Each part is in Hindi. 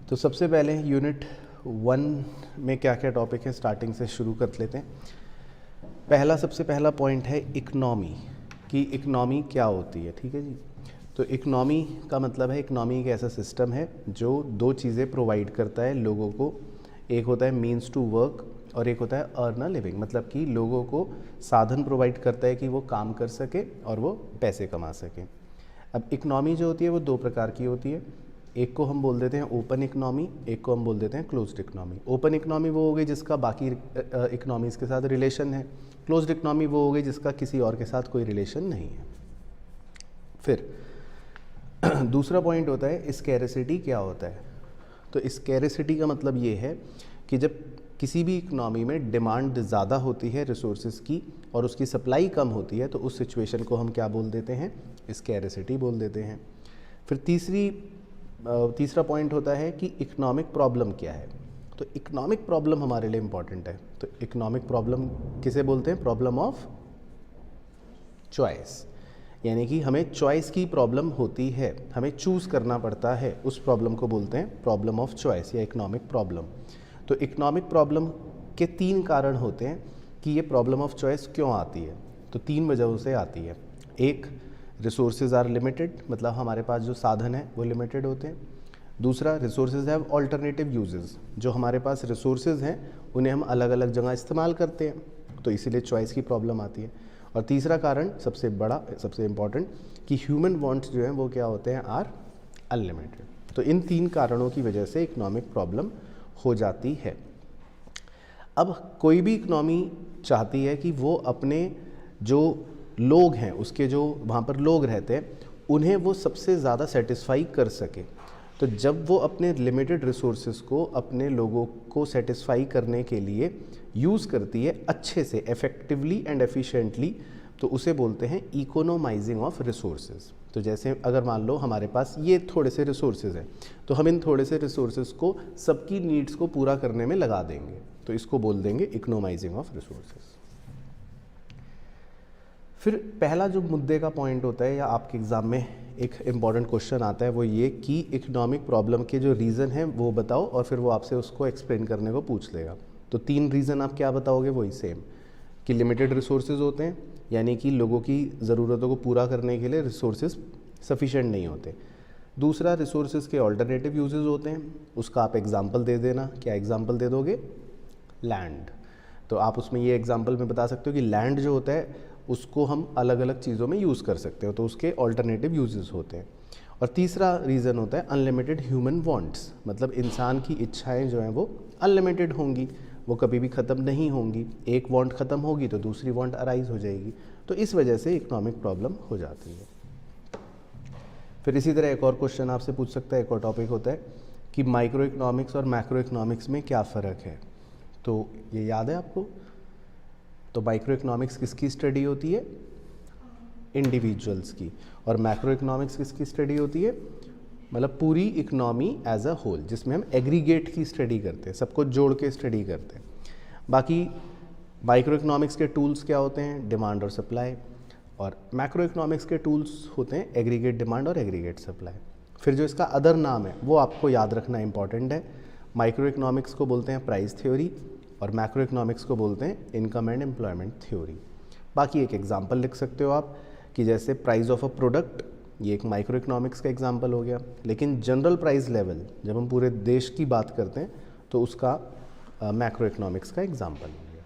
तो सबसे पहले यूनिट 1 में क्या क्या टॉपिक है स्टार्टिंग से शुरू कर लेते हैं। सबसे पहला पॉइंट है इकनॉमी, कि इकनॉमी क्या होती है। ठीक है जी। तो इकनॉमी का मतलब है, इकनॉमी एक ऐसा सिस्टम है जो दो चीज़ें प्रोवाइड करता है लोगों को। एक होता है मीन्स टू वर्क और एक होता है अर्न अ लिविंग, मतलब कि लोगों को साधन प्रोवाइड करता है कि वो काम कर सके और वो पैसे कमा सके। अब इकनॉमी जो होती है वो दो प्रकार की होती है। एक को हम बोल देते हैं ओपन इकनॉमी, एक को हम बोल देते हैं क्लोज्ड इकनॉमी। ओपन इकनॉमी वो हो गई जिसका बाकी इकनॉमीज़ के साथ रिलेशन है। क्लोज्ड इकनॉमी वो हो गई जिसका किसी और के साथ कोई रिलेशन नहीं है। फिर दूसरा पॉइंट होता है स्कैरसिटी क्या होता है। तो स्कैरसिटी का मतलब ये है कि जब किसी भी इकनॉमी में डिमांड ज़्यादा होती है रिसोर्सेज की और उसकी सप्लाई कम होती है, तो उस सिचुएशन को हम क्या बोल देते हैं, स्कैरसिटी बोल देते हैं। फिर तीसरा पॉइंट होता है कि इकोनॉमिक प्रॉब्लम क्या है। तो इकोनॉमिक प्रॉब्लम हमारे लिए इम्पॉर्टेंट है। तो इकोनॉमिक प्रॉब्लम किसे बोलते हैं, प्रॉब्लम ऑफ चॉइस, यानी कि हमें चॉइस की प्रॉब्लम होती है, हमें चूज़ करना पड़ता है, उस प्रॉब्लम को बोलते हैं प्रॉब्लम ऑफ चॉइस या इकोनॉमिक प्रॉब्लम। तो इकोनॉमिक प्रॉब्लम के 3 कारण होते हैं कि ये प्रॉब्लम ऑफ चॉइस क्यों आती है। तो 3 वजहों से आती है। एक, रिसोर्सेज आर लिमिटेड, मतलब हमारे पास जो साधन है वो लिमिटेड होते हैं। दूसरा, रिसोर्सेज हैव ऑल्टरनेटिव यूजेस, जो हमारे पास रिसोर्सेज हैं उन्हें हम अलग अलग जगह इस्तेमाल करते हैं, तो इसीलिए चॉइस की प्रॉब्लम आती है। और तीसरा कारण सबसे बड़ा, सबसे इम्पॉर्टेंट, कि ह्यूमन वांट्स जो हैं वो क्या होते हैं, आर अनलिमिटेड। तो इन 3 कारणों की वजह से इकोनॉमिक प्रॉब्लम हो जाती है। अब कोई भी इकोनॉमी चाहती है कि वो अपने जो लोग हैं, उसके जो वहाँ पर लोग रहते हैं, उन्हें वो सबसे ज़्यादा सेटिस्फाई कर सके। तो जब वो अपने लिमिटेड रिसोर्सेज को अपने लोगों को सेटिस्फाई करने के लिए यूज़ करती है अच्छे से, इफ़ेक्टिवली एंड एफिशिएंटली, तो उसे बोलते हैं इकोनोमाइजिंग ऑफ रिसोर्सेज। तो जैसे अगर मान लो हमारे पास ये थोड़े से रिसोर्सेज हैं, तो हम इन थोड़े से रिसोर्सेज को सबकी नीड्स को पूरा करने में लगा देंगे, तो इसको बोल देंगे इकोनोमाइजिंग ऑफ रिसोर्सेज। फिर पहला जो मुद्दे का पॉइंट होता है, या आपके एग्ज़ाम में एक इम्पॉर्टेंट क्वेश्चन आता है, वो ये कि इकोनॉमिक प्रॉब्लम के जो रीज़न हैं वो बताओ, और फिर वो आपसे उसको एक्सप्लेन करने को पूछ लेगा। तो 3 रीज़न आप क्या बताओगे, वही सेम, कि लिमिटेड रिसोर्सेज होते हैं, यानी कि लोगों की ज़रूरतों को पूरा करने के लिए रिसोर्सेज सफिशेंट नहीं होते। दूसरा, रिसोर्सेज के ऑल्टरनेटिव यूजेस होते हैं, उसका आप एग्जाम्पल दे देना। क्या एग्जाम्पल दे दोगे, लैंड। तो आप उसमें ये एग्जाम्पल में बता सकते हो कि लैंड जो होता है उसको हम अलग अलग चीज़ों में यूज़ कर सकते हो, तो उसके ऑल्टरनेटिव यूजेस होते हैं। और तीसरा रीज़न होता है अनलिमिटेड ह्यूमन वांट्स, मतलब इंसान की इच्छाएं जो हैं वो अनलिमिटेड होंगी, वो कभी भी ख़त्म नहीं होंगी। एक वांट ख़त्म होगी तो दूसरी वांट अराइज हो जाएगी, तो इस वजह से इकोनॉमिक प्रॉब्लम हो जाती है। फिर इसी तरह एक और क्वेश्चन आपसे पूछ सकता है, एक और टॉपिक होता है कि माइक्रो इकोनॉमिक्स और मैक्रो इकोनॉमिक्स में क्या फ़र्क है। तो ये याद है आपको। तो माइक्रो इकोनॉमिक्स किसकी स्टडी होती है, इंडिविजुअल्स की, और मैक्रो इकोनॉमिक्स किसकी स्टडी होती है, मतलब पूरी इकोनॉमी एज अ होल, जिसमें हम एग्रीगेट की स्टडी करते हैं, सबको जोड़ के स्टडी करते हैं। बाकी माइक्रो इकोनॉमिक्स के टूल्स क्या होते हैं, डिमांड और सप्लाई, और मैक्रो इकोनॉमिक्स के टूल्स होते हैं एग्रीगेट डिमांड और एग्रीगेट सप्लाई। फिर जो इसका अदर नाम है वो आपको याद रखना इंपॉर्टेंट है। माइक्रो इकोनॉमिक्स को बोलते हैं प्राइस थ्योरी, और मैक्रो इकोनॉमिक्स को बोलते हैं इनकम एंड एम्प्लॉयमेंट थ्योरी। बाकी एक एग्जांपल लिख सकते हो आप, कि जैसे प्राइस ऑफ अ प्रोडक्ट, ये एक माइक्रो इकोनॉमिक्स का एग्जांपल हो गया। लेकिन जनरल प्राइस लेवल, जब हम पूरे देश की बात करते हैं, तो उसका मैक्रो इकोनॉमिक्स का एग्जांपल हो गया।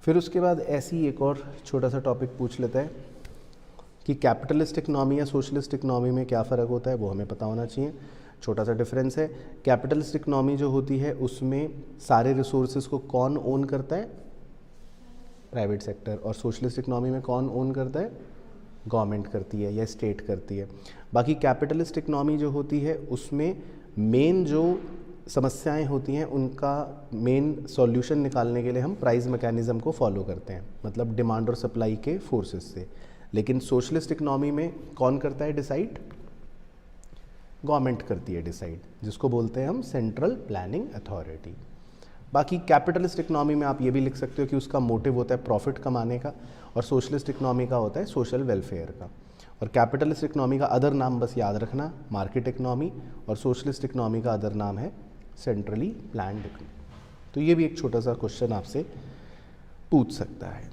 फिर उसके बाद ऐसी एक और छोटा सा टॉपिक पूछ लेता है कि कैपिटलिस्ट इकनॉमी या सोशलिस्ट इकनॉमी में क्या फ़र्क होता है, वो हमें पता होना चाहिए। छोटा सा डिफरेंस है, कैपिटलिस्ट इकनॉमी जो होती है उसमें सारे रिसोर्सेज को कौन ओन करता है, प्राइवेट सेक्टर, और सोशलिस्ट इकनॉमी में कौन ओन करता है, गवर्नमेंट करती है या स्टेट करती है। बाकी कैपिटलिस्ट इकनॉमी जो होती है उसमें मेन जो समस्याएं होती हैं उनका मेन सॉल्यूशन निकालने के लिए हम प्राइस मैकेनिज़्म को फॉलो करते हैं, मतलब डिमांड और सप्लाई के फोर्सेस से। लेकिन सोशलिस्ट इकनॉमी में कौन करता है डिसाइड, गवर्नमेंट करती है डिसाइड, जिसको बोलते हैं हम सेंट्रल प्लानिंग अथॉरिटी। बाकी कैपिटलिस्ट इकनॉमी में आप ये भी लिख सकते हो कि उसका मोटिव होता है प्रॉफिट कमाने का, और सोशलिस्ट इकनॉमी का होता है सोशल वेलफेयर का। और कैपिटलिस्ट इकोनॉमी का अदर नाम बस याद रखना, मार्केट इकोनॉमी, और सोशलिस्ट इकोनॉमी का अदर नाम है सेंट्रली प्लान्ड इकोनॉमी। तो ये भी एक छोटा सा क्वेश्चन आपसे पूछ सकता है।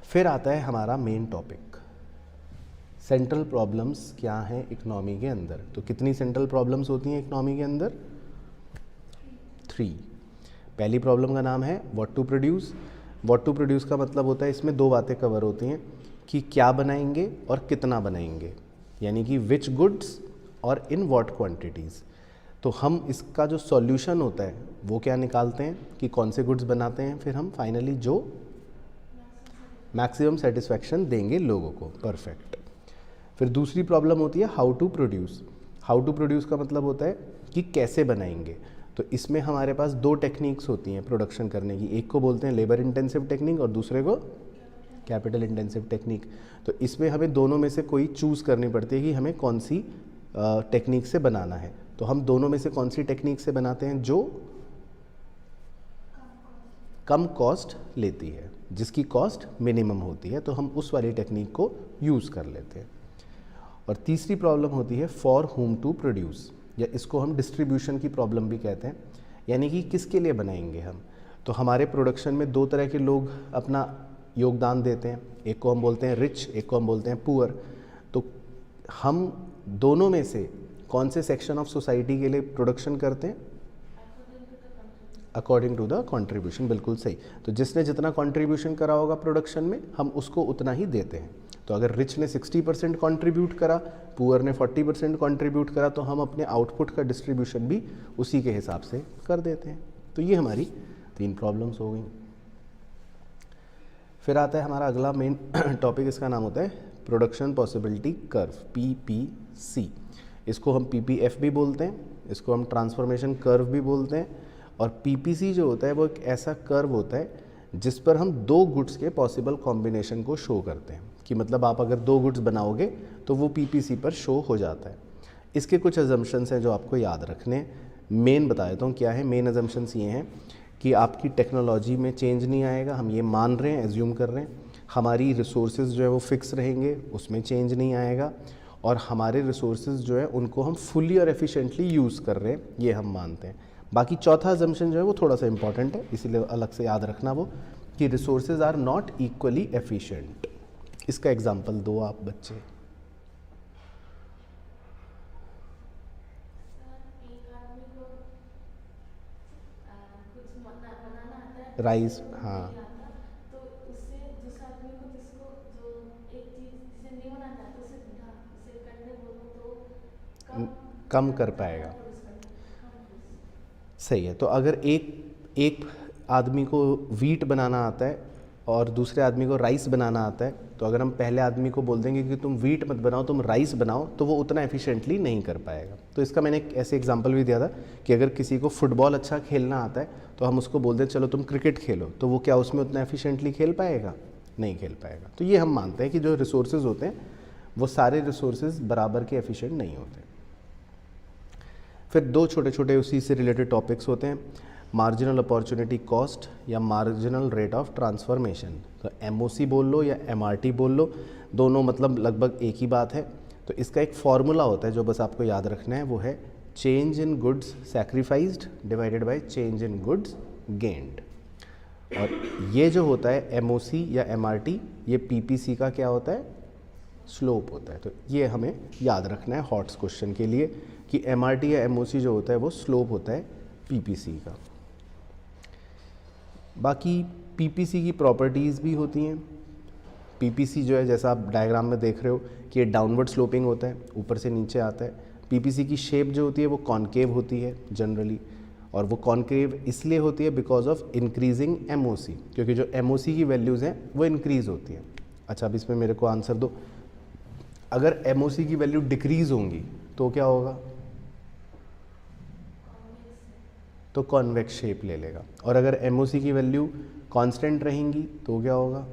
फिर आता है हमारा मेन टॉपिक, सेंट्रल प्रॉब्लम्स क्या हैं इकोनॉमी के अंदर। तो कितनी सेंट्रल प्रॉब्लम्स होती हैं इकोनॉमी के अंदर? 3। पहली प्रॉब्लम का नाम है what to produce. What to produce का मतलब होता है, इसमें 2 बातें कवर होती हैं कि क्या बनाएंगे और कितना बनाएंगे, यानी कि विच गुड्स और इन व्हाट क्वांटिटीज़। तो हम इसका जो सॉल्यूशन होता है वो क्या निकालते हैं कि कौन से गुड्स बनाते हैं, फिर हम फाइनली जो मैक्सिमम सेटिस्फैक्शन देंगे लोगों को। परफेक्ट। फिर दूसरी प्रॉब्लम होती है how to produce. How to produce का मतलब होता है कि कैसे बनाएंगे। तो इसमें हमारे पास 2 टेक्निक्स होती हैं प्रोडक्शन करने की, एक को बोलते हैं लेबर इंटेंसिव टेक्निक और दूसरे को कैपिटल इंटेंसिव टेक्निक। तो इसमें हमें दोनों में से कोई चूज़ करनी पड़ती है कि हमें कौन सी टेक्निक से बनाना है। तो हम दोनों में से कौन सी टेक्निक से बनाते हैं? जो कम कॉस्ट लेती है, जिसकी कॉस्ट मिनिमम होती है, तो हम उस वाली टेक्निक को यूज़ कर लेते हैं। और तीसरी प्रॉब्लम होती है फॉर हुम टू प्रोड्यूस, या इसको हम डिस्ट्रीब्यूशन की प्रॉब्लम भी कहते हैं, यानी कि किसके लिए बनाएंगे हम। तो हमारे प्रोडक्शन में 2 तरह के लोग अपना योगदान देते हैं, एक को हम बोलते हैं रिच, एक को हम बोलते हैं पुअर। तो हम दोनों में से कौन से सेक्शन ऑफ सोसाइटी के लिए प्रोडक्शन करते हैं? According to the contribution. बिल्कुल सही। तो जिसने जितना कंट्रीब्यूशन करा होगा प्रोडक्शन में, हम उसको उतना ही देते हैं। तो अगर रिच ने 60% कंट्रीब्यूट करा, पुअर ने 40% कंट्रीब्यूट करा, तो हम अपने आउटपुट का डिस्ट्रीब्यूशन भी उसी के हिसाब से कर देते हैं। तो ये हमारी 3 प्रॉब्लम्स हो गई। फिर आता है हमारा अगला मेन टॉपिक, इसका नाम होता है प्रोडक्शन पॉसिबिलिटी कर्व, PPC। इसको हम PPF भी बोलते हैं, इसको हम ट्रांसफॉर्मेशन कर्व भी बोलते हैं। और PPC जो होता है वो एक ऐसा कर्व होता है जिस पर हम 2 गुड्स के पॉसिबल कॉम्बिनेशन को शो करते हैं, कि मतलब आप अगर 2 गुड्स बनाओगे तो वो PPC पर शो हो जाता है। इसके कुछ अजम्पशंस हैं जो आपको याद रखने। मेन बता देता हूँ क्या है। मेन अजम्पशंस ये हैं कि आपकी टेक्नोलॉजी में चेंज नहीं आएगा, हम ये मान रहे हैं, एज्यूम कर रहे हैं। हमारी रिसोर्सेज जो है वो फिक्स रहेंगे, उसमें चेंज नहीं आएगा। और हमारे रिसोर्सेज जो है उनको हम फुली और एफिशिएंटली यूज़ कर रहे हैं, ये हम मानते हैं। बाकी चौथा अजम्पशन जो है वो थोड़ा सा इंपॉर्टेंट है, इसीलिए अलग से याद रखना वो, कि resources are not equally efficient. इसका एग्जांपल दो आप बच्चे। राइस, हाँ, तो उससे दूसरा आदमी को जिसको जो एक चीज जिसे नहीं बनाना है तो उसे करने बोलो तो कम कर पाएगा। सही है। तो अगर एक आदमी को वीट बनाना आता है और दूसरे आदमी को राइस बनाना आता है, तो अगर हम पहले आदमी को बोल देंगे कि तुम वीट मत बनाओ, तुम राइस बनाओ, तो वो उतना एफिशिएंटली नहीं कर पाएगा। तो इसका मैंने एक ऐसे एग्जांपल भी दिया था कि अगर किसी को फुटबॉल अच्छा खेलना आता है तो हम उसको बोल दें चलो तुम क्रिकेट खेलो, तो वो क्या उसमें उतना एफिशिएंटली खेल पाएगा? नहीं खेल पाएगा। तो ये हम मानते हैं कि जो रिसोर्सेज होते हैं वो सारे रिसोर्सेज बराबर के एफिशिएंट नहीं होते। फिर 2 छोटे छोटे उसी से रिलेटेड टॉपिक्स होते हैं, मार्जिनल अपॉर्चुनिटी कॉस्ट या मार्जिनल रेट ऑफ ट्रांसफॉर्मेशन। तो MOC बोल लो या MRT बोल लो, दोनों मतलब लगभग एक ही बात है। तो इसका एक फॉर्मूला होता है जो बस आपको याद रखना है, वो है change in goods sacrificed divided by change in goods gained. और ये जो होता है MOC या MRT, ये PPC का क्या होता है? स्लोप होता है। तो ये हमें याद रखना है हॉट्स क्वेश्चन के लिए कि MRT या MOC जो होता है वो स्लोप होता है PPC का। बाकी PPC की प्रॉपर्टीज़ भी होती हैं। PPC जो है जैसा आप डायग्राम में देख रहे हो कि ये डाउनवर्ड स्लोपिंग होता है, ऊपर से नीचे आता है। PPC की शेप जो होती है वो कॉनकेव होती है जनरली, और वो कॉनकेव इसलिए होती है बिकॉज ऑफ इंक्रीजिंग MOC, क्योंकि जो MOC की वैल्यूज़ हैं वो इंक्रीज़ होती हैं। अच्छा, अब इसमें मेरे को आंसर दो, अगर MOC की वैल्यू डिक्रीज़ होंगी तो क्या होगा? तो कॉन्वेक्स शेप ले लेगा। और अगर MOC की वैल्यू कांस्टेंट रहेंगी तो क्या होगा?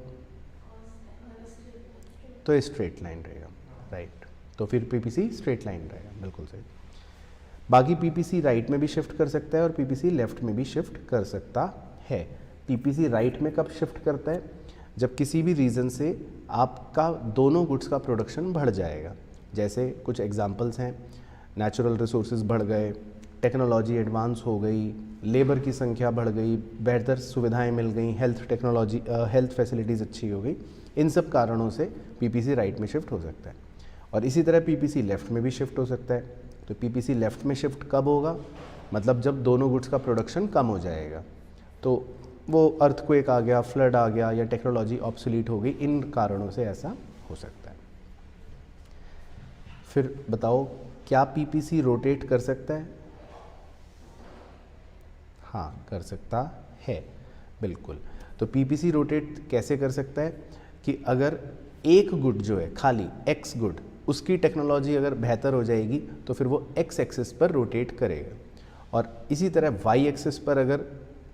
तो स्ट्रेट लाइन रहेगा, राइट। तो फिर PPC स्ट्रेट लाइन रहेगा, बिल्कुल सही। बाकी PPC राइट में भी शिफ्ट कर सकता है और PPC लेफ्ट में भी शिफ्ट कर सकता है। PPC राइट में कब शिफ्ट करता है? जब किसी भी रीज़न से आपका दोनों गुड्स का प्रोडक्शन बढ़ जाएगा। जैसे कुछ एग्जांपल्स हैं, नेचुरल रिसोर्सेज बढ़ गए, टेक्नोलॉजी एडवांस हो गई, लेबर की संख्या बढ़ गई, बेहतर सुविधाएं मिल गई, हेल्थ फैसिलिटीज़ अच्छी हो गई। इन सब कारणों से पीपीसी राइट में शिफ्ट हो सकता है। और इसी तरह पीपीसी लेफ़्ट में भी शिफ्ट हो सकता है। तो पीपीसी लेफ़्ट में शिफ्ट कब होगा? मतलब जब दोनों गुड्स का प्रोडक्शन कम हो जाएगा। तो वो अर्थक्वेक आ गया, फ्लड आ गया, या टेक्नोलॉजी ऑब्सोलीट हो गई, इन कारणों से ऐसा हो सकता है। फिर बताओ, क्या पीपीसी रोटेट कर सकता है? हाँ, कर सकता है, बिल्कुल। तो पीपीसी रोटेट कैसे कर सकता है कि अगर एक गुड जो है, खाली एक्स गुड, उसकी टेक्नोलॉजी अगर बेहतर हो जाएगी तो फिर वो एक्स एक्सिस पर रोटेट करेगा। और इसी तरह वाई एक्सिस पर अगर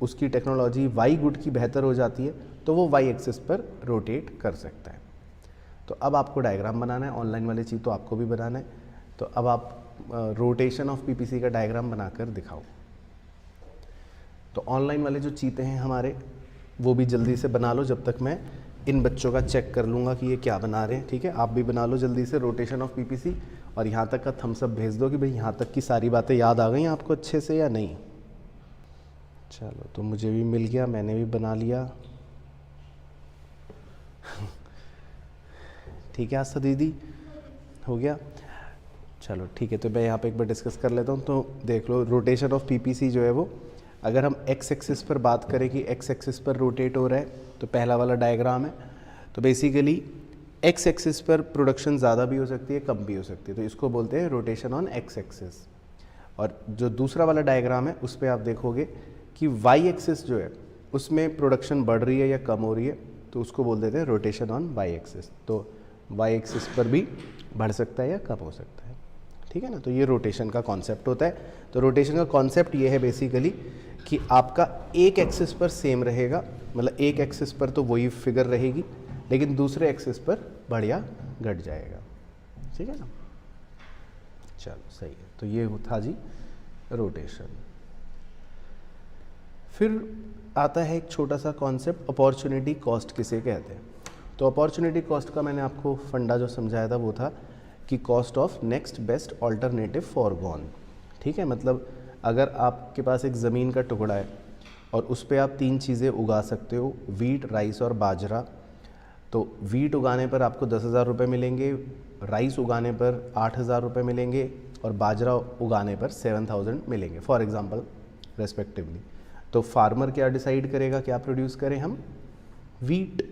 उसकी टेक्नोलॉजी वाई गुड की बेहतर हो जाती है तो वो वाई एक्सिस पर रोटेट कर सकता है। तो अब आपको डायग्राम बनाना है, ऑनलाइन वाली चीज़ तो आपको भी बनाना है। तो अब आप रोटेशन ऑफ पीपीसी का डायग्राम बनाकर दिखाओ। तो ऑनलाइन वाले जो चीज़ें हैं हमारे, वो भी जल्दी से बना लो, जब तक मैं इन बच्चों का चेक कर लूँगा कि ये क्या बना रहे हैं। ठीक है, आप भी बना लो जल्दी से रोटेशन ऑफ पीपीसी, और यहाँ तक का थम्स अप भेज दो कि भाई यहाँ तक की सारी बातें याद आ गई आपको अच्छे से या नहीं। चलो, तो मुझे भी मिल गया, मैंने भी बना लिया। ठीक है आस्था दीदी, हो गया। चलो ठीक है, तो मैं यहाँ पे एक बार डिस्कस कर लेता हूँ। तो देख लो, रोटेशन ऑफ पीपीसी जो है वो, अगर हम एक्स एक्सिस पर बात करें कि एक्स एक्सिस पर रोटेट हो रहा है, तो पहला वाला डायग्राम है। तो बेसिकली एक्स एक्सिस पर प्रोडक्शन ज़्यादा भी हो सकती है, कम भी हो सकती है, तो इसको बोलते हैं रोटेशन ऑन एक्स एक्सिस। और जो दूसरा वाला डायग्राम है उस पर आप देखोगे कि वाई एक्सिस जो है उसमें प्रोडक्शन बढ़ रही है या कम हो रही है, तो उसको बोल देते हैं रोटेशन ऑन वाई एक्सिस। तो वाई एक्सिस पर भी बढ़ सकता है या कम हो सकता है। ठीक है ना, तो ये रोटेशन का कॉन्सेप्ट होता है। तो रोटेशन का कॉन्सेप्ट ये है बेसिकली कि आपका एक एक्सिस पर सेम रहेगा, मतलब एक एक्सिस पर तो वही फिगर रहेगी, लेकिन दूसरे एक्सिस पर बढ़ या घट जाएगा। ठीक है ना, चलो सही है। तो ये था जी रोटेशन। फिर आता है एक छोटा सा कॉन्सेप्ट, अपॉर्चुनिटी कॉस्ट किसे कहते हैं। तो अपॉर्चुनिटी कॉस्ट का मैंने आपको फंडा जो समझाया था वो था कि cost of next best alternative foregone. ठीक है, मतलब अगर आपके पास एक ज़मीन का टुकड़ा है और उस पर आप 3 चीज़ें उगा सकते हो, वीट, राइस और बाजरा। तो वीट उगाने पर आपको 10,000 रुपये मिलेंगे, राइस उगाने पर 8,000 रुपये मिलेंगे, और बाजरा उगाने पर 7,000 मिलेंगे फॉर एग्ज़ाम्पल रेस्पेक्टिवली। तो फार्मर क्या डिसाइड करेगा, क्या प्रोड्यूस करें हम? वीट,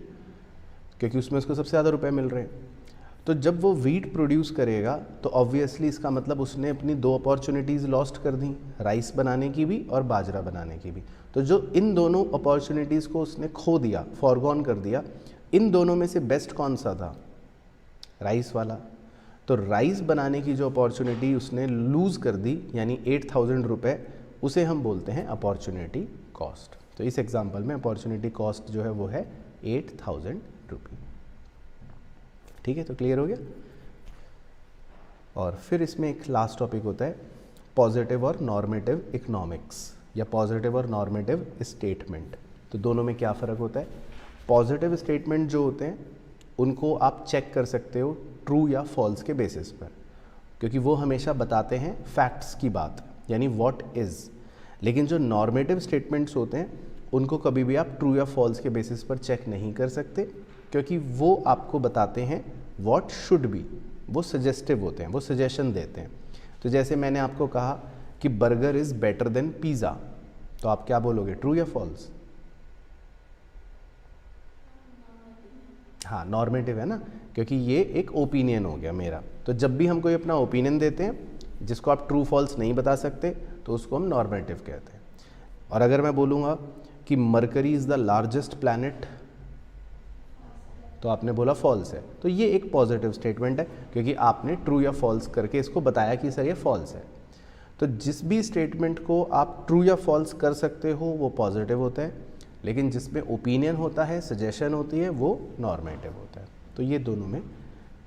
क्योंकि उसमें उसको सबसे ज़्यादा रुपए मिल रहे हैं। तो जब वो वीट प्रोड्यूस करेगा तो ऑब्वियसली इसका मतलब उसने अपनी 2 अपॉर्चुनिटीज़ लॉस्ट कर दी, राइस बनाने की भी और बाजरा बनाने की भी। तो जो इन दोनों अपॉर्चुनिटीज़ को उसने खो दिया, फॉरगॉन कर दिया, इन दोनों में से बेस्ट कौन सा था? राइस वाला। तो राइस बनाने की जो अपॉर्चुनिटी उसने लूज़ कर दी, यानी 8,000 रुपये, उसे हम बोलते हैं अपॉर्चुनिटी कॉस्ट। तो इस एग्जांपल में अपॉर्चुनिटी कॉस्ट जो है वो है 8,000 रुपये। ठीक है, तो क्लियर हो गया। और फिर इसमें एक लास्ट टॉपिक होता है पॉजिटिव और नॉर्मेटिव इकोनॉमिक्स, या पॉजिटिव और नॉर्मेटिव स्टेटमेंट। तो दोनों में क्या फ़र्क होता है? पॉजिटिव स्टेटमेंट जो होते हैं उनको आप चेक कर सकते हो ट्रू या फॉल्स के बेसिस पर, क्योंकि वो हमेशा बताते हैं फैक्ट्स की बात, यानी व्हाट इज़। लेकिन जो नॉर्मेटिव स्टेटमेंट्स होते हैं उनको कभी भी आप ट्रू या फॉल्स के बेसिस पर चेक नहीं कर सकते, क्योंकि वो आपको बताते हैं व्हाट शुड बी। वो सजेस्टिव होते हैं, वो सजेशन देते हैं। तो जैसे मैंने आपको कहा कि burger is better than pizza, तो आप क्या बोलोगे, ट्रू या फॉल्स? हाँ, नॉर्मेटिव है ना, क्योंकि ये एक ओपिनियन हो गया मेरा। तो जब भी हम कोई अपना ओपिनियन देते हैं जिसको आप ट्रू फॉल्स नहीं बता सकते, तो उसको हम नॉर्मेटिव कहते हैं। और अगर मैं बोलूँगा कि mercury is the largest planet, तो आपने बोला फॉल्स है, तो ये एक पॉजिटिव स्टेटमेंट है, क्योंकि आपने ट्रू या फॉल्स करके इसको बताया कि सर ये फॉल्स है। तो जिस भी स्टेटमेंट को आप ट्रू या फॉल्स कर सकते हो वो पॉजिटिव होता है, लेकिन जिसमें ओपिनियन होता है, सजेशन होती है, वो नॉर्मेटिव होता है। तो ये दोनों में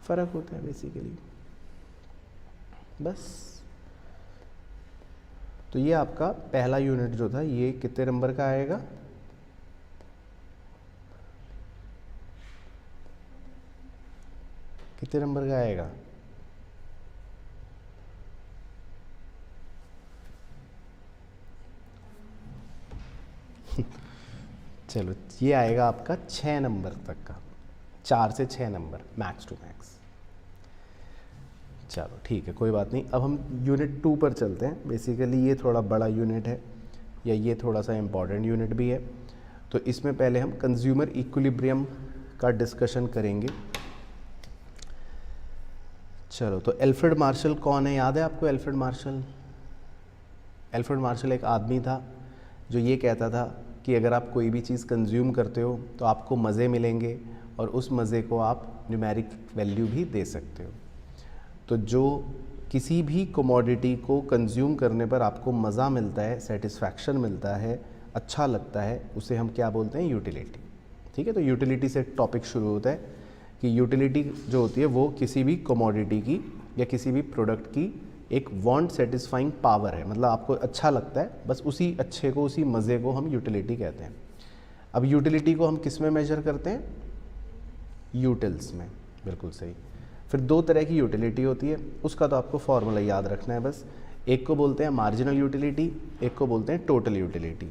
फ़र्क होता है बेसिकली, बस। तो ये आपका पहला यूनिट जो था, ये कितने नंबर का आएगा? कितने नंबर का आएगा? चलो ये आएगा आपका 6 नंबर तक का, 4 से 6 नंबर मैक्स टू मैक्स। चलो ठीक है, कोई बात नहीं। अब हम यूनिट 2 पर चलते हैं। बेसिकली ये थोड़ा बड़ा यूनिट है, या ये थोड़ा सा इम्पॉर्टेंट यूनिट भी है। तो इसमें पहले हम कंज्यूमर इक्विलिब्रियम का डिस्कशन करेंगे। चलो, तो एल्फ्रेड मार्शल कौन है, याद है आपको एल्फ्रेड मार्शल? एल्फ्रेड मार्शल एक आदमी था जो ये कहता था कि अगर आप कोई भी चीज़ कंज्यूम करते हो तो आपको मज़े मिलेंगे, और उस मज़े को आप न्यूमेरिक वैल्यू भी दे सकते हो। तो जो किसी भी कमोडिटी को कंज्यूम करने पर आपको मज़ा मिलता है, सेटिस्फैक्शन मिलता है, अच्छा लगता है, उसे हम क्या बोलते हैं? यूटिलिटी। ठीक है, तो यूटिलिटी से टॉपिक शुरू होता है कि यूटिलिटी जो होती है वो किसी भी कमोडिटी की या किसी भी प्रोडक्ट की एक वांट सेटिस्फाइंग पावर है। मतलब आपको अच्छा लगता है, बस उसी अच्छे को, उसी मज़े को हम यूटिलिटी कहते हैं। अब यूटिलिटी को हम किस में मेजर करते हैं? यूटिल्स में, बिल्कुल सही। फिर 2 तरह की यूटिलिटी होती है, उसका तो आपको फॉर्मूला याद रखना है बस। एक को बोलते हैं मार्जिनल यूटिलिटी, एक को बोलते हैं टोटल यूटिलिटी।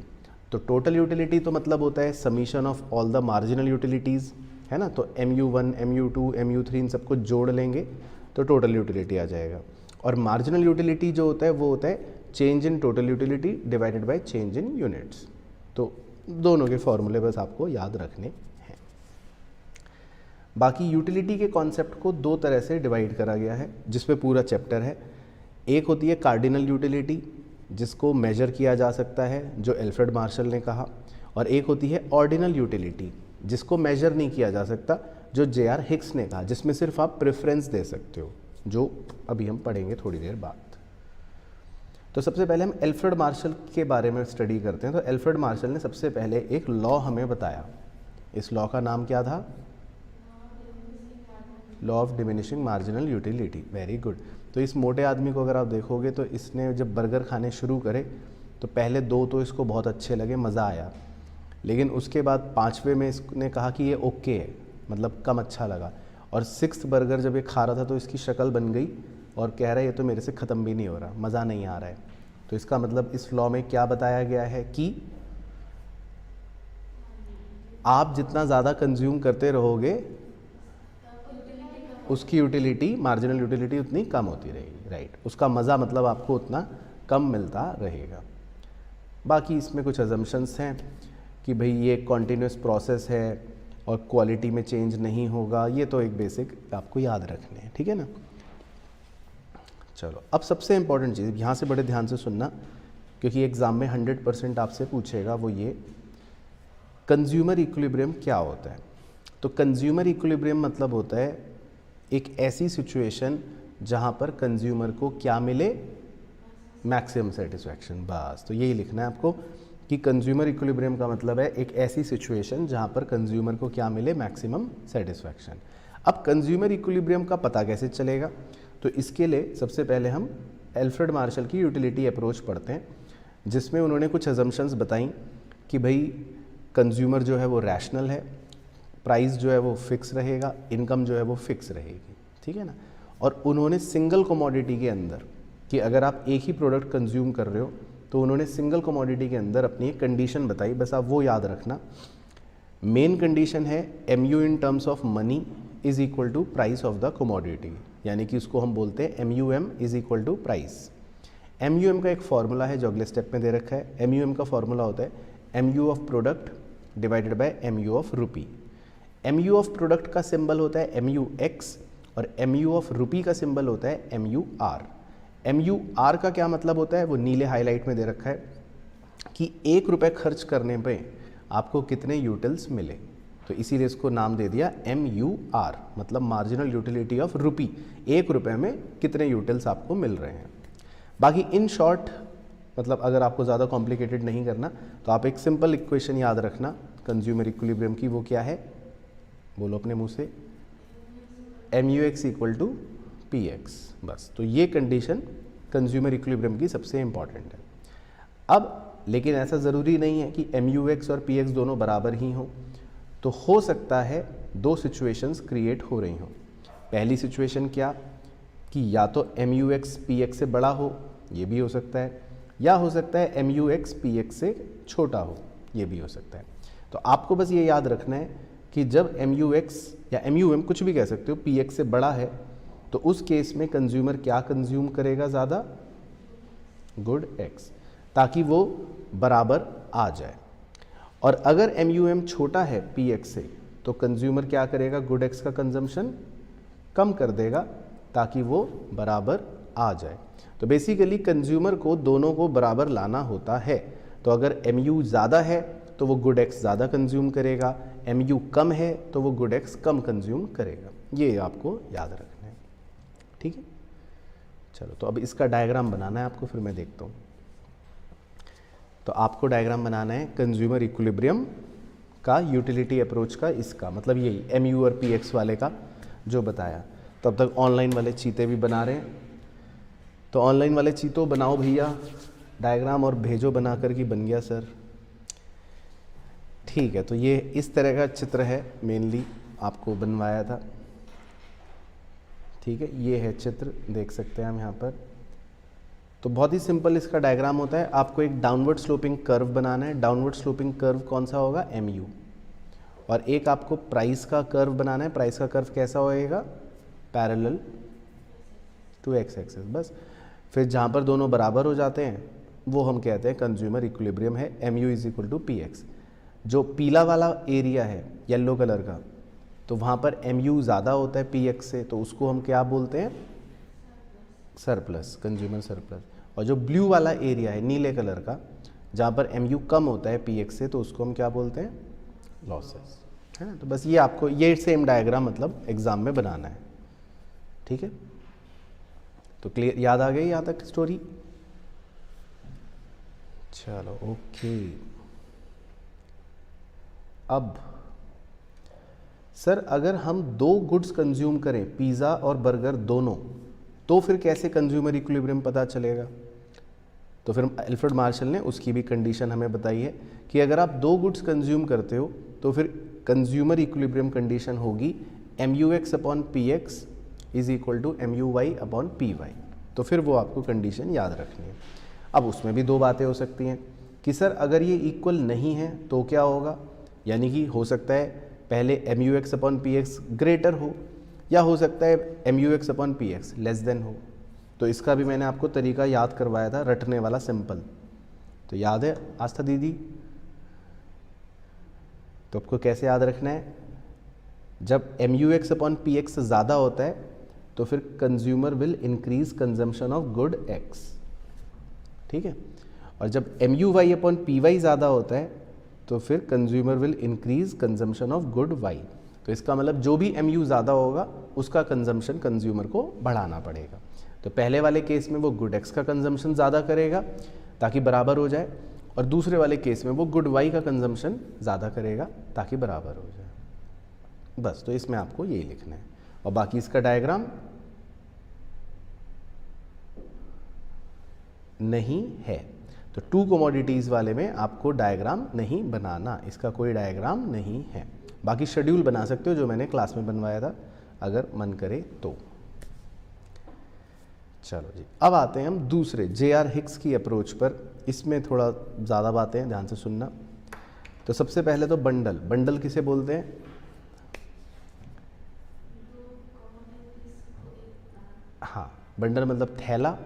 तो टोटल यूटिलिटी तो मतलब होता है summation of all the marginal utilities, है ना। तो MU1, MU2, MU3 इन सबको जोड़ लेंगे तो टोटल यूटिलिटी आ जाएगा। और मार्जिनल यूटिलिटी जो होता है वो होता है change in total utility divided by change in units. तो दोनों के फॉर्मूले बस आपको याद रखने हैं। बाकी यूटिलिटी के कॉन्सेप्ट को 2 तरह से डिवाइड करा गया है, जिस पे पूरा चैप्टर है। एक होती है कार्डिनल यूटिलिटी, जिसको मेजर किया जा सकता है, जो एल्फ्रेड मार्शल ने कहा। और एक होती है ऑर्डिनल यूटिलिटी, जिसको मेजर नहीं किया जा सकता, जो J.R. हिक्स ने कहा, जिसमें सिर्फ आप प्रेफरेंस दे सकते हो, जो अभी हम पढ़ेंगे थोड़ी देर बाद। तो सबसे पहले हम एल्फ्रेड मार्शल के बारे में स्टडी करते हैं। तो एल्फ्रेड मार्शल ने सबसे पहले एक लॉ हमें बताया। इस लॉ का नाम क्या था? Law of diminishing marginal utility. Very good. तो इस मोटे आदमी को अगर आप देखोगे तो इसने जब बर्गर खाने शुरू करे तो पहले 2 तो इसको बहुत अच्छे लगे, मज़ा आया, लेकिन उसके बाद 5वें में इसने कहा कि ये ओके है, मतलब कम अच्छा लगा। और 6th बर्गर जब ये खा रहा था तो इसकी शक्ल बन गई और कह रहा है ये तो मेरे से ख़त्म भी नहीं हो रहा, मज़ा नहीं आ रहा है। तो इसका मतलब इस लॉ में क्या बताया गया है कि आप जितना ज़्यादा कंज्यूम करते रहोगे उसकी यूटिलिटी, मार्जिनल यूटिलिटी उतनी कम होती रहेगी, राइट। उसका मज़ा मतलब आपको उतना कम मिलता रहेगा। बाकी इसमें कुछ अजम्पशंस हैं कि भाई ये कॉन्टीन्यूस प्रोसेस है और क्वालिटी में चेंज नहीं होगा, ये तो एक बेसिक आपको याद रखने हैं, ठीक है ना। चलो, अब सबसे इम्पॉर्टेंट चीज़ यहाँ से बड़े ध्यान से सुनना, क्योंकि एग्ज़ाम में 100% आपसे पूछेगा, वो ये कंज्यूमर इक्विलिब्रियम क्या होता है। तो कंज्यूमर इक्विलिब्रियम मतलब होता है एक ऐसी सिचुएशन जहाँ पर कंज्यूमर को क्या मिले? Maximum satisfaction. बस, तो यही लिखना है आपको कि कंज्यूमर इक्विलिब्रियम का मतलब है एक ऐसी सिचुएशन जहाँ पर कंज्यूमर को क्या मिले? Maximum satisfaction. अब कंज्यूमर इक्विलिब्रियम का पता कैसे चलेगा? तो इसके लिए सबसे पहले हम एल्फ्रेड मार्शल की यूटिलिटी अप्रोच पढ़ते हैं, जिसमें उन्होंने कुछ अजम्पशंस बताई कि भाई कंज्यूमर जो है वो रैशनल है, प्राइस जो है वो फिक्स रहेगा, इनकम जो है वो फिक्स रहेगी, ठीक है ना। और उन्होंने सिंगल कमोडिटी के अंदर कि अगर आप एक ही प्रोडक्ट कंज्यूम कर रहे हो तो उन्होंने सिंगल कमोडिटी के अंदर अपनी एक कंडीशन बताई, बस आप वो याद रखना। मेन कंडीशन है MU in terms of money is equal to price of the commodity, यानी कि उसको हम बोलते हैं MUM is equal to price. MUM का एक फॉर्मूला है जो अगले स्टेप में दे रखा है। MUM का फॉर्मूला होता है MU of product divided by MU of rupee. MU of product का सिंबल होता है MUX और MU ऑफ रुपी का सिंबल होता है MUR। MUR का क्या मतलब होता है वो नीले हाईलाइट में दे रखा है कि 1 रुपये खर्च करने पे आपको कितने यूटिल्स मिले, तो इसीलिए इसको नाम दे दिया MUR, मतलब मार्जिनल यूटिलिटी ऑफ रुपी। 1 रुपये में कितने यूटिल्स आपको मिल रहे हैं। बाकी इन शॉर्ट, मतलब अगर आपको ज़्यादा कॉम्प्लिकेटेड नहीं करना तो आप एक सिंपल इक्वेशन याद रखना कंज्यूमर इक्विलिब्रियम की, वो क्या है? बोलो अपने मुंह से, MUX इक्वल टू PX। बस, तो ये कंडीशन कंज्यूमर इक्विलिब्रियम की सबसे इम्पॉर्टेंट है। अब लेकिन ऐसा ज़रूरी नहीं है कि MUX और PX दोनों बराबर ही हों, तो हो सकता है 2 सिचुएशंस क्रिएट हो रही हों। पहली सिचुएशन क्या कि या तो MUX PX से बड़ा हो, ये भी हो सकता है, या हो सकता है MUX PX से छोटा हो, ये भी हो सकता है। तो आपको बस ये याद रखना है कि जब MUX या MUM कुछ भी कह सकते हो PX से बड़ा है तो उस केस में कंज्यूमर क्या कंज्यूम करेगा ज़्यादा, गुड X, ताकि वो बराबर आ जाए। और अगर MUM छोटा है PX से तो कंज्यूमर क्या करेगा, गुड X का कंजम्पशन कम कर देगा ताकि वो बराबर आ जाए। तो बेसिकली कंज्यूमर को दोनों को बराबर लाना होता है। तो अगर MU ज़्यादा है तो वो गुड X ज़्यादा कंज्यूम करेगा, MU कम है तो वो गुड X कम कंज्यूम करेगा। ये आपको याद रखना है, ठीक है। चलो, तो अब इसका डायग्राम बनाना है आपको, फिर मैं देखता हूँ। तो आपको डायग्राम बनाना है कंज्यूमर इक्विलिब्रियम का, यूटिलिटी अप्रोच का, इसका मतलब यही MU और PX वाले का जो बताया। तब तक ऑनलाइन वाले चीते भी बना रहे हैं, तो ऑनलाइन वाले चीतों बनाओ भैया डायग्राम और भेजो बना कर कि बन गया सर। ठीक है, तो ये इस तरह का चित्र है, मेनली आपको बनवाया था। ठीक है, ये है चित्र, देख सकते हैं हम यहाँ पर। तो बहुत ही सिंपल इसका डायग्राम होता है। आपको एक डाउनवर्ड स्लोपिंग कर्व बनाना है। डाउनवर्ड स्लोपिंग कर्व कौन सा होगा, MU। और एक आपको प्राइस का कर्व बनाना है। प्राइस का कर्व कैसा होएगा, पैरेलल टू X एक्सिस। बस फिर जहाँ पर दोनों बराबर हो जाते हैं वो हम कहते हैं कंज्यूमर इक्विलिब्रियम है, MU is equal to PX। जो पीला वाला एरिया है येलो कलर का, तो वहाँ पर MU ज़्यादा होता है PX से, तो उसको हम क्या बोलते हैं, सरप्लस, कंज्यूमर सरप्लस। और जो ब्लू वाला एरिया है नीले कलर का, जहाँ पर MU कम होता है PX से, तो उसको हम क्या बोलते हैं, लॉसेस, है ना। तो बस ये आपको ये सेम डायग्राम मतलब एग्जाम में बनाना है, ठीक है। तो क्लियर, याद आ गई यहाँ तक स्टोरी। चलो ओके। अब सर अगर हम दो गुड्स कंज्यूम करें, पिज़्ज़ा और बर्गर दोनों, तो फिर कैसे कंज्यूमर इक्विलिब्रियम पता चलेगा। तो फिर अल्फ्रेड मार्शल ने उसकी भी कंडीशन हमें बताई है कि अगर आप दो गुड्स कंज्यूम करते हो तो फिर कंज्यूमर इक्विलिब्रियम कंडीशन होगी MUX upon PX is equal to MUY upon PY। तो फिर वो आपको कंडीशन याद रखनी है। अब उसमें भी दो बातें हो सकती हैं कि सर अगर ये इक्वल नहीं है तो क्या होगा, यानी कि हो सकता है पहले MUX अपॉन PX ग्रेटर हो, या हो सकता है MUX upon PX less than हो। तो इसका भी मैंने आपको तरीका याद करवाया था, रटने वाला सिंपल। तो याद है आस्था दीदी। तो आपको कैसे याद रखना है, जब MUX अपॉन PX ज़्यादा होता है तो फिर consumer will increase consumption of good X, ठीक है। और जब MUY अपॉन PY ज़्यादा होता है तो फिर consumer will increase consumption of good Y। तो इसका मतलब जो भी MU ज़्यादा होगा उसका कंजम्पशन कंज्यूमर को बढ़ाना पड़ेगा। तो पहले वाले केस में वो गुड X का कंजम्पशन ज़्यादा करेगा ताकि बराबर हो जाए, और दूसरे वाले केस में वो गुड Y का कंजम्पशन ज़्यादा करेगा ताकि बराबर हो जाए। बस, तो इसमें आपको यही लिखना है। और बाकी इसका डायग्राम नहीं है। तो टू कमोडिटीज़ वाले में आपको डायग्राम नहीं बनाना, इसका कोई डायग्राम नहीं है। बाकी शेड्यूल बना सकते हो जो मैंने क्लास में बनवाया था, अगर मन करे तो। चलो जी, अब आते हैं हम दूसरे JR हिक्स की अप्रोच पर। इसमें थोड़ा ज़्यादा बातें हैं, ध्यान से सुनना। तो सबसे पहले तो बंडल। बंडल किसे बोलते हैं, हाँ, बंडल मतलब थैला।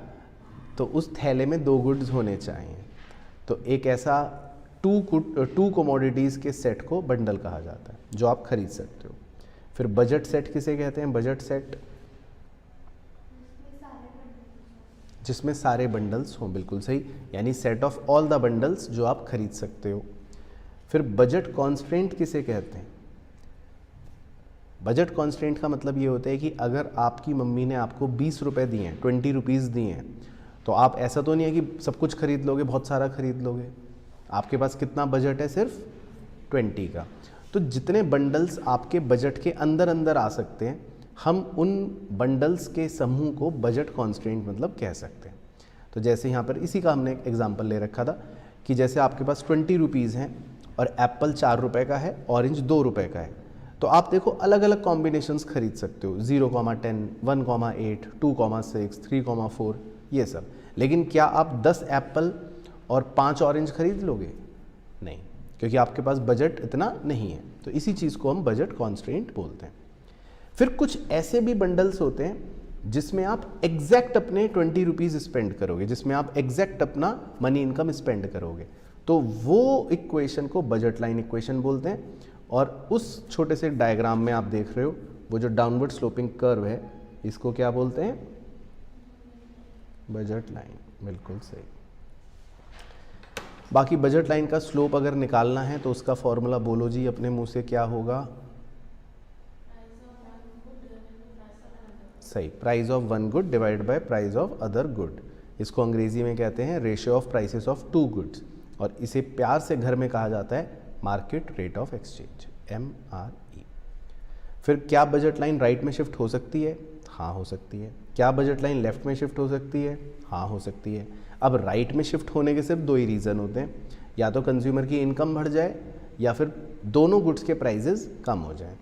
तो उस थैले में दो गुड्स होने चाहिए। तो एक ऐसा टू कमोडिटीज़ के सेट को बंडल कहा जाता है जो आप खरीद सकते हो। फिर बजट सेट किसे कहते हैं, बजट सेट जिसमें सारे बंडल्स हों, बिल्कुल सही, यानी set of all the bundles जो आप खरीद सकते हो। फिर बजट कॉन्स्ट्रेंट किसे कहते हैं, बजट कॉन्स्ट्रेंट का मतलब ये होता है कि अगर आपकी मम्मी ने आपको 20 रुपये दिए हैं, 20 रुपीज़ दिए हैं, तो आप ऐसा तो नहीं है कि सब कुछ खरीद लोगे, बहुत सारा खरीद लोगे। आपके पास कितना बजट है, सिर्फ 20 का। तो जितने बंडल्स आपके बजट के अंदर अंदर आ सकते हैं, हम उन बंडल्स के समूह को बजट कॉन्स्ट्रेंट मतलब कह सकते हैं। तो जैसे यहाँ पर इसी का हमने एक एग्जाम्पल ले रखा था कि जैसे आपके पास 20 रुपीज़ हैं और एप्पल 4 रुपये का है, ऑरेंज 2 रुपये का है, तो तो आप देखो अलग अलग कॉम्बिनेशंस खरीद सकते हो, 0,10, 1,8, 2,6, 3,4 ये सब। लेकिन क्या आप 10 एप्पल और 5 ऑरेंज खरीद लोगे? नहीं, क्योंकि आपके पास बजट इतना नहीं है। तो इसी चीज़ को हम बजट कॉन्स्ट्रेंट बोलते हैं। फिर कुछ ऐसे भी बंडल्स होते हैं जिसमें आप एग्जैक्ट अपने 20 रुपीज़ स्पेंड करोगे, जिसमें आप एग्जैक्ट अपना मनी इनकम स्पेंड करोगे, तो वो इक्वेशन को बजट लाइन इक्वेशन बोलते हैं। और उस छोटे से डायग्राम में आप देख रहे हो वो जो डाउनवर्ड स्लोपिंग कर्व है, इसको क्या बोलते हैं? Budget line. बिल्कुल सही। बाकी बजट लाइन का स्लोप अगर निकालना है तो उसका फॉर्मूला बोलो जी अपने मुंह से, क्या होगा? सही, price of one good divide by price of other good. इसको अंग्रेजी में कहते हैं ratio of prices of two goods, और इसे प्यार से घर में कहा जाता है market rate of exchange, MRE। फिर क्या बजट लाइन राइट में शिफ्ट हो सकती है? हाँ हो सकती है। क्या बजट लाइन लेफ्ट में शिफ्ट हो सकती है? हाँ हो सकती है। अब राइट में शिफ्ट होने के सिर्फ दो ही रीज़न होते हैं, या तो कंज्यूमर की इनकम बढ़ जाए या फिर दोनों गुड्स के प्राइजेस कम हो जाएं।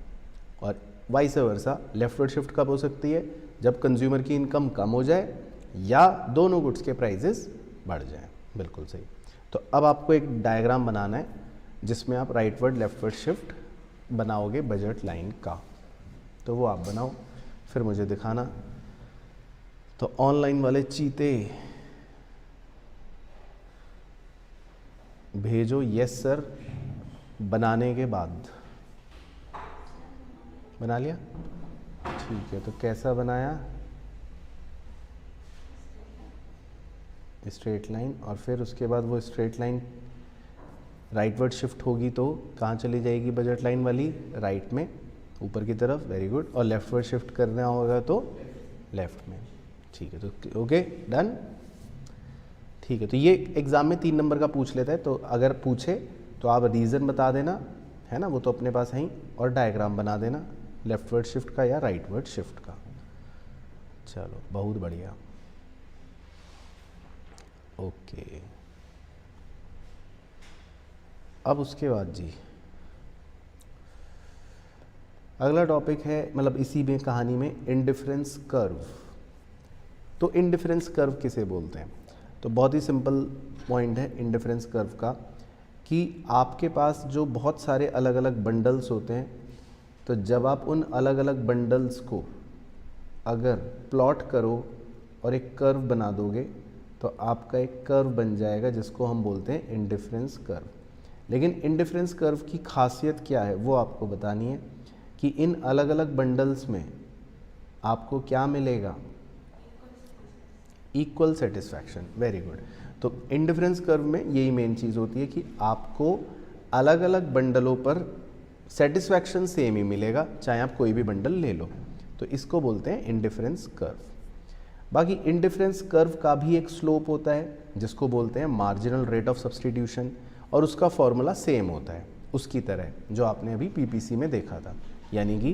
और वाइस वर्सा लेफ्टवर्ड शिफ्ट कब हो सकती है? जब कंज्यूमर की इनकम कम हो जाए या दोनों गुड्स के प्राइजेस बढ़ जाएं। बिल्कुल सही। तो अब आपको एक डायग्राम बनाना है जिसमें आप राइटवर्ड लेफ्टवर्ड शिफ्ट बनाओगे बजट लाइन का। तो वो आप बनाओ, फिर मुझे दिखाना। तो ऑनलाइन वाले चीते भेजो यस सर बनाने के बाद। बना लिया? ठीक है। तो कैसा बनाया? स्ट्रेट लाइन, और फिर उसके बाद वो स्ट्रेट लाइन राइटवर्ड शिफ्ट होगी तो कहाँ चली जाएगी बजट लाइन वाली? राइट में, ऊपर की तरफ। Very good. और लेफ्टवर्ड शिफ्ट करना होगा तो लेफ्ट में। ठीक है। तो ओके, डन। ठीक है। तो ये एग्ज़ाम में 3 नंबर का पूछ लेता है, तो अगर पूछे तो आप रीज़न बता देना, है ना, वो तो अपने पास है ही, और डायग्राम बना देना लेफ्टवर्ड शिफ्ट का या राइटवर्ड शिफ्ट का। चलो बहुत बढ़िया। ओके। अब उसके बाद जी अगला टॉपिक है, मतलब इसी में कहानी में, इंडिफरेंस कर्व। तो इंडिफरेंस कर्व किसे बोलते हैं? तो बहुत ही सिंपल पॉइंट है इंडिफरेंस कर्व का, कि आपके पास जो बहुत सारे अलग अलग बंडल्स होते हैं, तो जब आप उन अलग अलग बंडल्स को अगर प्लॉट करो और एक कर्व बना दोगे तो आपका एक कर्व बन जाएगा जिसको हम बोलते हैं इंडिफरेंस कर्व। लेकिन इंडिफरेंस कर्व की खासियत क्या है वो आपको बतानी है, कि इन अलग अलग बंडल्स में आपको क्या मिलेगा? Equal satisfaction. Very good. तो इंडिफरेंस कर्व में यही मेन चीज़ होती है कि आपको अलग अलग बंडलों पर सेटिस्फैक्शन सेम ही मिलेगा, चाहे आप कोई भी बंडल ले लो। तो इसको बोलते हैं इंडिफरेंस कर्व। बाकी इंडिफरेंस कर्व का भी एक स्लोप होता है जिसको बोलते हैं मार्जिनल रेट ऑफ सब्स्टिट्यूशन, और उसका फॉर्मूला सेम होता है उसकी तरह जो आपने अभी पीपीसी में देखा था, यानी कि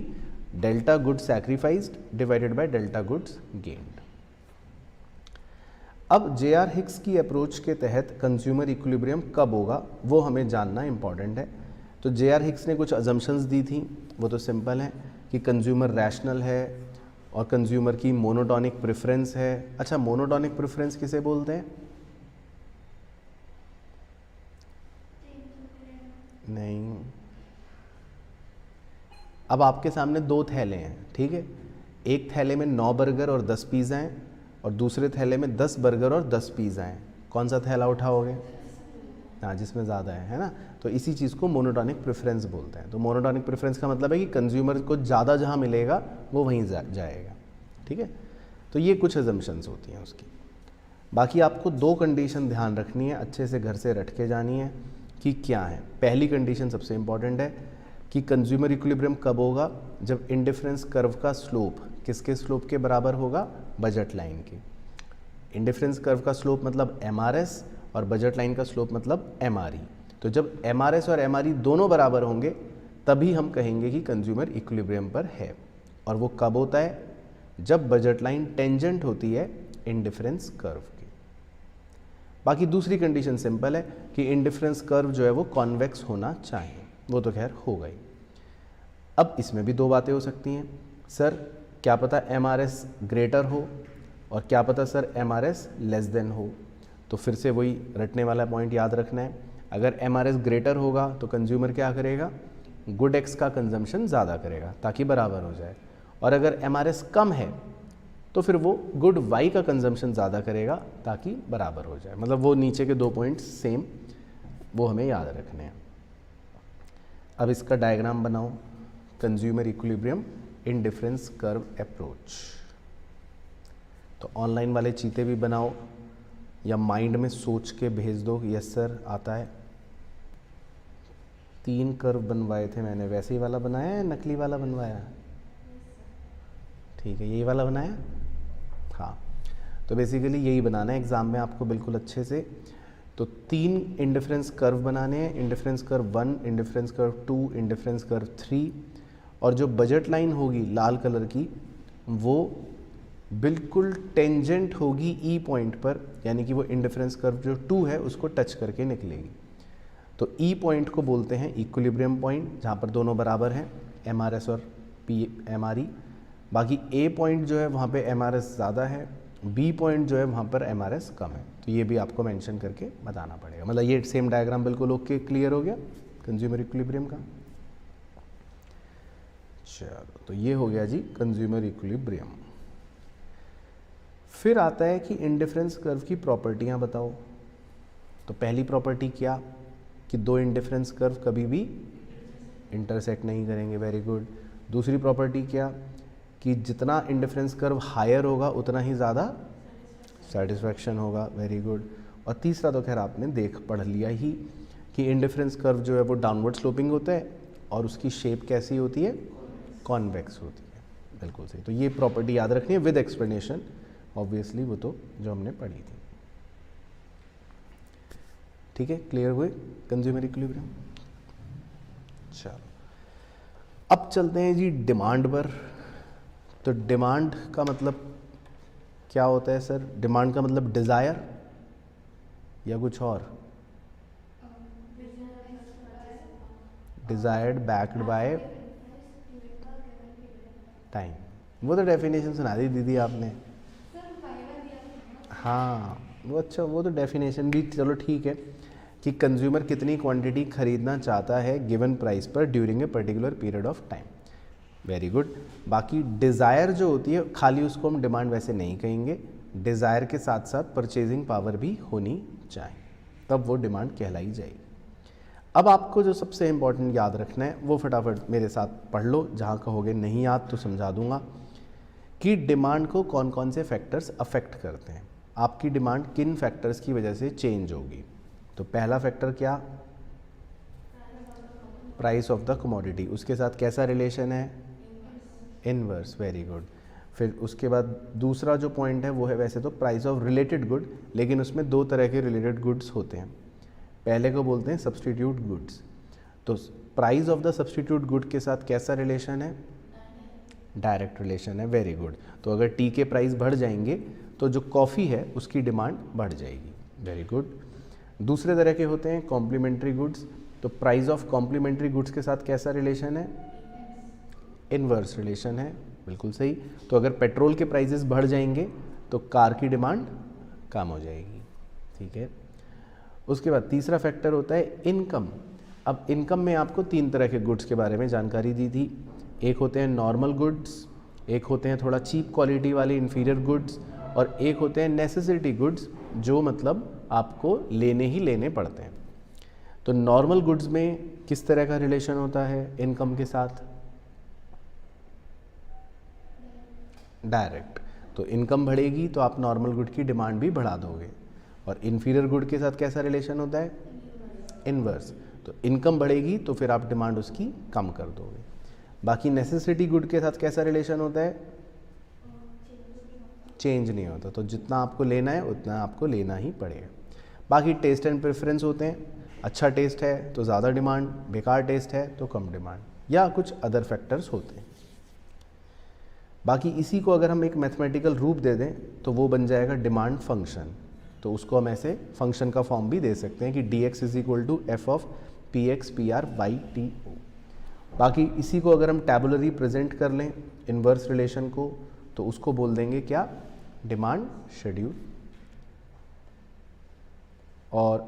delta goods sacrificed divided by delta goods gained. अब जे.आर. हिक्स की अप्रोच के तहत कंज्यूमर इक्विलिब्रियम कब होगा वो हमें जानना इंपॉर्टेंट है। तो जे.आर. हिक्स ने कुछ अजम्पशंस दी थी, वो तो सिंपल है कि कंज्यूमर रैशनल है और कंज्यूमर की मोनोटॉनिक प्रेफरेंस है। अच्छा, मोनोटॉनिक प्रेफरेंस किसे बोलते हैं? नहीं, अब आपके सामने 2 थैले हैं, ठीक है, एक थैले में 9 बर्गर और 10 पिज़्ज़ा हैं और दूसरे थैले में 10 बर्गर और 10 पिज़्ज़ा हैं। कौन सा थैला उठाओगे? हाँ, जिसमें ज़्यादा है ना। तो इसी चीज़ को मोनोटॉनिक प्रेफरेंस बोलते हैं। तो मोनोटॉनिक प्रेफरेंस का मतलब है कि कंज्यूमर को ज़्यादा जहाँ मिलेगा वो वहीं जाएगा, ठीक है। तो ये कुछ अजम्पशंस होती हैं उसकी। बाकी आपको 2 कंडीशन ध्यान रखनी है, अच्छे से घर से रट के जानी है कि क्या है। पहली कंडीशन सबसे इम्पॉर्टेंट है कि कंज्यूमर इक्विलिब्रियम कब होगा? जब इंडिफरेंस कर्व का स्लोप किसके स्लोप के बराबर होगा? बजट लाइन के। इंडिफरेंस कर्व का स्लोप मतलब MRS और बजट लाइन का स्लोप मतलब MRE। तो जब MRS और MRE दोनों बराबर होंगे तभी हम कहेंगे कि कंज्यूमर इक्विलिब्रियम पर है। और वो कब होता है? जब बजट लाइन टेंजेंट होती है इंडिफरेंस कर्व की। बाकी दूसरी कंडीशन सिंपल है कि इंडिफरेंस कर्व जो है वो कॉन्वेक्स होना चाहिए, वो तो खैर होगा ही। अब इसमें भी दो बातें हो सकती हैं, सर क्या पता MRS ग्रेटर हो और क्या पता सर MRS लेस देन हो। तो फिर से वही रटने वाला पॉइंट याद रखना है, अगर MRS ग्रेटर होगा तो कंज्यूमर क्या करेगा, गुड X का कंजम्पशन ज़्यादा करेगा ताकि बराबर हो जाए, और अगर MRS कम है तो फिर वो गुड Y का कंजम्पशन ज़्यादा करेगा ताकि बराबर हो जाए। मतलब वो नीचे के दो पॉइंट्स सेम, वो हमें याद रखने हैं। अब इसका डायग्राम बनाओ, consumer equilibrium in difference curve approach. तो ऑनलाइन वाले चीते भी बनाओ या माइंड में सोच के भेज दो, यस सर आता है। 3 कर्व बनवाए थे मैंने, वैसे ही वाला बनाया या नकली वाला बनवाया? ठीक है, यही वाला बनाया। हाँ, तो बेसिकली यही बनाना है एग्ज़ाम में आपको बिल्कुल अच्छे से। तो 3 इंडिफरेंस कर्व बनाने हैं, indifference curve 1, indifference curve 2, indifference curve 3, और जो बजट लाइन होगी लाल कलर की वो बिल्कुल टेंजेंट होगी ई पॉइंट पर, यानी कि वो इंडिफरेंस कर्व जो 2 है उसको टच करके निकलेगी। तो ई पॉइंट को बोलते हैं इक्विलिब्रियम पॉइंट, जहाँ पर दोनों बराबर हैं MRS और MRE। बाकी ए पॉइंट जो है वहाँ पे MRS ज़्यादा है, बी पॉइंट जो है वहाँ पर MRS कम है। तो ये भी आपको मेंशन करके बताना पड़ेगा। मतलब ये सेम डायग्राम बिल्कुल ओके, क्लियर हो गया कंज्यूमर इक्विलिब्रियम का। चलो, तो ये हो गया जी कंज्यूमर इक्विलिब्रियम। फिर आता है कि इंडिफरेंस कर्व की प्रॉपर्टियाँ बताओ। तो पहली प्रॉपर्टी क्या, कि 2 इंडिफरेंस कर्व कभी भी इंटरसेक्ट नहीं करेंगे, वेरी गुड। दूसरी प्रॉपर्टी क्या, कि जितना इंडिफरेंस कर्व हायर होगा उतना ही ज़्यादा सेटिस्फैक्शन होगा, वेरी गुड। और तीसरा तो खैर आपने पढ़ लिया ही कि इंडिफरेंस कर्व जो है वो डाउनवर्ड स्लोपिंग होता है और उसकी शेप कैसी होती है, कॉन्वेक्स होती है, बिल्कुल सही। तो ये प्रॉपर्टी याद रखनी है विद एक्सप्लेनेशन, ऑब्वियसली वो तो जो हमने पढ़ी थी। ठीक है, क्लियर हुए कंज्यूमर इक्विलिब्रियम। चलो, अब चलते हैं जी डिमांड पर। तो डिमांड का मतलब क्या होता है सर? डिमांड का मतलब डिज़ायर या कुछ और? Desired backed by time. वो तो डेफिनेशन सुना दी दीदी आपने। हाँ वो अच्छा, वो तो डेफिनेशन भी चलो ठीक है, कि कंज्यूमर कितनी क्वांटिटी खरीदना चाहता है गिवन प्राइस पर during a particular period of time, very good. बाकी डिज़ायर जो होती है खाली उसको हम डिमांड वैसे नहीं कहेंगे, डिज़ायर के साथ साथ परचेजिंग पावर भी होनी चाहिए, तब वो डिमांड कहलाई जाएगी। अब आपको जो सबसे इम्पॉर्टेंट याद रखना है वो फटाफट मेरे साथ पढ़ लो, जहाँ कहोगे नहीं याद तो समझा दूंगा, कि डिमांड को कौन कौन से फैक्टर्स अफेक्ट करते हैं, आपकी डिमांड किन फैक्टर्स की वजह से चेंज होगी। तो पहला फैक्टर क्या, प्राइस ऑफ द कमोडिटी, उसके साथ कैसा रिलेशन है, इनवर्स, वेरी गुड। फिर उसके बाद दूसरा जो पॉइंट है वो है वैसे तो प्राइस ऑफ रिलेटेड गुड, लेकिन उसमें 2 तरह के रिलेटेड गुड्स होते हैं। पहले को बोलते हैं सब्सटीट्यूट गुड्स। तो price of the substitute good के साथ कैसा रिलेशन है, डायरेक्ट रिलेशन है, वेरी गुड। तो अगर टी के प्राइस बढ़ जाएंगे तो जो कॉफ़ी है उसकी डिमांड बढ़ जाएगी, वेरी गुड। दूसरे तरह के होते हैं कॉम्प्लीमेंट्री गुड्स। तो प्राइस ऑफ कॉम्प्लीमेंट्री गुड्स के साथ कैसा रिलेशन है, इनवर्स रिलेशन है, बिल्कुल सही। तो अगर पेट्रोल के प्राइसेस बढ़ जाएंगे तो कार की डिमांड कम हो जाएगी, ठीक है। उसके बाद तीसरा फैक्टर होता है इनकम। अब इनकम में आपको 3 तरह के गुड्स के बारे में जानकारी दी थी, एक होते हैं नॉर्मल गुड्स, एक होते हैं थोड़ा चीप क्वालिटी वाले इन्फीरियर गुड्स, और एक होते हैं नेसेसिटी गुड्स जो मतलब आपको लेने ही लेने पड़ते हैं। तो नॉर्मल गुड्स में किस तरह का रिलेशन होता है इनकम के साथ, डायरेक्ट। तो इनकम बढ़ेगी तो आप नॉर्मल गुड की डिमांड भी बढ़ा दोगे। और इन्फीरियर गुड के साथ कैसा रिलेशन होता है, इनवर्स। तो इनकम बढ़ेगी तो फिर आप डिमांड उसकी कम कर दोगे। बाकी नेसेसिटी गुड के साथ कैसा रिलेशन होता है, चेंज नहीं होता, तो जितना आपको लेना है उतना आपको लेना ही पड़ेगा। बाकी टेस्ट एंड प्रेफरेंस होते हैं, अच्छा टेस्ट है तो ज़्यादा डिमांड, बेकार टेस्ट है तो कम डिमांड, या कुछ अदर फैक्टर्स होते हैं। बाकी इसी को अगर हम एक मैथमेटिकल रूप दे दें तो वो बन जाएगा डिमांड फंक्शन। तो उसको हम ऐसे फंक्शन का फॉर्म भी दे सकते हैं कि dx is equal to F of P X P R Y T O. बाकी इसी को अगर हम टैबुलरी प्रेजेंट कर लें इन्वर्स रिलेशन को, तो उसको बोल देंगे क्या, डिमांड शेड्यूल। और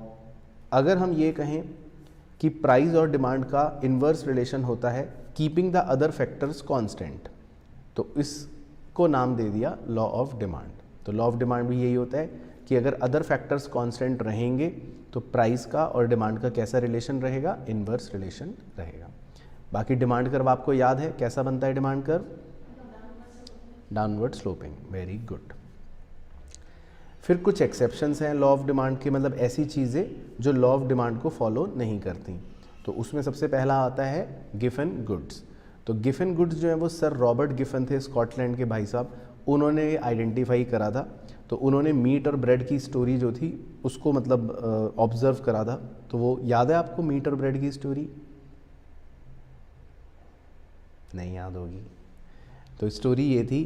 अगर हम ये कहें कि प्राइस और डिमांड का इन्वर्स रिलेशन होता है keeping the other factors constant, तो इसको नाम दे दिया लॉ ऑफ डिमांड। तो लॉ ऑफ डिमांड भी यही होता है कि अगर अदर फैक्टर्स कांस्टेंट रहेंगे तो प्राइस का और डिमांड का कैसा रिलेशन रहेगा, इन्वर्स रिलेशन रहेगा। बाकी डिमांड कर्व आपको याद है कैसा बनता है, demand curve downward sloping, very good. फिर कुछ एक्सेप्शंस हैं लॉ ऑफ डिमांड के, मतलब ऐसी चीज़ें जो लॉ ऑफ डिमांड को फॉलो नहीं करती। तो उसमें सबसे पहला आता है गिफन गुड्स। तो गिफन गुड्स जो है वो सर रॉबर्ट गिफन थे स्कॉटलैंड के भाई साहब, उन्होंने आइडेंटिफाई करा था। तो उन्होंने मीट और ब्रेड की स्टोरी जो थी उसको मतलब ऑब्जर्व करा था। तो वो याद है आपको मीट और ब्रेड की स्टोरी? नहीं याद होगी। तो स्टोरी ये थी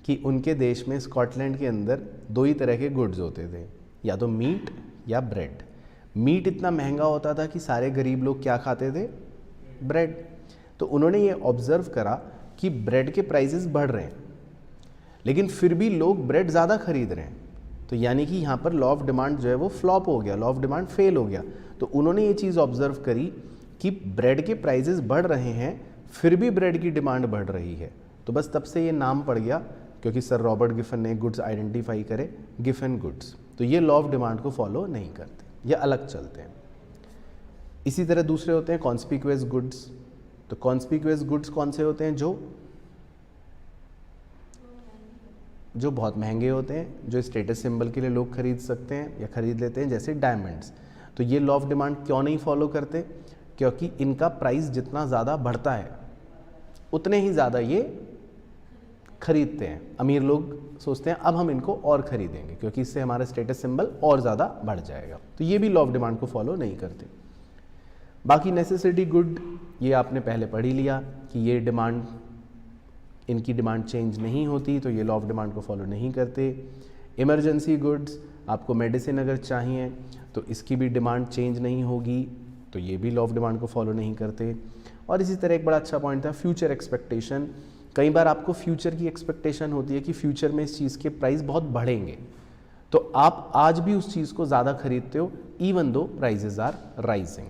कि उनके देश में स्कॉटलैंड के अंदर दो ही तरह के गुड्स होते थे, या तो मीट या ब्रेड। मीट इतना महंगा होता था कि सारे गरीब लोग क्या खाते थे, ब्रेड। तो उन्होंने ये ऑब्जर्व करा कि ब्रेड के प्राइसेस बढ़ रहे हैं लेकिन फिर भी लोग ब्रेड ज़्यादा खरीद रहे हैं। तो यानी कि यहाँ पर लॉ ऑफ डिमांड जो है वो फ्लॉप हो गया, लॉ ऑफ डिमांड फेल हो गया। तो उन्होंने ये चीज़ ऑब्जर्व करी कि ब्रेड के प्राइसेस बढ़ रहे हैं फिर भी ब्रेड की डिमांड बढ़ रही है। तो बस तब से ये नाम पड़ गया, क्योंकि सर रॉबर्ट गिफन ने गुड्स आइडेंटिफाई करे, गिफन गुड्स। तो ये लॉ ऑफ डिमांड को फॉलो नहीं करते, ये अलग चलते हैं। इसी तरह दूसरे होते हैं कॉन्स्पिक्यूअस गुड्स। तो कॉन्स्पिक्यूअस गुड्स कौन से होते हैं, जो बहुत महंगे होते हैं, जो स्टेटस सिंबल के लिए लोग खरीद सकते हैं या खरीद लेते हैं, जैसे डायमंड्स। तो ये लॉ ऑफ डिमांड क्यों नहीं फॉलो करते, क्योंकि इनका प्राइस जितना ज़्यादा बढ़ता है उतने ही ज़्यादा ये खरीदते हैं। अमीर लोग सोचते हैं अब हम इनको और खरीदेंगे क्योंकि इससे हमारा स्टेटस सिंबल और ज़्यादा बढ़ जाएगा। तो ये भी लॉ ऑफ डिमांड को फॉलो नहीं करते। बाकी नेसेसिटी गुड ये आपने पहले पढ़ ही लिया कि ये डिमांड, इनकी डिमांड चेंज नहीं होती, तो ये लॉ ऑफ डिमांड को फॉलो नहीं करते। इमरजेंसी गुड्स, आपको मेडिसिन अगर चाहिए तो इसकी भी डिमांड चेंज नहीं होगी, तो ये भी लॉ ऑफ डिमांड को फॉलो नहीं करते। और इसी तरह एक बड़ा अच्छा पॉइंट था फ्यूचर एक्सपेक्टेशन। कई बार आपको फ्यूचर की एक्सपेक्टेशन होती है कि फ्यूचर में इस चीज़ के प्राइस बहुत बढ़ेंगे, तो आप आज भी उस चीज़ को ज़्यादा खरीदते हो even though prizes are rising.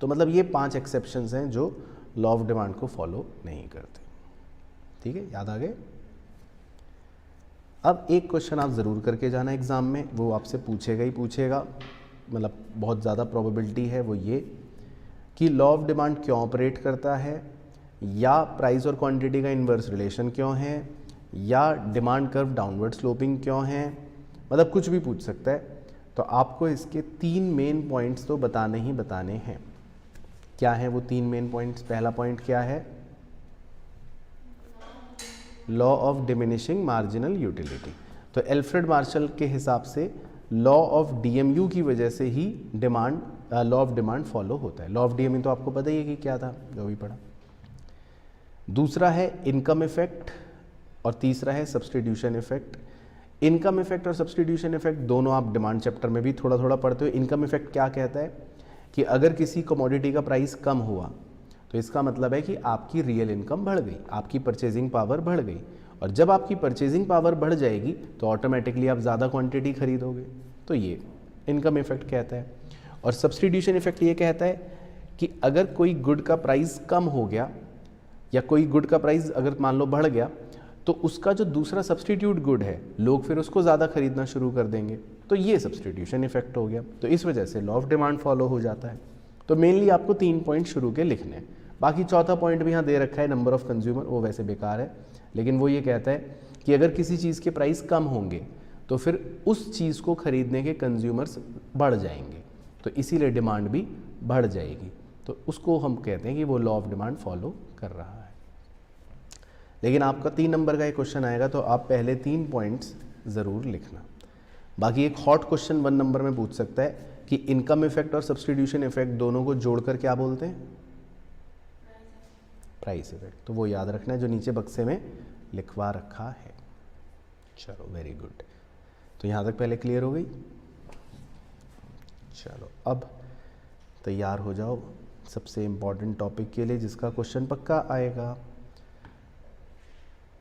तो मतलब ये 5 एक्सेप्शंस हैं जो लॉ ऑफ डिमांड को फॉलो नहीं करते। ठीक है, याद आ गए। अब एक क्वेश्चन आप ज़रूर करके जाना एग्ज़ाम में, वो आपसे पूछेगा ही पूछेगा, मतलब बहुत ज़्यादा प्रोबेबिलिटी है वो ये कि लॉ ऑफ डिमांड क्यों ऑपरेट करता है, या प्राइस और क्वांटिटी का इन्वर्स रिलेशन क्यों है, या डिमांड कर्व डाउनवर्ड स्लोपिंग क्यों है, मतलब कुछ भी पूछ सकता है। तो आपको इसके 3 मेन पॉइंट्स तो बताने ही बताने हैं। क्या है वो 3 मेन पॉइंट्स? पहला पॉइंट क्या है, law of diminishing marginal utility. तो एल्फ्रेड मार्शल के हिसाब से लॉ ऑफ डीएमयू की वजह से ही लॉ ऑफ डिमांड फॉलो होता है। लॉ ऑफ डीएमयू तो आपको पता ही है कि क्या था, जो भी पढ़ा। दूसरा है इनकम इफेक्ट और तीसरा है सब्सटीट्यूशन इफेक्ट। इनकम इफेक्ट और सब्सटीट्यूशन इफेक्ट दोनों आप डिमांड चैप्टर में भी थोड़ा थोड़ा पढ़ते हो। इनकम इफेक्ट क्या कहता है कि अगर किसी कमोडिटी का प्राइस कम हुआ तो इसका मतलब है कि आपकी रियल इनकम बढ़ गई, आपकी परचेजिंग पावर बढ़ गई, और जब आपकी परचेजिंग पावर बढ़ जाएगी तो ऑटोमेटिकली आप ज़्यादा क्वांटिटी खरीदोगे। तो ये इनकम इफेक्ट कहता है। और सब्सटीट्यूशन इफेक्ट ये कहता है कि अगर कोई गुड का प्राइस कम हो गया या कोई गुड का प्राइस अगर मान लो बढ़ गया, तो उसका जो दूसरा सब्सटीट्यूट गुड है लोग फिर उसको ज़्यादा खरीदना शुरू कर देंगे। तो ये सब्सटीट्यूशन इफेक्ट हो गया। तो इस वजह से लॉ ऑफ डिमांड फॉलो हो जाता है। तो मेनली आपको 3 पॉइंट शुरू के लिखने हैं। बाकी चौथा पॉइंट भी यहाँ दे रखा है, नंबर ऑफ कंज्यूमर, वो वैसे बेकार है, लेकिन वो ये कहता है कि अगर किसी चीज़ के प्राइस कम होंगे तो फिर उस चीज़ को खरीदने के कंज्यूमर्स बढ़ जाएंगे, तो इसीलिए डिमांड भी बढ़ जाएगी। तो उसको हम कहते हैं कि वो लॉ ऑफ डिमांड फॉलो कर रहा है। लेकिन आपका 3 नंबर का एक क्वेश्चन आएगा तो आप पहले 3 पॉइंट्स ज़रूर लिखना। बाकी एक हॉट क्वेश्चन 1 नंबर में पूछ सकता है कि इनकम इफेक्ट और सब्सटीट्यूशन इफेक्ट दोनों को जोड़कर क्या बोलते हैं, प्राइस इफेक्ट। तो वो याद रखना है जो नीचे बक्से में लिखवा रखा है। चलो वेरी गुड। तो यहाँ तक पहले क्लियर हो गई। चलो अब तैयार हो जाओ सबसे इम्पॉर्टेंट टॉपिक के लिए जिसका क्वेश्चन पक्का आएगा।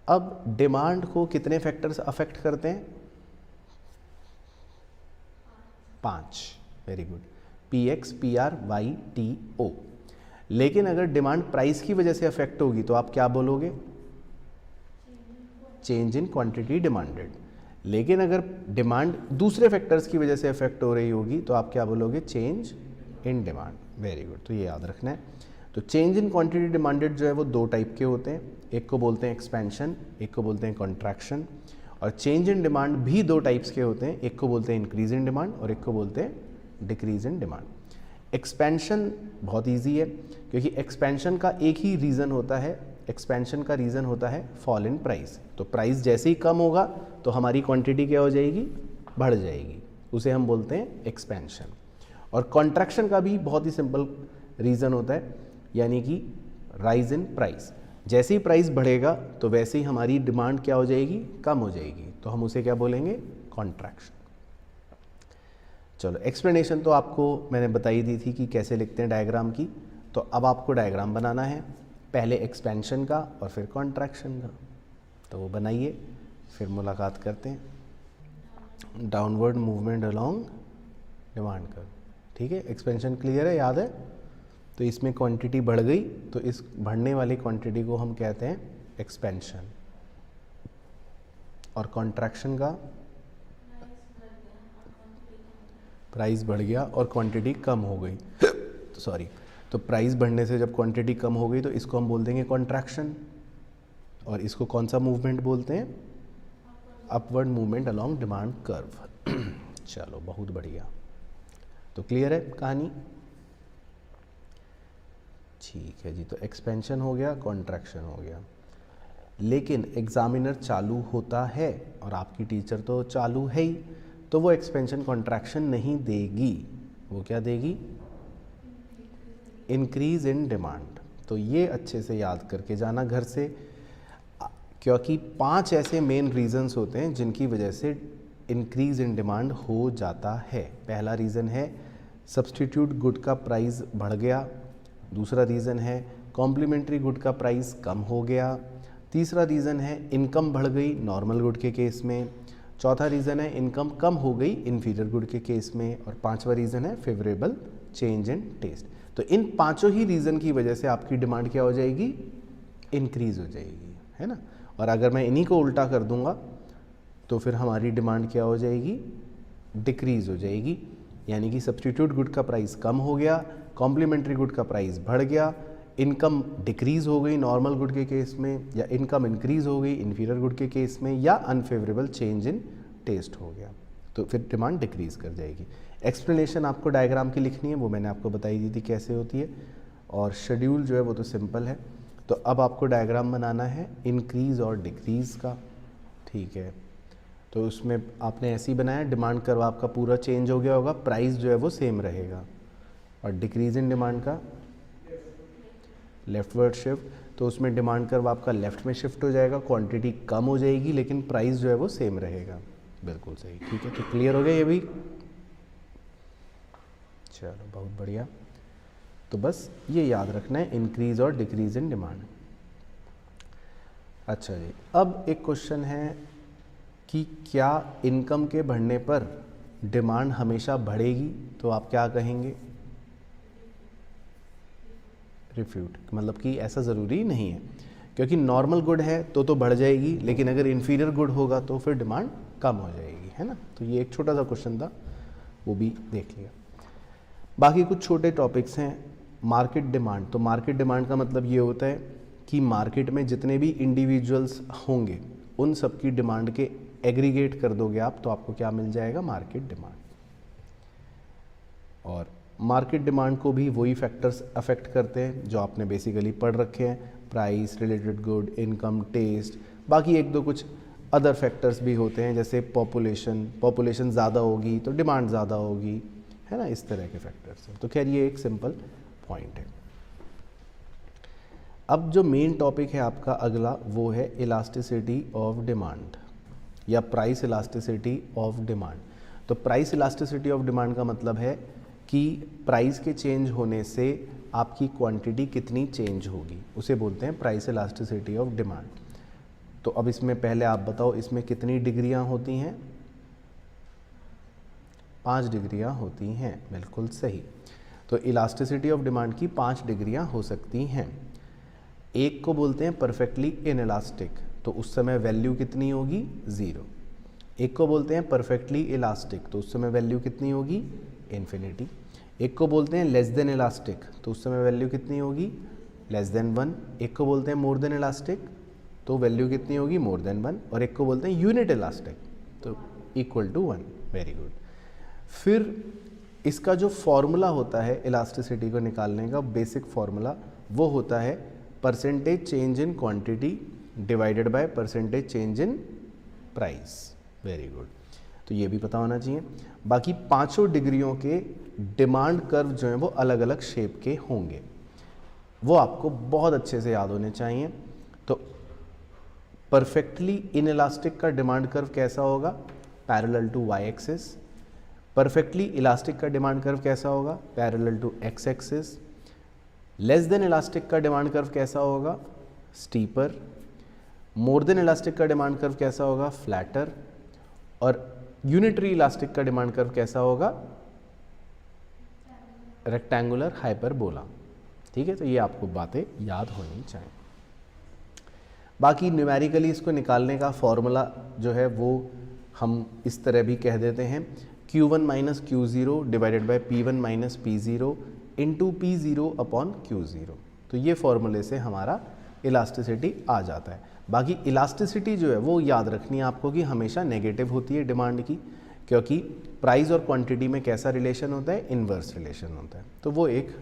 अब डिमांड को कितने फैक्टर्स अफेक्ट करते हैं? 5। Very good. PX, PR, Y, T, O। लेकिन अगर डिमांड प्राइस की वजह से अफेक्ट होगी तो आप क्या बोलोगे? Change in quantity demanded. लेकिन अगर डिमांड दूसरे फैक्टर्स की वजह से अफेक्ट हो रही होगी तो आप क्या बोलोगे? Change in demand. Very good, तो ये याद रखना है। तो चेंज इन क्वांटिटी डिमांडेड जो है वो 2 टाइप के होते हैं, एक को बोलते हैं एक्सपेंशन, एक को बोलते हैं कॉन्ट्रैक्शन। और चेंज इन डिमांड भी 2 टाइप्स के होते हैं, एक को बोलते हैं इंक्रीज इन डिमांड और एक को बोलते हैं डिक्रीज इन डिमांड। एक्सपेंशन बहुत ईजी है क्योंकि एक्सपेंशन का एक ही रीज़न होता है, एक्सपेंशन का रीज़न होता है फॉल इन प्राइस। तो प्राइस जैसे ही कम होगा तो हमारी क्वांटिटी क्या हो जाएगी? बढ़ जाएगी, उसे हम बोलते हैं एक्सपेंशन। और कॉन्ट्रैक्शन का भी बहुत ही सिंपल रीज़न होता है, यानी कि राइज इन प्राइस। जैसे ही प्राइस बढ़ेगा तो वैसे ही हमारी डिमांड क्या हो जाएगी? कम हो जाएगी, तो हम उसे क्या बोलेंगे? कॉन्ट्रैक्शन। चलो, एक्सप्लेनेशन तो आपको मैंने बताई दी थी कि कैसे लिखते हैं डायग्राम की। तो अब आपको डायग्राम बनाना है, पहले एक्सपेंशन का और फिर कॉन्ट्रैक्शन का। तो वो बनाइए, फिर मुलाकात करते हैं। Downward movement along demand curve, ठीक है। एक्सपेंशन क्लियर है, याद है? तो इसमें क्वांटिटी बढ़ गई तो इस बढ़ने वाली क्वांटिटी को हम कहते हैं एक्सपेंशन। और कॉन्ट्रैक्शन का प्राइस बढ़ गया और क्वांटिटी कम हो गई सॉरी। तो प्राइस बढ़ने से जब क्वांटिटी कम हो गई तो इसको हम बोल देंगे कॉन्ट्रैक्शन। और इसको कौन सा मूवमेंट बोलते हैं? Upward movement along demand curve. चलो, बहुत बढ़िया। तो क्लियर है कहानी? ठीक है जी। तो एक्सपेंशन हो गया, कॉन्ट्रैक्शन हो गया। लेकिन एग्जामिनर चालू होता है और आपकी टीचर तो चालू है ही, तो वो एक्सपेंशन कॉन्ट्रैक्शन नहीं देगी। वो क्या देगी? Increase in demand. तो ये अच्छे से याद करके जाना घर से, क्योंकि 5 ऐसे मेन रीजंस होते हैं जिनकी वजह से इंक्रीज इन डिमांड हो जाता है। पहला रीज़न है सब्सटीट्यूट गुड का प्राइस बढ़ गया। दूसरा रीज़न है कॉम्प्लीमेंट्री गुड का प्राइस कम हो गया। तीसरा रीज़न है इनकम बढ़ गई नॉर्मल गुड के केस में। चौथा रीज़न है इनकम कम हो गई इन्फीरियर गुड के केस में। और 5वां रीज़न है फेवरेबल चेंज इन टेस्ट। तो इन 5 ही रीज़न की वजह से आपकी डिमांड क्या हो जाएगी? इंक्रीज़ हो जाएगी, है ना। और अगर मैं इन्हीं को उल्टा कर दूंगा तो फिर हमारी डिमांड क्या हो जाएगी? डिक्रीज़ हो जाएगी। यानी कि सब्सटीट्यूट गुड का प्राइस कम हो गया, कॉम्प्लीमेंट्री गुड का प्राइस बढ़ गया, इनकम डिक्रीज़ हो गई नॉर्मल गुड के केस में, या इनकम इंक्रीज़ हो गई इन्फीरियर गुड के केस में, या अनफेवरेबल चेंज इन टेस्ट हो गया, तो फिर डिमांड डिक्रीज़ कर जाएगी। एक्सप्लेनेशन आपको डायग्राम की लिखनी है, वो मैंने आपको बताई दी थी कैसे होती है। और शेड्यूल जो है वो तो सिंपल है। तो अब आपको डायग्राम बनाना है इंक्रीज़ और डिक्रीज़ का, ठीक है। तो उसमें आपने ऐसे ही बनाया, डिमांड कर्व आपका पूरा चेंज हो गया होगा, प्राइस जो है वो सेम रहेगा। और डिक्रीज इन डिमांड का लेफ्टवर्ड शिफ्ट, तो उसमें डिमांड कर्व आपका लेफ्ट में शिफ्ट हो जाएगा, क्वांटिटी कम हो जाएगी लेकिन प्राइस जो है वो सेम रहेगा। बिल्कुल सही, ठीक है। तो क्लियर हो गया ये भी? चलो, बहुत बढ़िया। तो बस ये याद रखना है, इंक्रीज और डिक्रीज इन डिमांड। अच्छा जी, अब एक क्वेश्चन है कि क्या इनकम के बढ़ने पर डिमांड हमेशा बढ़ेगी? तो आप क्या कहेंगे? रिफ्यूट, मतलब कि ऐसा ज़रूरी नहीं है, क्योंकि नॉर्मल गुड है तो बढ़ जाएगी, लेकिन अगर इन्फीरियर गुड होगा तो फिर डिमांड कम हो जाएगी, है ना। तो ये एक छोटा सा क्वेश्चन था, वो भी देख लिया। बाकी कुछ छोटे टॉपिक्स हैं। मार्केट डिमांड, तो मार्केट डिमांड का मतलब ये होता है कि मार्केट में जितने भी इंडिविजुअल्स होंगे उन सब की डिमांड के एग्रीगेट कर दोगे आप, तो आपको क्या मिल जाएगा? Market demand. और मार्केट डिमांड को भी वही फैक्टर्स अफेक्ट करते हैं जो आपने बेसिकली पढ़ रखे हैं, price, related good, income, taste. बाकी एक दो कुछ अदर फैक्टर्स भी होते हैं, जैसे पॉपुलेशन ज़्यादा होगी तो डिमांड ज़्यादा होगी, है ना, इस तरह के फैक्टर्स हैं। तो खैर ये एक सिंपल पॉइंट है। अब जो मेन टॉपिक है आपका अगला, वो है इलास्टिसिटी ऑफ डिमांड या प्राइस इलास्टिसिटी ऑफ डिमांड। तो प्राइस इलास्टिसिटी ऑफ डिमांड का मतलब है कि प्राइस के चेंज होने से आपकी क्वांटिटी कितनी चेंज होगी, उसे बोलते हैं प्राइस इलास्टिसिटी ऑफ डिमांड। तो अब इसमें पहले आप बताओ इसमें कितनी डिग्रियां होती हैं? 5 डिग्रियां होती हैं, बिल्कुल सही। तो इलास्टिसिटी ऑफ डिमांड की 5 डिग्रियां हो सकती हैं। एक को बोलते हैं परफेक्टली इनइलास्टिक, तो उस समय वैल्यू कितनी होगी? 0। एक को बोलते हैं परफेक्टली इलास्टिक, तो उस समय वैल्यू कितनी होगी? इन्फिनिटी। एक को बोलते हैं लेस देन इलास्टिक, तो उस समय वैल्यू कितनी होगी? Less than 1। एक को बोलते हैं मोर देन इलास्टिक, तो वैल्यू कितनी होगी? More than 1। और एक को बोलते हैं यूनिट इलास्टिक, तो इक्वल टू 1। Very good. फिर इसका जो फॉर्मूला होता है इलास्टिसिटी को निकालने का, बेसिक फॉर्मूला, वो होता है percentage change in quantity divided by percentage change in price. Very good. तो ये भी पता होना चाहिए। बाकी 5 डिग्रियों के डिमांड कर्व जो हैं वो अलग अलग शेप के होंगे, वो आपको बहुत अच्छे से याद होने चाहिए। तो परफेक्टली इनइलास्टिक का डिमांड कर्व कैसा होगा? Parallel to Y axis. Perfectly elastic का डिमांड कर्व कैसा होगा? Parallel to X axis. Less than elastic का डिमांड कर्व कैसा होगा? स्टीपर। मोर देन इलास्टिक का डिमांड कर्व कैसा होगा? फ्लैटर। और यूनिटरी इलास्टिक का डिमांड कर्व कैसा होगा? Rectangular hyperbola. ठीक है, तो ये आपको बातें याद होनी चाहिए। बाकी न्यूमेरिकली इसको निकालने का फॉर्मूला जो है वो हम इस तरह भी कह देते हैं, Q1 minus Q0 divided by P1 minus P0 into P0 upon Q0। तो ये फॉर्मूले से हमारा इलास्टिसिटी आ जाता है। बाकी इलास्टिसिटी जो है वो याद रखनी है आपको कि हमेशा नेगेटिव होती है डिमांड की, क्योंकि प्राइस और क्वांटिटी में कैसा रिलेशन होता है? इन्वर्स रिलेशन होता है। तो वो एक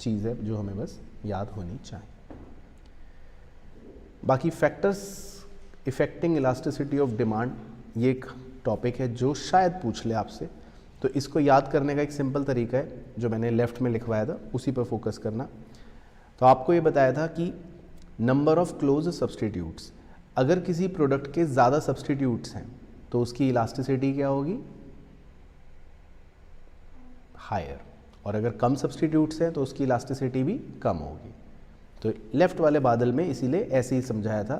चीज़ है जो हमें बस याद होनी चाहिए। बाकी factors affecting elasticity of demand, ये एक टॉपिक है जो शायद पूछ ले आपसे, तो इसको याद करने का एक सिंपल तरीका है जो मैंने लेफ्ट में लिखवाया था, उसी पर फोकस करना। तो आपको ये बताया था कि नंबर ऑफ क्लोज सब्सटीट्यूट्स, अगर किसी प्रोडक्ट के ज़्यादा सब्सटीट्यूट्स हैं तो उसकी इलास्टिसिटी क्या होगी? हायर। और अगर कम सब्सटीट्यूट्स हैं तो उसकी इलास्टिसिटी भी कम होगी। तो लेफ्ट वाले बादल में इसीलिए ऐसे ही समझाया था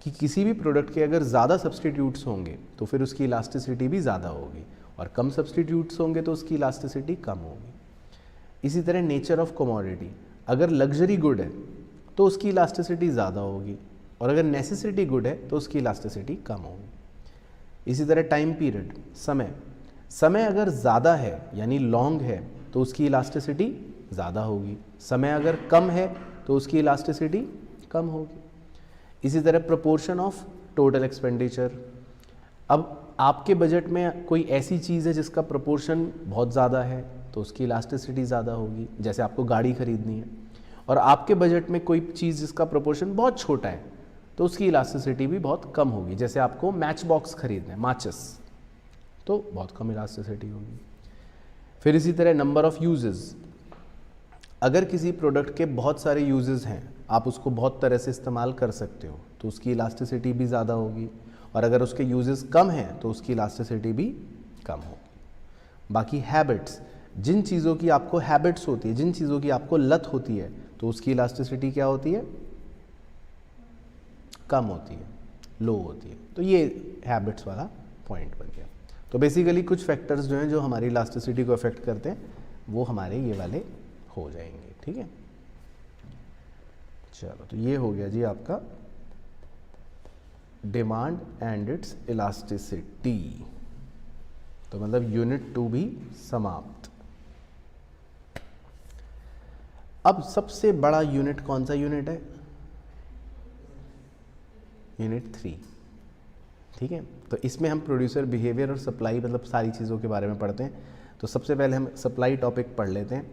कि किसी भी प्रोडक्ट के अगर ज़्यादा सब्सटीट्यूट्स होंगे तो फिर उसकी इलास्टिसिटी भी ज़्यादा होगी, और कम सब्सटीट्यूट्स होंगे तो उसकी इलास्टिसिटी कम होगी। इसी तरह नेचर ऑफ कमोडिटी, अगर लग्जरी गुड है तो उसकी इलास्टिसिटी ज़्यादा होगी, और अगर नेसेसिटी गुड है तो उसकी इलास्टिसिटी कम होगी। इसी तरह टाइम पीरियड, समय अगर ज़्यादा है यानी लॉन्ग है तो उसकी इलास्टिसिटी ज़्यादा होगी, समय अगर कम है तो उसकी इलास्टिसिटी कम होगी। इसी तरह प्रोपोर्शन ऑफ टोटल एक्सपेंडिचर, अब आपके बजट में कोई ऐसी चीज़ है जिसका प्रोपोर्शन बहुत ज़्यादा है तो उसकी इलास्टिसिटी ज़्यादा होगी, जैसे आपको गाड़ी खरीदनी है, और आपके बजट में कोई चीज़ जिसका प्रोपोर्शन बहुत छोटा है तो उसकी इलास्टिसिटी भी बहुत कम होगी, जैसे आपको मैच बॉक्स खरीदना है, माचिस, तो बहुत कम इलास्टिसिटी होगी। फिर इसी तरह नंबर ऑफ़ यूजेस, अगर किसी प्रोडक्ट के बहुत सारे यूजेस हैं, आप उसको बहुत तरह से इस्तेमाल कर सकते हो तो उसकी इलास्टिसिटी भी ज़्यादा होगी, और अगर उसके यूजेस कम हैं तो उसकी इलास्टिसिटी भी कम होगी। बाकी हैबिट्स, जिन चीज़ों की आपको हैबिट्स होती है, जिन चीज़ों की आपको लत होती है, तो उसकी इलास्टिसिटी क्या होती है? कम होती है, लो होती है। तो ये हैबिट्स वाला पॉइंट बन गया। तो बेसिकली कुछ फैक्टर्स जो हैं जो हमारी इलास्टिसिटी को अफेक्ट करते हैं वो हमारे ये वाले हो जाएंगे। ठीक है, चलो, तो ये हो गया जी आपका डिमांड एंड इट्स इलास्टिसिटी। तो मतलब यूनिट 2 भी समाप्त। अब सबसे बड़ा यूनिट कौन सा यूनिट है? यूनिट 3। ठीक है, तो इसमें हम प्रोड्यूसर बिहेवियर और सप्लाई, मतलब सारी चीज़ों के बारे में पढ़ते हैं। तो सबसे पहले हम सप्लाई टॉपिक पढ़ लेते हैं,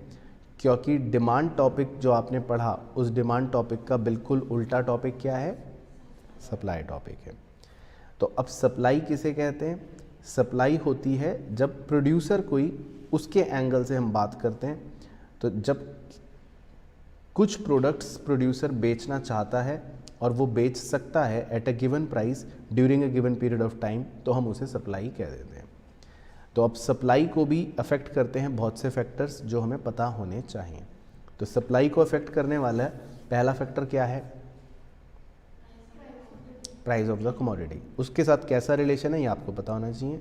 क्योंकि डिमांड टॉपिक जो आपने पढ़ा उस डिमांड टॉपिक का बिल्कुल उल्टा टॉपिक क्या है? सप्लाई टॉपिक है। तो अब सप्लाई किसे कहते हैं? सप्लाई होती है जब प्रोड्यूसर कोई, उसके एंगल से हम बात करते हैं, तो जब कुछ प्रोडक्ट्स प्रोड्यूसर बेचना चाहता है और वो बेच सकता है at a given price during a given period of time, तो हम उसे सप्लाई कह देते हैं। तो अब सप्लाई को भी अफेक्ट करते हैं बहुत से फैक्टर्स जो हमें पता होने चाहिए। तो सप्लाई को अफेक्ट करने वाला पहला फैक्टर क्या है? Price of the commodity. उसके साथ कैसा रिलेशन है ये आपको पता होना चाहिए,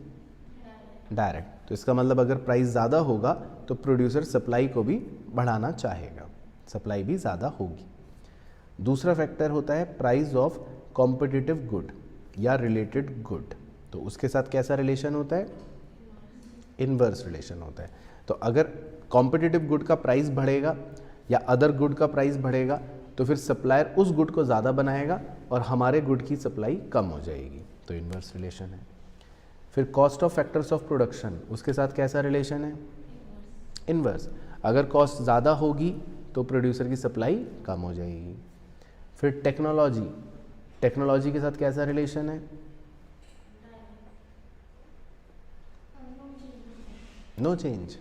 डायरेक्ट। तो इसका मतलब अगर प्राइस ज़्यादा होगा तो प्रोड्यूसर सप्लाई को भी बढ़ाना चाहेगा, सप्लाई भी ज़्यादा होगी। दूसरा फैक्टर होता है प्राइस ऑफ कॉम्पिटिटिव गुड या रिलेटेड गुड। तो उसके साथ कैसा रिलेशन होता है? इनवर्स रिलेशन होता है। तो अगर कॉम्पिटिटिव गुड का प्राइस बढ़ेगा या अदर गुड का प्राइस बढ़ेगा तो फिर सप्लायर उस गुड को ज़्यादा बनाएगा और हमारे गुड की सप्लाई कम हो जाएगी, तो इनवर्स रिलेशन है। फिर cost of factors of production, उसके साथ कैसा रिलेशन है? इनवर्स। अगर कॉस्ट ज़्यादा होगी तो प्रोड्यूसर की सप्लाई कम हो जाएगी। फिर टेक्नोलॉजी, टेक्नोलॉजी के साथ कैसा रिलेशन है? नो चेंज,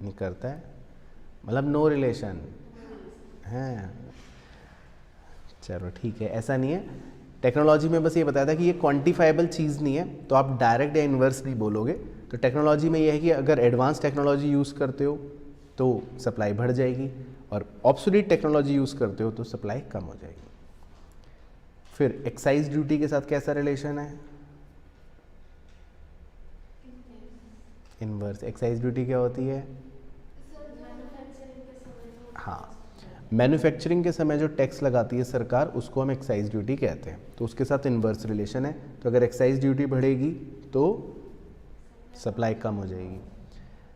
नहीं करता है, मतलब नो रिलेशन है। चलो ठीक है, ऐसा नहीं है। टेक्नोलॉजी में बस ये बताया था कि ये क्वांटिफाइबल चीज़ नहीं है, तो आप डायरेक्ट या इन्वर्स नहीं बोलोगे। तो टेक्नोलॉजी में ये है कि अगर एडवांस टेक्नोलॉजी यूज़ करते हो तो सप्लाई बढ़ जाएगी और ऑब्सोलीट टेक्नोलॉजी यूज़ करते हो तो सप्लाई कम हो जाएगी। फिर एक्साइज ड्यूटी के साथ कैसा रिलेशन है? इनवर्स। एक्साइज ड्यूटी क्या होती है? हाँ, मैन्युफैक्चरिंग के समय जो टैक्स लगाती है सरकार उसको हम एक्साइज ड्यूटी कहते हैं, तो उसके साथ इनवर्स रिलेशन है। तो अगर एक्साइज ड्यूटी बढ़ेगी तो सप्लाई कम हो जाएगी।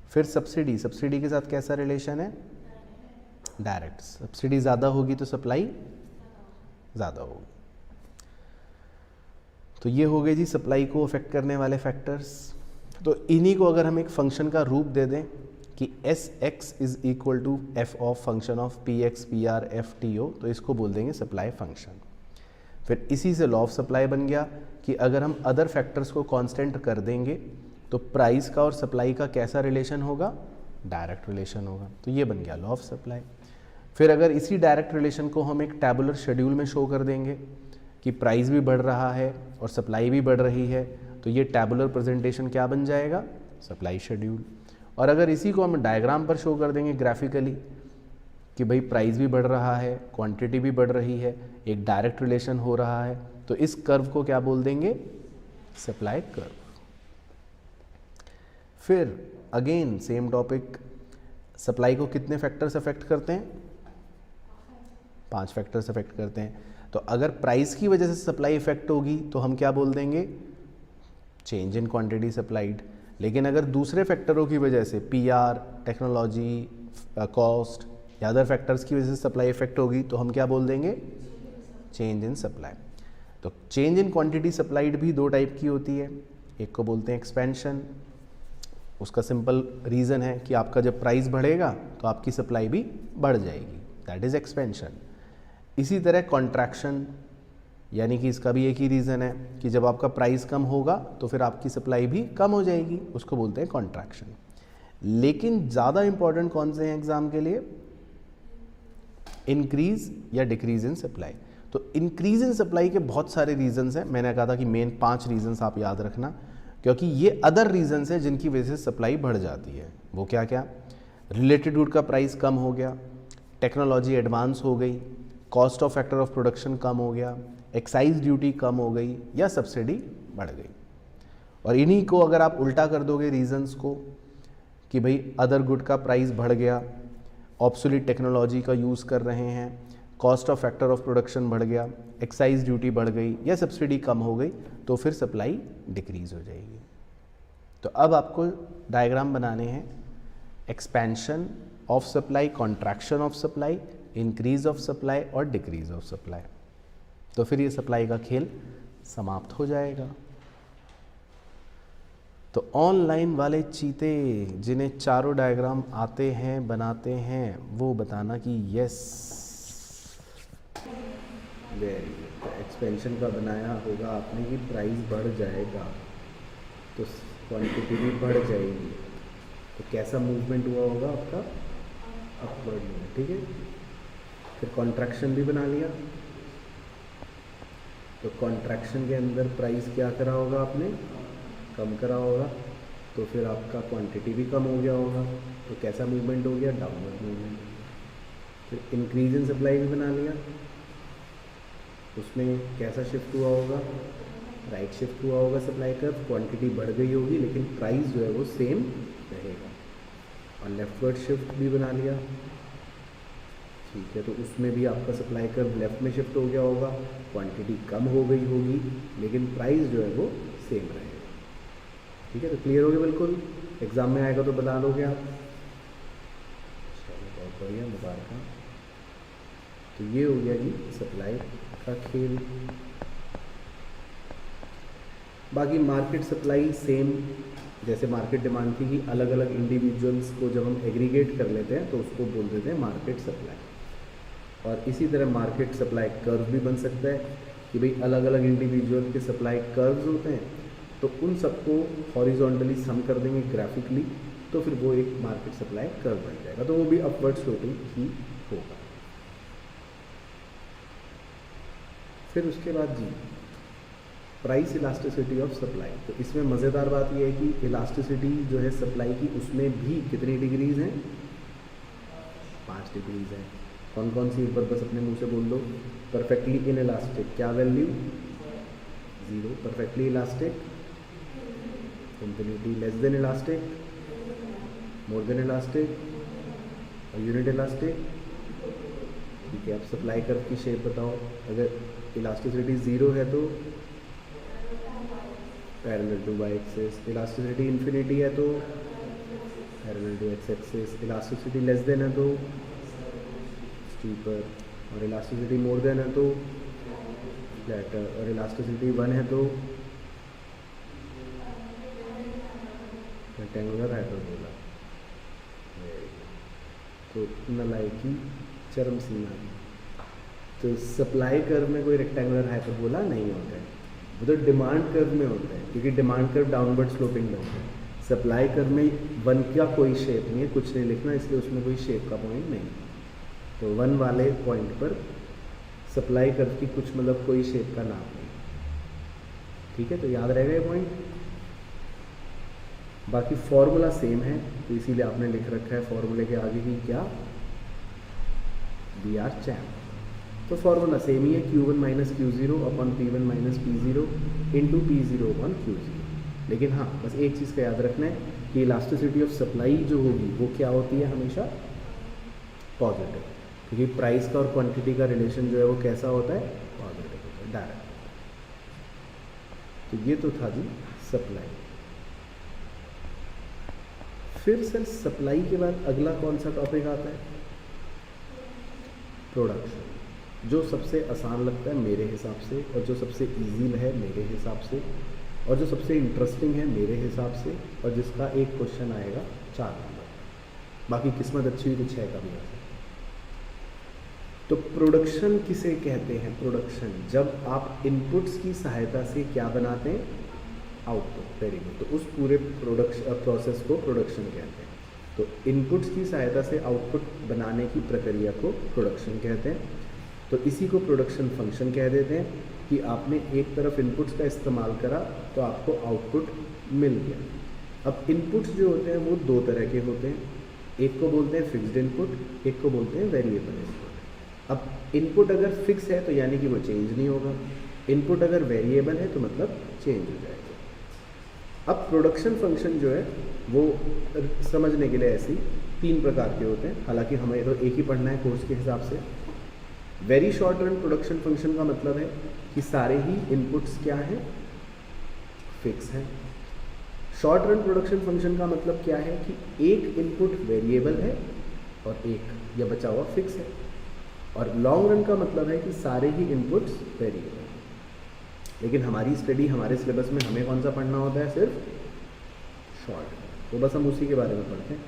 फिर सब्सिडी, सब्सिडी के साथ कैसा रिलेशन है? डायरेक्ट। सब्सिडी ज़्यादा होगी तो सप्लाई ज़्यादा होगी। तो ये हो गए जी सप्लाई को अफेक्ट करने वाले फैक्टर्स। तो इन्हीं को अगर हम एक फंक्शन का रूप दे दें कि S X is equal to F of function of P X P R F T O, तो इसको बोल देंगे सप्लाई फंक्शन। फिर इसी से लॉ ऑफ सप्लाई बन गया कि अगर हम अदर फैक्टर्स को कांस्टेंट कर देंगे तो प्राइस का और सप्लाई का कैसा रिलेशन होगा? डायरेक्ट रिलेशन होगा। तो ये बन गया लॉ ऑफ सप्लाई। फिर अगर इसी डायरेक्ट रिलेशन को हम एक टैबुलर शेड्यूल में शो कर देंगे कि प्राइस भी बढ़ रहा है और सप्लाई भी बढ़ रही है, तो ये टैबुलर प्रेजेंटेशन क्या बन जाएगा? Supply schedule. और अगर इसी को हम डायग्राम पर शो कर देंगे ग्राफिकली कि भाई प्राइस भी बढ़ रहा है, क्वांटिटी भी बढ़ रही है, एक डायरेक्ट रिलेशन हो रहा है, तो इस कर्व को क्या बोल देंगे? Supply curve. फिर अगेन सेम टॉपिक, सप्लाई को कितने फैक्टर्स अफेक्ट करते हैं? 5 फैक्टर्स अफेक्ट करते हैं। तो अगर प्राइस की वजह से सप्लाई इफेक्ट होगी तो हम क्या बोल देंगे? Change in quantity supplied. लेकिन अगर दूसरे फैक्टरों की वजह से पीआर, टेक्नोलॉजी, कॉस्ट या अदर फैक्टर्स की वजह से सप्लाई इफेक्ट होगी तो हम क्या बोल देंगे? Change in supply. तो चेंज इन क्वांटिटी सप्लाइड भी 2 टाइप की होती है। एक को बोलते हैं एक्सपेंशन, उसका सिंपल रीज़न है कि आपका जब प्राइस बढ़ेगा तो आपकी सप्लाई भी बढ़ जाएगी, दैट इज़ एक्सपेंशन। इसी तरह कॉन्ट्रैक्शन, यानी कि इसका भी एक ही रीज़न है कि जब आपका प्राइस कम होगा तो फिर आपकी सप्लाई भी कम हो जाएगी, उसको बोलते हैं कॉन्ट्रैक्शन। लेकिन ज़्यादा इंपॉर्टेंट कौन से हैं एग्जाम के लिए? इंक्रीज या डिक्रीज इन सप्लाई। तो इंक्रीज इन सप्लाई के बहुत सारे रीजंस हैं। मैंने कहा था कि मेन 5 रीजंस आप याद रखना, क्योंकि ये अदर रीजंस हैं जिनकी वजह से सप्लाई बढ़ जाती है। वो क्या क्या? रिलेटेड गुड का प्राइस कम हो गया, टेक्नोलॉजी एडवांस हो गई, cost of factor of production कम हो गया, एक्साइज ड्यूटी कम हो गई या सब्सिडी बढ़ गई। और इन्हीं को अगर आप उल्टा कर दोगे रीजंस को कि भाई अदर गुड का प्राइस बढ़ गया, ऑब्सोलीट टेक्नोलॉजी का यूज़ कर रहे हैं, cost of factor of production बढ़ गया, एक्साइज ड्यूटी बढ़ गई या सब्सिडी कम हो गई, तो फिर सप्लाई डिक्रीज हो जाएगी। तो अब आपको डायग्राम बनाने हैं expansion of supply, contraction of supply, increase of supply और डिक्रीज ऑफ सप्लाई। तो फिर ये सप्लाई का खेल समाप्त हो जाएगा। तो ऑनलाइन वाले चीते जिन्हें चारों डायग्राम आते हैं, बनाते हैं, वो बताना कि यस, वेरी गुड। तो एक्सपेंशन का बनाया होगा आपने कि प्राइस बढ़ जाएगा तो क्वांटिटी भी बढ़ जाएगी, तो कैसा मूवमेंट हुआ होगा आपका? अपवर्ड में, ठीक है। फिर कॉन्ट्रैक्शन भी बना लिया, तो कॉन्ट्रैक्शन के अंदर प्राइस क्या करा होगा आपने? कम करा होगा। तो फिर आपका क्वांटिटी भी कम हो गया होगा, तो कैसा मूवमेंट हो गया, डाउनवर्ड मूवमेंट। फिर इंक्रीज इन सप्लाई भी बना लिया, उसमें कैसा शिफ्ट हुआ होगा, राइट शिफ्ट हुआ होगा सप्लाई कर्व, क्वांटिटी बढ़ गई होगी लेकिन प्राइस जो है वो सेम रहेगा। और लेफ्टवर्ड शिफ्ट भी बना लिया, ठीक है, तो उसमें भी आपका सप्लाई कर्व लेफ्ट में शिफ्ट हो गया होगा, क्वांटिटी कम हो गई होगी लेकिन प्राइस जो है वो सेम रहेगा। ठीक है, तो क्लियर हो गया बिल्कुल, एग्ज़ाम में आएगा तो बता दोगे आप। चलो बहुत बढ़िया, मुबारक। तो ये हो गया जी सप्लाई का खेल। बाकी मार्केट सप्लाई सेम, जैसे मार्केट डिमांड थी कि अलग अलग इंडिविजुअल्स को जब हम एग्रीगेट कर लेते हैं तो उसको बोल देते हैं मार्केट सप्लाई। और इसी तरह मार्केट सप्लाई कर्व भी बन सकता है कि भाई अलग अलग इंडिविजुअल के सप्लाई कर्व्स होते हैं, तो उन सबको हॉरिजॉन्टली सम कर देंगे ग्राफिकली, तो फिर वो एक मार्केट सप्लाई कर्व बन जाएगा, तो वो भी अपवर्ड स्लोपिंग ही होगा। फिर उसके बाद जी प्राइस इलास्टिसिटी ऑफ सप्लाई। तो इसमें मज़ेदार बात यह है कि इलास्टिसिटी जो है सप्लाई की, उसमें भी कितनी डिग्रीज हैं, 5 डिग्रीज हैं। कौन कौन सी, ऊपर बस अपने मुंह से बोल दो। परफेक्टली इन इलास्टिक क्या value, 0। Perfectly elastic infinity, less than elastic, मोर देन इलास्टिक, और यूनिट इलास्टिक। ठीक है, अब सप्लाई कर्व की शेप बताओ। अगर इलास्टिसिटी 0 है तो parallel to Y axis, elasticity infinity है तो parallel to X axis, elasticity less than है तो स्टीपर, और इलास्टिसिटी मोर देन है तो फ्लैटर, और इलास्टिसिटी 1 है तो रेक्टेंगुलर हाइपरबोला। तो नलायकी चरम सीमा। तो सप्लाई कर्व में कोई रेक्टेंगुलर हाइपरबोला नहीं होता है, वो तो डिमांड कर्व में होता है, क्योंकि डिमांड कर्व डाउनवर्ड स्लोपिंग बनता है। सप्लाई कर्व में 1 का कोई शेप नहीं है, कुछ नहीं लिखना, इसलिए उसमें कोई शेप का पॉइंट नहीं। तो 1 वाले पॉइंट पर सप्लाई कर्व की कुछ मतलब कोई शेप का नाम नहीं। ठीक है, तो याद रहेगा ये पॉइंट। बाकी फॉर्मूला सेम है, तो इसीलिए आपने लिख रखा है फॉर्मूले के आगे ही क्या, बी आर चैम्प। तो फॉर्मूला सेम ही है, Q1 minus Q0 upon P1 minus P0 into P0 upon Q0। लेकिन हाँ, बस एक चीज़ का याद रखना है कि इलास्टिसिटी ऑफ सप्लाई जो होगी वो क्या होती है, हमेशा पॉजिटिव, क्योंकि प्राइस का और क्वांटिटी का रिलेशन जो है वो कैसा होता है, पॉजिटिव होता है, डायरेक्ट। तो ये तो था जी सप्लाई। फिर सर सप्लाई के बाद अगला कौन सा टॉपिक आता है, प्रोडक्शन, जो सबसे आसान लगता है मेरे हिसाब से, और जो सबसे इजी है मेरे हिसाब से, और जो सबसे इंटरेस्टिंग है मेरे हिसाब से, और जिसका एक क्वेश्चन आएगा 4 नंबर, बाकी किस्मत अच्छी हुई तो 6 का भी आ सकता है। तो प्रोडक्शन किसे कहते हैं, प्रोडक्शन जब आप इनपुट्स की सहायता से क्या बनाते हैं, आउटपुट। वेरी गुड, तो उस पूरे प्रोडक्शन प्रोसेस को प्रोडक्शन कहते हैं। तो इनपुट्स की सहायता से आउटपुट बनाने की प्रक्रिया को प्रोडक्शन कहते हैं। तो इसी को प्रोडक्शन फंक्शन कह देते हैं कि आपने एक तरफ इनपुट्स का इस्तेमाल करा तो आपको आउटपुट मिल गया। अब इनपुट्स जो होते हैं वो 2 तरह के होते हैं, एक को बोलते हैं फिक्स्ड इनपुट, एक को बोलते हैं वेरिएबल इनपुट। अब इनपुट अगर फिक्स है तो यानी कि वो चेंज नहीं होगा, इनपुट अगर वेरिएबल है तो मतलब चेंज हो जाएगा। अब प्रोडक्शन फंक्शन जो है वो समझने के लिए ऐसे 3 प्रकार के होते हैं, हालांकि हमें तो एक ही पढ़ना है कोर्स के हिसाब से। Very short run production function का मतलब है कि सारे ही इनपुट्स क्या हैं, फिक्स हैं। शॉर्ट रन प्रोडक्शन फंक्शन का मतलब क्या है कि एक इनपुट वेरिएबल है और एक या बचा हुआ फिक्स है। और लॉन्ग रन का मतलब है कि सारे ही इनपुट्स वेरिएबल हैं। लेकिन हमारी स्टडी, हमारे सिलेबस में हमें कौन सा पढ़ना होता है, सिर्फ शॉर्ट रन, तो बस हम उसी के बारे में पढ़ते हैं।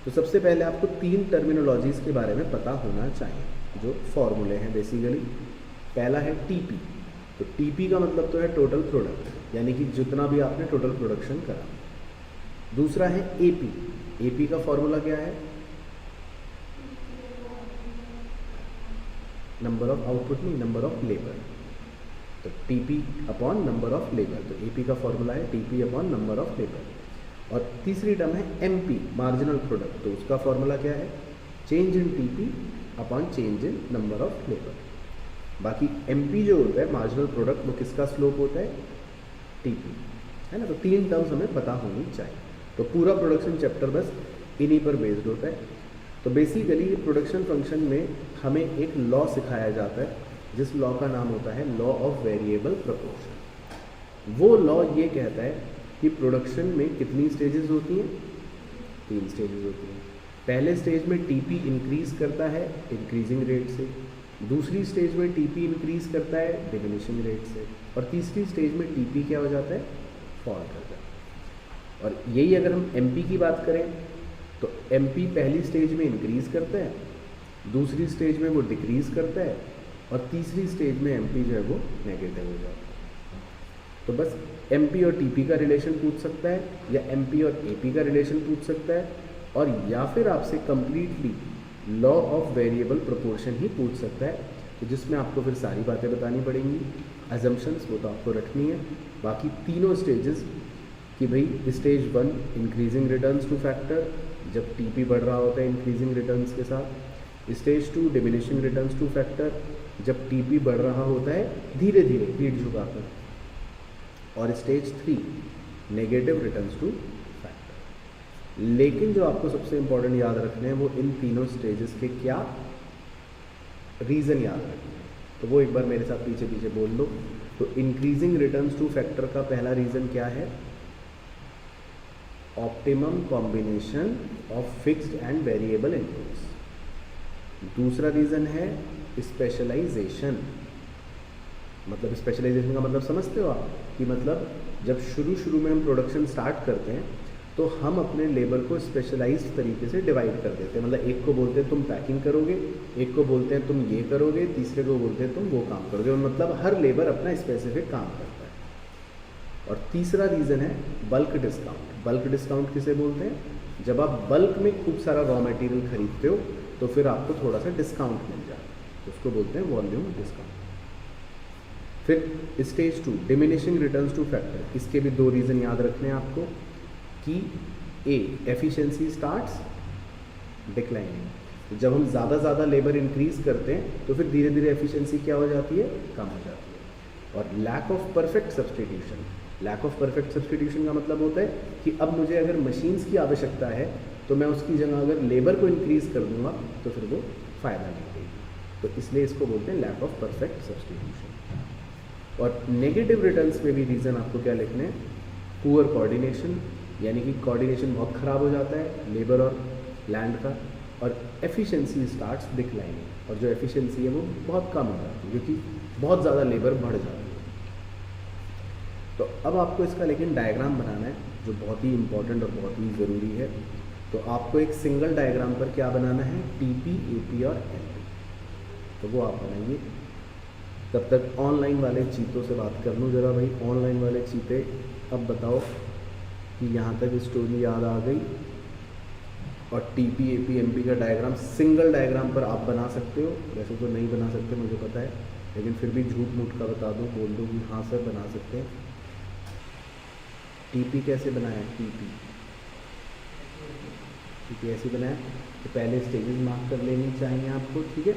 तो सबसे पहले आपको 3 टर्मिनोलॉजीज़ के बारे में पता होना चाहिए, जो फॉर्मूले हैं बेसिकली। पहला है टीपी, तो टीपी का मतलब तो है टोटल प्रोडक्ट, यानी कि जितना भी आपने टोटल प्रोडक्शन करा। दूसरा है एपी, एपी का फॉर्मूला क्या है, नंबर ऑफ आउटपुट नहीं, नंबर ऑफ लेबर। तो TP upon number of labour, तो एपी का फॉर्मूला है TP upon number of labour. और तीसरी टर्म है एमपी, मार्जिनल प्रोडक्ट, तो उसका फॉर्मूला क्या है, change in TP upon change in number of labour. बाकी एमपी जो होता है मार्जिनल प्रोडक्ट, वो किसका स्लोप होता है, टीपी, है ना। तो 3 टर्म्स हमें पता होनी चाहिए। तो पूरा प्रोडक्शन चैप्टर बस इन्हीं पर बेस्ड होता है। तो बेसिकली प्रोडक्शन फंक्शन में हमें एक लॉ सिखाया जाता है, जिस लॉ का नाम होता है लॉ ऑफ वेरिएबल प्रोपोर्शन। वो लॉ ये कहता है कि प्रोडक्शन में कितनी स्टेजेस होती हैं, 3 स्टेजेस होती हैं। पहले स्टेज में टीपी इंक्रीज करता है इंक्रीजिंग रेट से, दूसरी स्टेज में टीपी इंक्रीज करता है डिमिनिशिंग रेट से, और तीसरी स्टेज में टीपी क्या हो जाता है, फॉल करता है। और यही अगर हम एमपी की बात करें तो एमपी पहली स्टेज में इंक्रीज करता है, दूसरी स्टेज में वो डिक्रीज करता है, और तीसरी स्टेज में एमपी जो है वो नेगेटिव हो जाता है। तो बस एमपी और टीपी का रिलेशन पूछ सकता है, या एमपी और एपी का रिलेशन पूछ सकता है, और या फिर आपसे completely law of variable proportion ही पूछ सकता है, तो जिसमें आपको फिर सारी बातें बतानी पड़ेंगी, अजम्पशंस वो तो आपको रखनी है। बाकी तीनों स्टेजेस कि भाई stage 1 increasing returns two factor, जब टीपी बढ़ रहा होता है इंक्रीजिंग रिटर्न्स के साथ, stage 2 diminishing returns two factor, जब टीपी बढ़ रहा होता है धीरे धीरे पीठ झुकाकर, और stage 3 negative returns two factor. लेकिन जो आपको सबसे इंपॉर्टेंट याद रखने हैं वो इन तीनों स्टेजेस के क्या रीज़न याद रखने हैं, तो वो एक बार मेरे साथ पीछे पीछे बोल दो। तो इंक्रीजिंग रिटर्न्स टू फैक्टर का पहला रीज़न क्या है, optimum combination of fixed and variable inputs. दूसरा रीज़न है स्पेशलाइजेशन। मतलब स्पेशलाइजेशन का मतलब समझते हो आप, कि मतलब जब शुरू में हम प्रोडक्शन स्टार्ट करते हैं तो हम अपने लेबर को स्पेशलाइज्ड तरीके से डिवाइड कर देते हैं। मतलब एक को बोलते हैं तुम पैकिंग करोगे, एक को बोलते हैं तुम ये करोगे, तीसरे को बोलते हैं तुम वो काम करोगे। मतलब हर लेबर अपना स्पेसिफिक काम करता है। और तीसरा रीज़न है बल्क डिस्काउंट। बल्क डिस्काउंट किसे बोलते हैं, जब आप बल्क में खूब सारा रॉ मटेरियल खरीदते हो तो फिर आपको थोड़ा सा डिस्काउंट मिल जाता है, तो उसको बोलते हैं वॉल्यूम डिस्काउंट। फिर stage 2 diminishing returns two factor, इसके भी 2 रीज़न याद रखने हैं आपको, कि ए एफिशिएंसी स्टार्ट्स डिक्लाइनिंग। जब हम ज़्यादा लेबर इंक्रीज करते हैं तो फिर धीरे धीरे एफिशिएंसी क्या हो जाती है, कम हो जाती है। और lack of perfect substitution. Lack of perfect substitution का मतलब होता है कि अब मुझे अगर मशीन्स की आवश्यकता है तो मैं उसकी जगह अगर लेबर को इंक्रीज कर दूंगा तो फिर वो फ़ायदा नहीं देगी, तो इसलिए इसको बोलते हैं लैक ऑफ परफेक्ट सब्सटीट्यूशन। और नेगेटिव रिटर्न्स में भी रीज़न आपको क्या लिखने हैं, पुअर कोऑर्डिनेशन, यानी कि कोऑर्डिनेशन बहुत ख़राब हो जाता है लेबर और लैंड का, और एफिशिएंसी स्टार्ट्स डिक्लाइनिंग, और जो एफिशिएंसी है वो बहुत कम हो जाती है क्योंकि बहुत ज़्यादा लेबर बढ़ जाती है। तो अब आपको इसका लेकिन डायग्राम बनाना है जो बहुत ही इम्पोर्टेंट और बहुत ही ज़रूरी है। तो आपको एक सिंगल डायग्राम पर क्या बनाना है, टीपी, एपी और एमपी, तो वो आप बनाइए। तब तक ऑनलाइन वाले चीतों से बात कर लूँ जरा। भाई ऑनलाइन वाले चीते, अब बताओ कि यहाँ तक स्टोरी याद आ गई, और टीपी, एपी, एमपी का डायग्राम सिंगल डायग्राम पर आप बना सकते हो। वैसे तो नहीं बना सकते मुझे पता है, लेकिन फिर भी झूठ मूठ का बता दूँ, बोल दूँ कि हाँ सर बना सकते हैं। टीपी कैसे बनाया, टीपी ऐसे बनाया, तो पहले स्टेजेस मार्क कर लेनी चाहिए आपको, ठीक है।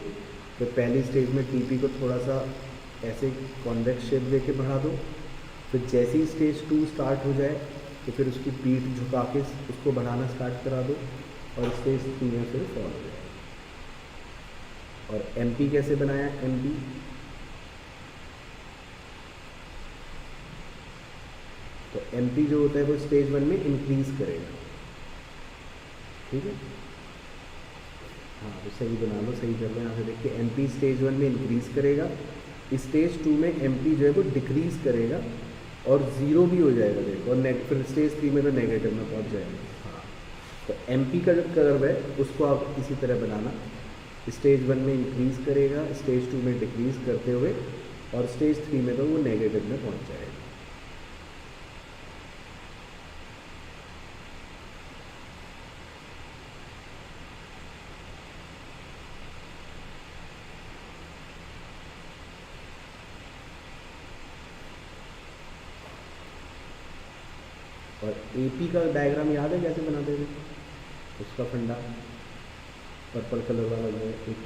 तो पहली स्टेज में टीपी को थोड़ा सा ऐसे कॉन्वेक्स शेप दे के बढ़ा दो। फिर जैसे ही स्टेज 2 स्टार्ट हो जाए तो फिर उसकी पीठ झुका के उसको बढ़ाना स्टार्ट करा दो, और स्टेज 3 में फिर फॉल हो जाए। और एमपी कैसे बनाया, एमपी तो एमपी जो होता है वो स्टेज 1 में इंक्रीज करेगा, ठीक है। हाँ तो सही बना लो, सही कर लो। यहाँ से देखिए एमपी स्टेज 1 में इंक्रीज करेगा, स्टेज 2 में एमपी जो है वो डिक्रीज करेगा और 0 भी हो जाएगा, देखो। और फिर स्टेज 3 में तो नेगेटिव में पहुँच जाएगा। हाँ तो एमपी का जो कर्व है उसको आप इसी तरह बनाना, स्टेज 1 में इंक्रीज करेगा, स्टेज 2 में डिक्रीज करते हुए, और स्टेज 3 में तो वो नेगेटिव में पहुँच जाएगा। और AP का डायग्राम याद है कैसे बनाते थे, उसका फंडा पर्पल कलर वाला जो है AP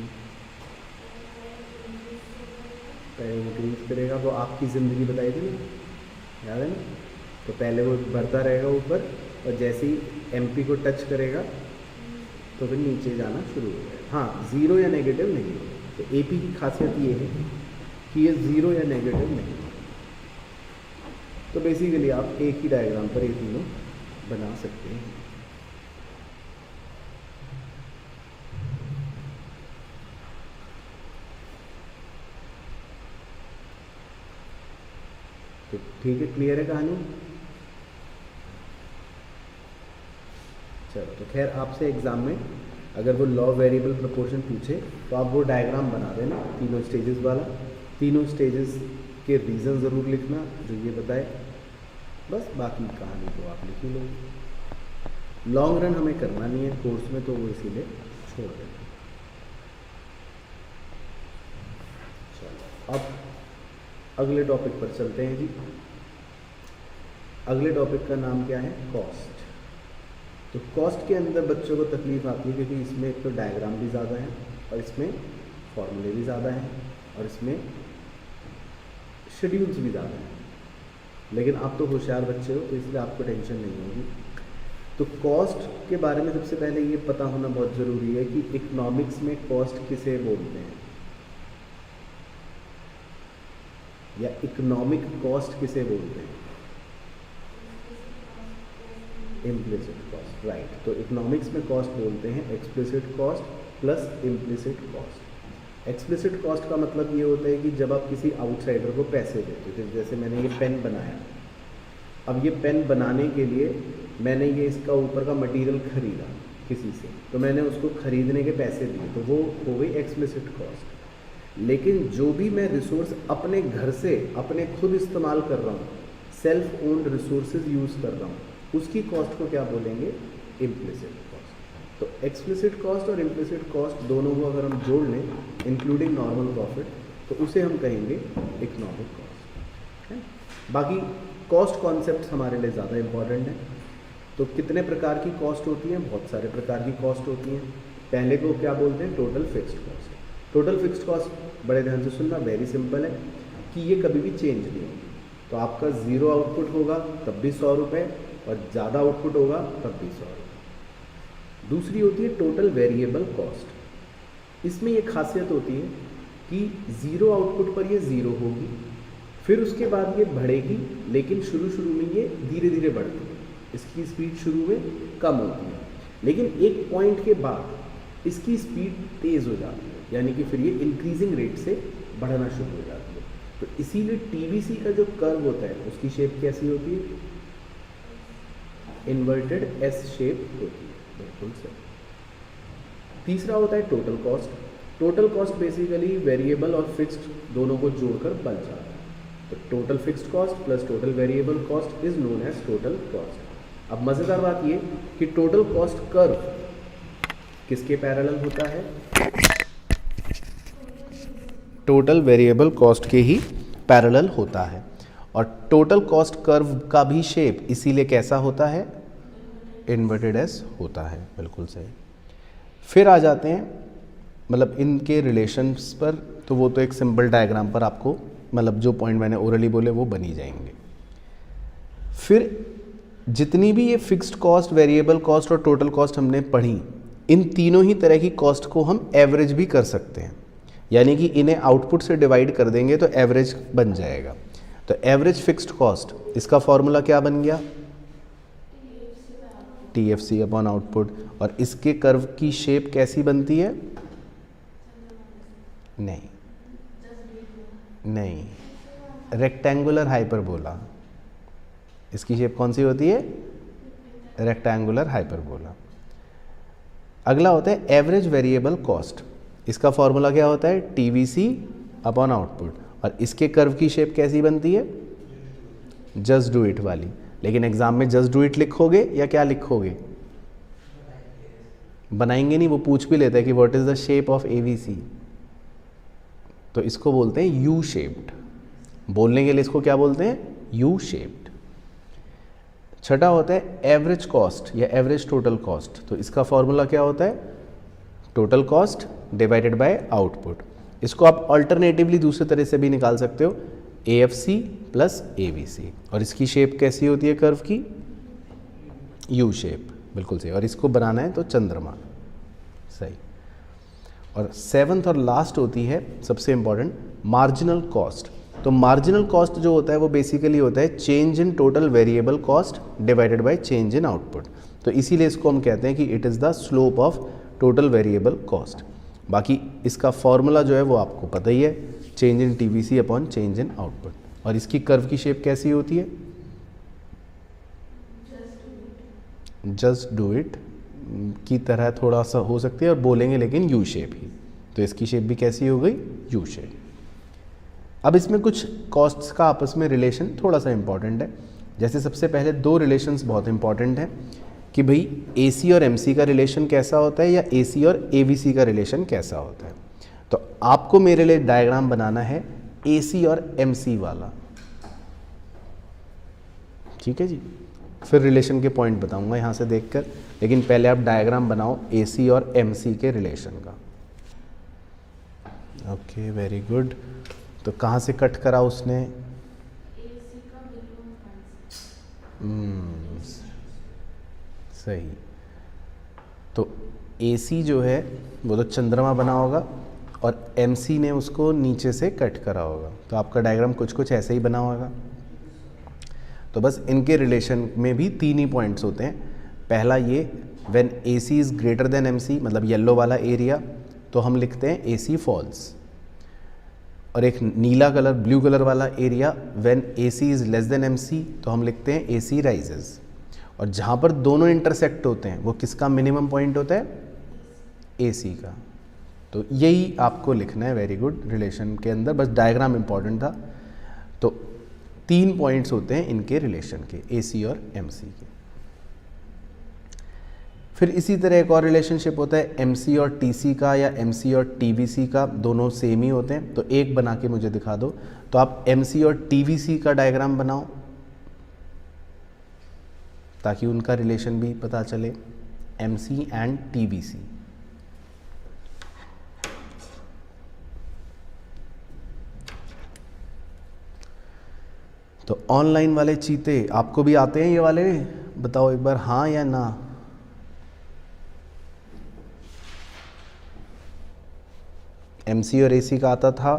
पहले इंक्रीज करेगा, वो आपकी ज़िंदगी बताई थी ना, याद है ना। तो पहले वो बढ़ता रहेगा ऊपर और जैसे ही MP को टच करेगा तो फिर नीचे जाना शुरू हो जाएगा। हाँ, ज़ीरो या नेगेटिव नहीं है। तो AP की खासियत ये है कि ये ज़ीरो या नेगेटिव नहीं है। तो बेसिकली आप एक ही डायग्राम पर ये तीनों बना सकते हैं। तो ठीक है, क्लियर है कहानी। चलो, तो खैर आपसे एग्ज़ाम में अगर वो लॉ वेरिएबल प्रोपोर्शन पूछे तो आप वो डायग्राम बना देना तीनों स्टेजेस वाला। तीनों स्टेजेस के रीज़न ज़रूर लिखना जो ये बताए, बस बाकी कहानी तो आप लिख ही लोगे। लॉन्ग रन हमें करना नहीं है कोर्स में, तो वो इसीलिए छोड़ देना। चलो, अब अगले टॉपिक पर चलते हैं जी। अगले टॉपिक का नाम क्या है, कॉस्ट। तो कॉस्ट के अंदर बच्चों को तकलीफ आती है क्योंकि इसमें एक तो डायग्राम भी ज़्यादा है और इसमें फॉर्मूले भी ज़्यादा हैं और इसमें शेड्यूल्स भी ज़्यादा हैं। लेकिन आप तो होशियार बच्चे हो तो इसलिए आपको टेंशन नहीं होगी। तो कॉस्ट के बारे में सबसे पहले ये पता होना बहुत ज़रूरी है कि इकोनॉमिक्स में कॉस्ट किसे बोलते हैं, या इकोनॉमिक कॉस्ट किसे बोलते हैं, इम्प्लिसिट कॉस्ट, राइट। तो इकोनॉमिक्स में कॉस्ट बोलते हैं explicit cost plus implicit cost. Explicit cost का मतलब ये होता है कि जब आप किसी आउटसाइडर को पैसे देते हो, जैसे मैंने ये पेन बनाया, अब ये पेन बनाने के लिए मैंने ये इसका ऊपर का मटेरियल खरीदा किसी से, तो मैंने उसको खरीदने के पैसे दिए, तो वो हो गई एक्सप्लिसिट कॉस्ट। लेकिन जो भी मैं रिसोर्स अपने घर से अपने खुद इस्तेमाल कर रहा हूँ, सेल्फ ओन्ड रिसोर्सेज यूज़ कर रहा हूँ, उसकी कॉस्ट को क्या बोलेंगे, इम्प्लिसिट कॉस्ट। तो एक्सप्लिसिट कॉस्ट और इम्प्लिसिट कॉस्ट दोनों को अगर हम जोड़ लें इंक्लूडिंग नॉर्मल प्रॉफिट, तो उसे हम कहेंगे इकोनॉमिक कॉस्ट है। बाकी कॉस्ट कॉन्सेप्ट हमारे लिए ज़्यादा इम्पॉर्टेंट है। तो कितने प्रकार की कॉस्ट होती हैं, बहुत सारे प्रकार की कॉस्ट होती हैं। पहले को क्या बोलते हैं, total fixed cost. Total fixed cost बड़े ध्यान से सुनना, वेरी सिंपल है कि ये कभी भी चेंज नहीं होगी। तो आपका ज़ीरो आउटपुट होगा तब भी 100 रुपये और ज़्यादा आउटपुट होगा तब भी 100 रुपये। दूसरी होती है टोटल वेरिएबल कॉस्ट। इसमें ये खासियत होती है कि ज़ीरो आउटपुट पर ये ज़ीरो होगी, फिर उसके बाद ये बढ़ेगी, लेकिन शुरू में ये धीरे धीरे बढ़ती है। इसकी स्पीड शुरू में कम होती है, लेकिन एक पॉइंट के बाद इसकी स्पीड तेज़ हो जाती है, यानी कि फिर ये इंक्रीजिंग रेट से बढ़ना शुरू हो जाती है। तो इसीलिए TVC का जो कर्व होता है उसकी शेप कैसी होती है, इन्वर्टेड S शेप होती है, बिल्कुल सही। तीसरा होता है total cost. Total cost basically variable और फिक्स्ड दोनों को जोड़कर बन जाता है। तो total fixed cost plus total variable cost is known as total cost. अब मज़ेदार बात ये कि टोटल कॉस्ट कर्व किसके पैरेलल होता है, टोटल वेरिएबल कॉस्ट के ही पैरेलल होता है। और टोटल कॉस्ट कर्व का भी शेप इसीलिए कैसा होता है, इन्वर्टेड एस होता है, बिल्कुल सही। फिर आ जाते हैं मतलब इनके रिलेशंस पर, तो वो तो एक सिंपल डायग्राम पर आपको मतलब जो पॉइंट मैंने ओरली बोले वो बनी जाएंगे। फिर जितनी भी ये फिक्स्ड कॉस्ट, वेरिएबल कॉस्ट और टोटल कॉस्ट हमने पढ़ी, इन तीनों ही तरह की कॉस्ट को हम एवरेज भी कर सकते हैं, यानी कि इन्हें आउटपुट से डिवाइड कर देंगे तो एवरेज बन जाएगा। तो एवरेज फिक्स्ड कॉस्ट, इसका फॉर्मूला क्या बन गया, TFC अपॉन आउटपुट। और इसके कर्व की शेप कैसी बनती है, नहीं, रेक्टेंगुलर हाइपरबोला। इसकी शेप कौन सी होती है, रेक्टेंगुलर हाइपरबोला। अगला होता है एवरेज वेरिएबल कॉस्ट। इसका फॉर्मूला क्या होता है, TVC अपॉन आउटपुट। और इसके कर्व की शेप कैसी बनती है, जस्ट डू इट वाली। लेकिन एग्जाम में जस्ट डू इट लिखोगे या क्या लिखोगे, बनाएंगे नहीं, वो पूछ भी लेता है कि what is the shape of ABC, तो इसको बोलते हैं यू शेप्ड। बोलने के लिए इसको क्या बोलते हैं, यू शेप्ड। छठा होता है एवरेज कॉस्ट या एवरेज टोटल कॉस्ट। तो इसका फॉर्मूला क्या होता है, total cost divided by output. इसको आप अल्टरनेटिवली दूसरे तरह से भी निकाल सकते हो, AFC प्लस ABC। और इसकी शेप कैसी होती है कर्व की, यू शेप, बिल्कुल सही। और इसको बनाना है तो चंद्रमा, सही। और सेवन्थ और लास्ट होती है सबसे इंपॉर्टेंट, मार्जिनल कॉस्ट। तो मार्जिनल कॉस्ट जो होता है वो बेसिकली होता है change in total variable cost divided by change in output. तो इसीलिए इसको हम कहते हैं कि it is the slope of total variable cost. बाकी इसका फॉर्मूला जो है वो आपको पता ही है, change in TVC upon change in output. और इसकी कर्व की शेप कैसी होती है, जस्ट डू इट की तरह थोड़ा सा हो सकती है, और बोलेंगे लेकिन यू शेप ही। तो इसकी शेप भी कैसी हो गई, यू शेप। अब इसमें कुछ कॉस्ट्स का आपस में रिलेशन थोड़ा सा इंपॉर्टेंट है। जैसे सबसे पहले दो रिलेशंस बहुत इंपॉर्टेंट हैं कि भाई AC और MC का रिलेशन कैसा होता है, या AC और ABC का रिलेशन कैसा होता है। तो आपको मेरे लिए डायग्राम बनाना है AC और MC वाला, ठीक है जी। फिर रिलेशन के पॉइंट बताऊंगा यहाँ से देखकर, लेकिन पहले आप डायग्राम बनाओ AC और MC के रिलेशन का। Okay, very good. तो कहाँ से कट करा उसने, AC का मिनिमम पॉइंट। सही। तो AC जो है वो तो चंद्रमा बना होगा, और MC ने उसको नीचे से कट करा होगा। तो आपका डायग्राम कुछ कुछ ऐसे ही बना होगा। तो बस इनके रिलेशन में भी तीन ही पॉइंट्स होते हैं। पहला ये, when AC is greater than MC, मतलब येलो वाला एरिया, तो हम लिखते हैं AC फॉल्स। और एक नीला कलर, ब्लू कलर वाला area, when AC is less than MC, तो हम लिखते हैं AC राइजेस। और जहाँ पर दोनों इंटरसेक्ट होते हैं वो किसका मिनिमम पॉइंट होता है, AC का। तो यही आपको लिखना है, वेरी गुड, रिलेशन के अंदर। बस डायग्राम इंपॉर्टेंट था। तो तीन पॉइंट्स होते हैं इनके रिलेशन के, AC और MC के। फिर इसी तरह एक और रिलेशनशिप होता है MC और TC का, या MC और TVC का, दोनों सेम ही होते हैं। तो एक बना के मुझे दिखा दो। तो आप MC और TVC का डायग्राम बनाओ ताकि उनका रिलेशन भी पता चले, MC एंड TVC। तो ऑनलाइन वाले चीते आपको भी आते हैं ये वाले, बताओ एक बार हाँ या ना। MC और AC का आता था,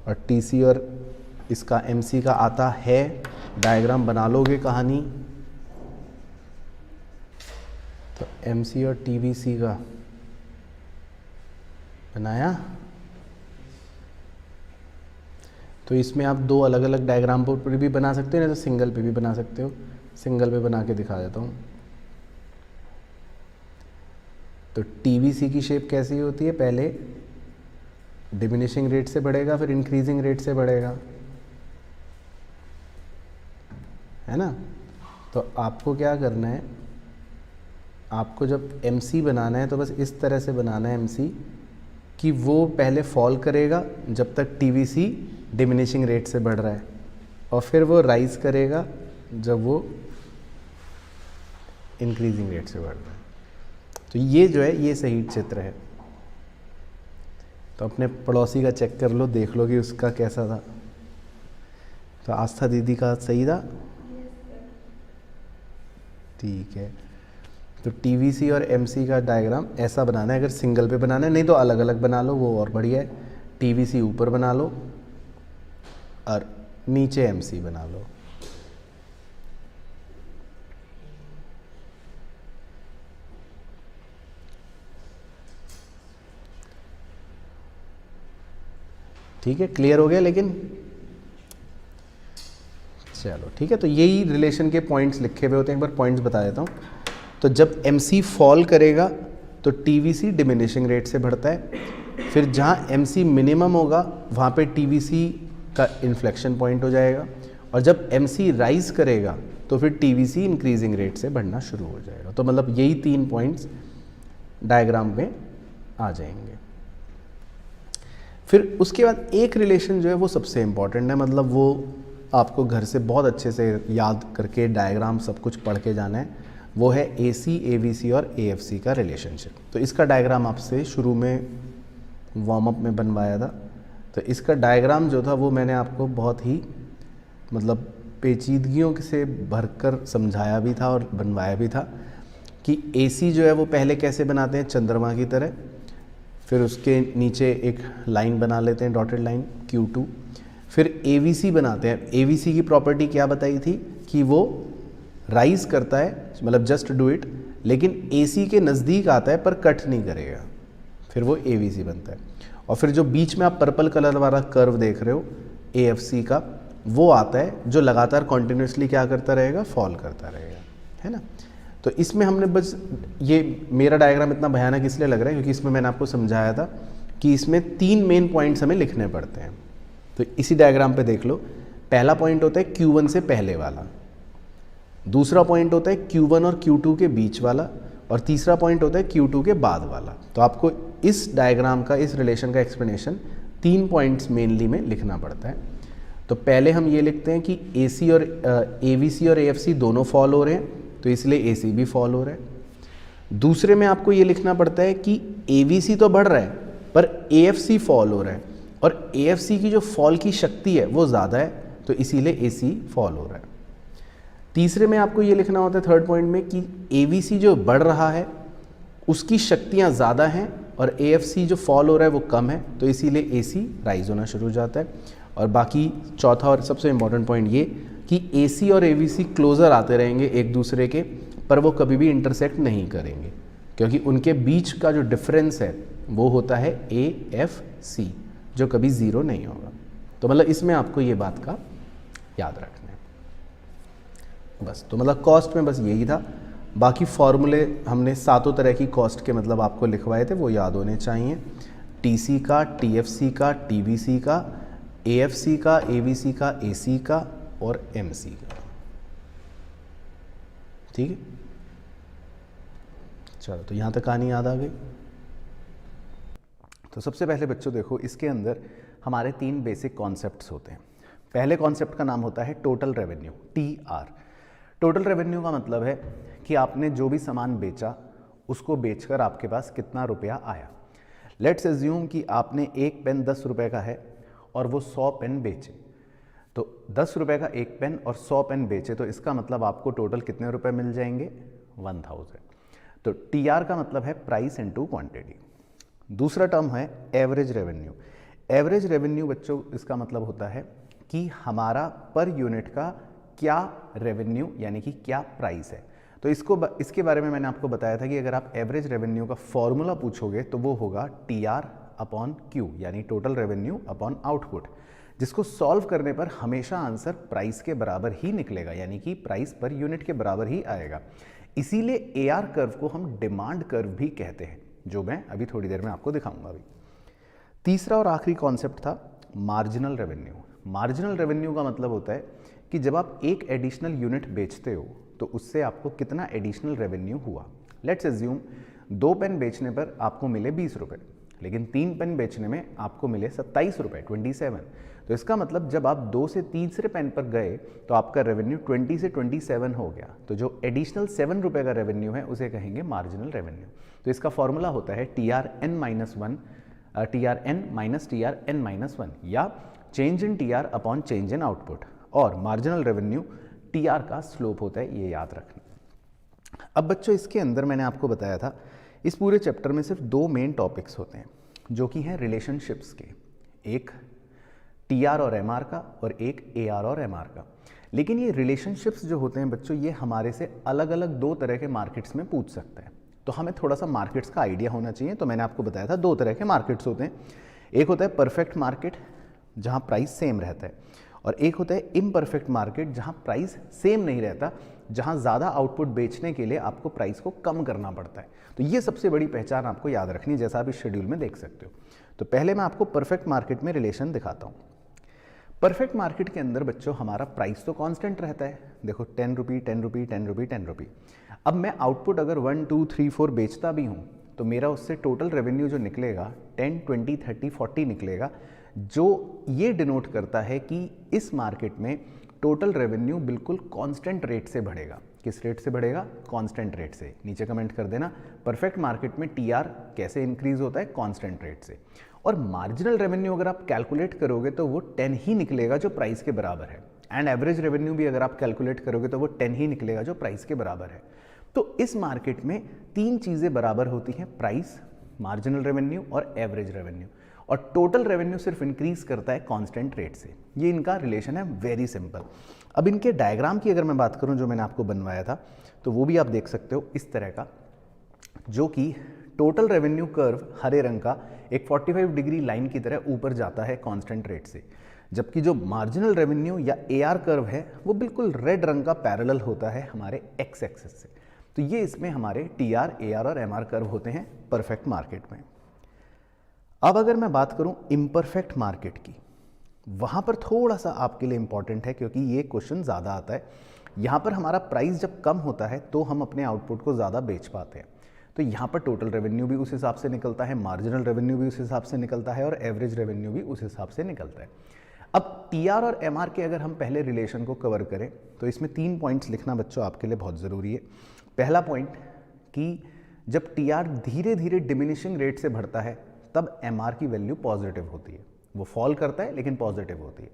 और TC और इसका MC का आता है। डायग्राम बना लोगे कहानी। तो MC और TVC का बनाया। तो इसमें आप दो अलग अलग डायग्राम पर भी बना सकते हो, नहीं तो सिंगल पे भी बना सकते हो। सिंगल पे बना के दिखा देता हूँ। तो TVC की शेप कैसी होती है, पहले डिमिनिशिंग रेट से बढ़ेगा, फिर इंक्रीजिंग रेट से बढ़ेगा, है ना। तो आपको क्या करना है, आपको जब MC बनाना है तो बस इस तरह से बनाना है MC कि वो पहले फॉल करेगा जब तक TVC डिमिनिशिंग रेट से बढ़ रहा है, और फिर वो राइज करेगा जब वो इंक्रीजिंग रेट से बढ़ रहा है। तो ये जो है ये सही चित्र है। तो अपने पड़ोसी का चेक कर लो, देख लो कि उसका कैसा था। तो आस्था दीदी का सही था, ठीक है। तो TVC और MC का डायग्राम ऐसा बनाना है, अगर सिंगल पे बनाना है, नहीं तो अलग अलग बना लो, वो और बढ़िया है। TVC ऊपर बना लो और नीचे MC बना लो। ठीक है, क्लियर हो गया। लेकिन चलो ठीक है। तो यही रिलेशन के पॉइंट्स लिखे हुए होते हैं, एक बार पॉइंट्स बता देता हूँ। तो जब MC फॉल करेगा तो TVC डिमिनिशिंग रेट से बढ़ता है। फिर जहाँ MC मिनिमम होगा वहाँ पे TVC का इन्फ्लेक्शन पॉइंट हो जाएगा, और जब MC राइज करेगा तो फिर TVC इंक्रीजिंग रेट से बढ़ना शुरू हो जाएगा। तो मतलब यही तीन पॉइंट्स डायग्राम में आ जाएंगे। फिर उसके बाद एक रिलेशन जो है वो सबसे इम्पॉर्टेंट है, मतलब वो आपको घर से बहुत अच्छे से याद करके डायग्राम सब कुछ पढ़ के जाना है, वो है AC, AVC और AFC का रिलेशनशिप। तो इसका डायग्राम आपसे शुरू में वार्म अप में बनवाया था। तो इसका डायग्राम जो था वो मैंने आपको बहुत ही मतलब पेचीदगियों से भरकर समझाया भी था और बनवाया भी था कि AC जो है वो पहले कैसे बनाते हैं, चंद्रमा की तरह, फिर उसके नीचे एक लाइन बना लेते हैं, डॉटेड लाइन Q2, फिर AVC बनाते हैं। AVC की प्रॉपर्टी क्या बताई थी कि वो राइज करता है, मतलब जस्ट डू इट, लेकिन AC के नज़दीक आता है पर कट नहीं करेगा, फिर वो AVC बनता है। और फिर जो बीच में आप पर्पल कलर वाला कर्व देख रहे हो AFC का, वो आता है जो लगातार कॉन्टिन्यूसली क्या करता रहेगा, फॉल करता रहेगा, है ना। तो इसमें हमने बस ये मेरा डायग्राम इतना भयानक इसलिए लग रहा है क्योंकि इसमें मैंने आपको समझाया था कि इसमें 3 मेन पॉइंट्स हमें लिखने पड़ते हैं। तो इसी डायग्राम पे देख लो, पहला पॉइंट होता है Q1 से पहले वाला, दूसरा पॉइंट होता है Q1 और Q2 के बीच वाला, और तीसरा पॉइंट होता है Q2 के बाद वाला। तो आपको इस डायग्राम का, इस रिलेशन का एक्सप्लेनेशन 3 पॉइंट्स मेनली में लिखना पड़ता है। तो पहले हम ये लिखते हैं कि AC और AVC और AFC दोनों फॉल हो रहे हैं, तो इसलिए AC भी फॉल हो रहा है। दूसरे में आपको ये लिखना पड़ता है कि AVC तो बढ़ रहा है पर AFC फॉल हो रहा है, और AFC की जो फॉल की शक्ति है वो ज़्यादा है, तो इसीलिए AC फॉल हो रहा है। तीसरे में आपको ये लिखना होता है थर्ड पॉइंट में कि AVC जो बढ़ रहा है उसकी शक्तियाँ ज़्यादा हैं और AFC जो फॉल हो रहा है वो कम है, तो इसीलिए AC राइज होना शुरू हो जाता है। और बाकी चौथा और सबसे इम्पॉर्टेंट पॉइंट ये कि AC और AVC क्लोज़र आते रहेंगे एक दूसरे के, पर वो कभी भी इंटरसेक्ट नहीं करेंगे क्योंकि उनके बीच का जो डिफरेंस है वो होता है AFC, जो कभी ज़ीरो नहीं होगा। तो मतलब इसमें आपको ये बात का याद रखना है बस। तो मतलब कॉस्ट में बस यही था, बाकी फॉर्मूले हमने 7 तरह की कॉस्ट के मतलब आपको लिखवाए थे, वो याद होने चाहिए। TC का, TFC का, TVC का, AFC का, AVC का, AC का और MC का, ठीक है। चलो, तो यहाँ तक कहानी याद आ गई। तो सबसे पहले बच्चों देखो, इसके अंदर हमारे 3 बेसिक कॉन्सेप्ट्स होते हैं। पहले कॉन्सेप्ट का नाम होता है total revenue, TR। Total revenue का मतलब है कि आपने जो भी सामान बेचा उसको बेचकर आपके पास कितना रुपया आया। लेट्स एज्यूम कि आपने एक पेन 10 रुपये का है और वो 100 पेन बेचे, तो 10 रुपये का एक पेन और 100 पेन बेचे, तो इसका मतलब आपको टोटल कितने रुपए मिल जाएंगे, 1000। तो TR का मतलब है प्राइस इनटू क्वांटिटी। दूसरा टर्म है एवरेज रेवेन्यू। एवरेज रेवेन्यू बच्चों इसका मतलब होता है कि हमारा पर यूनिट का क्या रेवेन्यू यानी कि क्या प्राइस है। तो इसके बारे में मैंने आपको बताया था कि अगर आप एवरेज रेवेन्यू का फॉर्मूला पूछोगे तो वो होगा TR अपॉन Q, यानी टोटल रेवेन्यू अपॉन आउटपुट, जिसको सॉल्व करने पर हमेशा आंसर प्राइस के बराबर ही निकलेगा, यानी कि प्राइस पर यूनिट के बराबर ही आएगा। इसीलिए AR कर्व को हम डिमांड कर्व भी कहते हैं, जो मैं अभी थोड़ी देर में आपको दिखाऊंगा। अभी तीसरा और आखिरी कॉन्सेप्ट था मार्जिनल रेवेन्यू। मार्जिनल रेवेन्यू का मतलब होता है कि जब आप एक एडिशनल यूनिट बेचते हो तो उससे आपको कितना एडिशनल रेवेन्यू हुआ। लेट्स एज्यूम 2 पेन बेचने पर आपको मिले 20 रुपये, लेकिन 3 पेन बेचने में आपको मिले 27 रुपये, 27। तो इसका मतलब जब आप 2 से तीसरे पेन पर गए तो आपका रेवेन्यू 20 से 27 हो गया। तो जो एडिशनल 7 रुपये का रेवेन्यू है उसे कहेंगे मार्जिनल रेवेन्यू। तो इसका फॉर्मूला होता है TRN माइनस TRN-1 या change in TR upon change in output, और मार्जिनल रेवेन्यू TR का स्लोप होता है, ये याद रखना। अब बच्चों इसके अंदर मैंने आपको बताया था इस पूरे चैप्टर में सिर्फ 2 मेन टॉपिक्स होते हैं जो कि हैं रिलेशनशिप्स के, एक TR और MR का और एक AR और MR का। लेकिन ये रिलेशनशिप्स जो होते हैं बच्चों, ये हमारे से अलग अलग 2 तरह के मार्केट्स में पूछ सकते हैं, तो हमें थोड़ा सा मार्केट्स का आइडिया होना चाहिए। तो मैंने आपको बताया था 2 तरह के मार्केट्स होते हैं, एक होता है परफेक्ट मार्केट जहाँ प्राइस सेम रहता है, और एक होता है इम्परफेक्ट मार्केट जहाँ प्राइस सेम नहीं रहता, जहाँ ज़्यादा आउटपुट बेचने के लिए आपको प्राइस को कम करना पड़ता है। तो ये सबसे बड़ी पहचान आपको याद रखनी, जैसा आप इस शेड्यूल में देख सकते हो। तो पहले मैं आपको परफेक्ट मार्केट में रिलेशन दिखाता हूँ। परफेक्ट मार्केट के अंदर बच्चों हमारा प्राइस तो कांस्टेंट रहता है, देखो 10 रुपये 10 रुपये 10 रुपये 10 रुपये। अब मैं आउटपुट अगर 1 2 3 4 बेचता भी हूँ तो मेरा उससे टोटल रेवेन्यू जो निकलेगा 10 20 30 40 निकलेगा, जो ये डिनोट करता है कि इस मार्केट में टोटल रेवेन्यू बिल्कुल कांस्टेंट रेट से बढ़ेगा। किस रेट से बढ़ेगा? कांस्टेंट रेट से। नीचे कमेंट कर देना परफेक्ट मार्केट में टीआर कैसे इंक्रीज होता है? कांस्टेंट रेट से। और मार्जिनल रेवेन्यू अगर आप कैलकुलेट करोगे तो वो 10 ही निकलेगा जो प्राइस के बराबर है। एंड एवरेज रेवेन्यू भी अगर आप कैलकुलेट करोगे तो वो 10 ही निकलेगा जो प्राइस के बराबर है। तो इस मार्केट में तीन चीज़ें बराबर होती हैं, प्राइस, मार्जिनल रेवेन्यू और एवरेज रेवेन्यू। और टोटल रेवेन्यू सिर्फ इंक्रीज करता है कांस्टेंट रेट से। ये इनका रिलेशन है, वेरी सिंपल। अब इनके डायग्राम की अगर मैं बात करूं जो मैंने आपको बनवाया था, तो वो भी आप देख सकते हो इस तरह का, जो कि टोटल रेवेन्यू कर्व हरे रंग का एक 45 डिग्री लाइन की तरह ऊपर जाता है कांस्टेंट रेट से, जबकि जो मार्जिनल रेवेन्यू या एआर कर्व है वो बिल्कुल रेड रंग का पैरेलल होता है हमारे एक्स एक्सिस से। तो ये इसमें हमारे टीआर, एआर और एमआर कर्व होते हैं परफेक्ट मार्केट में। अब अगर मैं बात करूं इम्परफेक्ट मार्केट की, वहां पर थोड़ा सा आपके लिए इंपॉर्टेंट है क्योंकि ये क्वेश्चन ज़्यादा आता है। यहाँ पर हमारा प्राइस जब कम होता है तो हम अपने आउटपुट को ज़्यादा बेच पाते हैं। तो यहाँ पर टोटल रेवेन्यू भी उस हिसाब से निकलता है, मार्जिनल रेवेन्यू भी उस हिसाब से निकलता है और एवरेज रेवेन्यू भी उस हिसाब से निकलता है। अब टीआर और एमआर के अगर हम पहले रिलेशन को कवर करें तो इसमें 3 पॉइंट्स लिखना बच्चों आपके लिए बहुत ज़रूरी है। पहला पॉइंट कि जब टीआर धीरे धीरे डिमिनिशिंग रेट से बढ़ता है तब एमआर की वैल्यू पॉजिटिव होती है। वो फॉल करता है लेकिन पॉजिटिव होती है।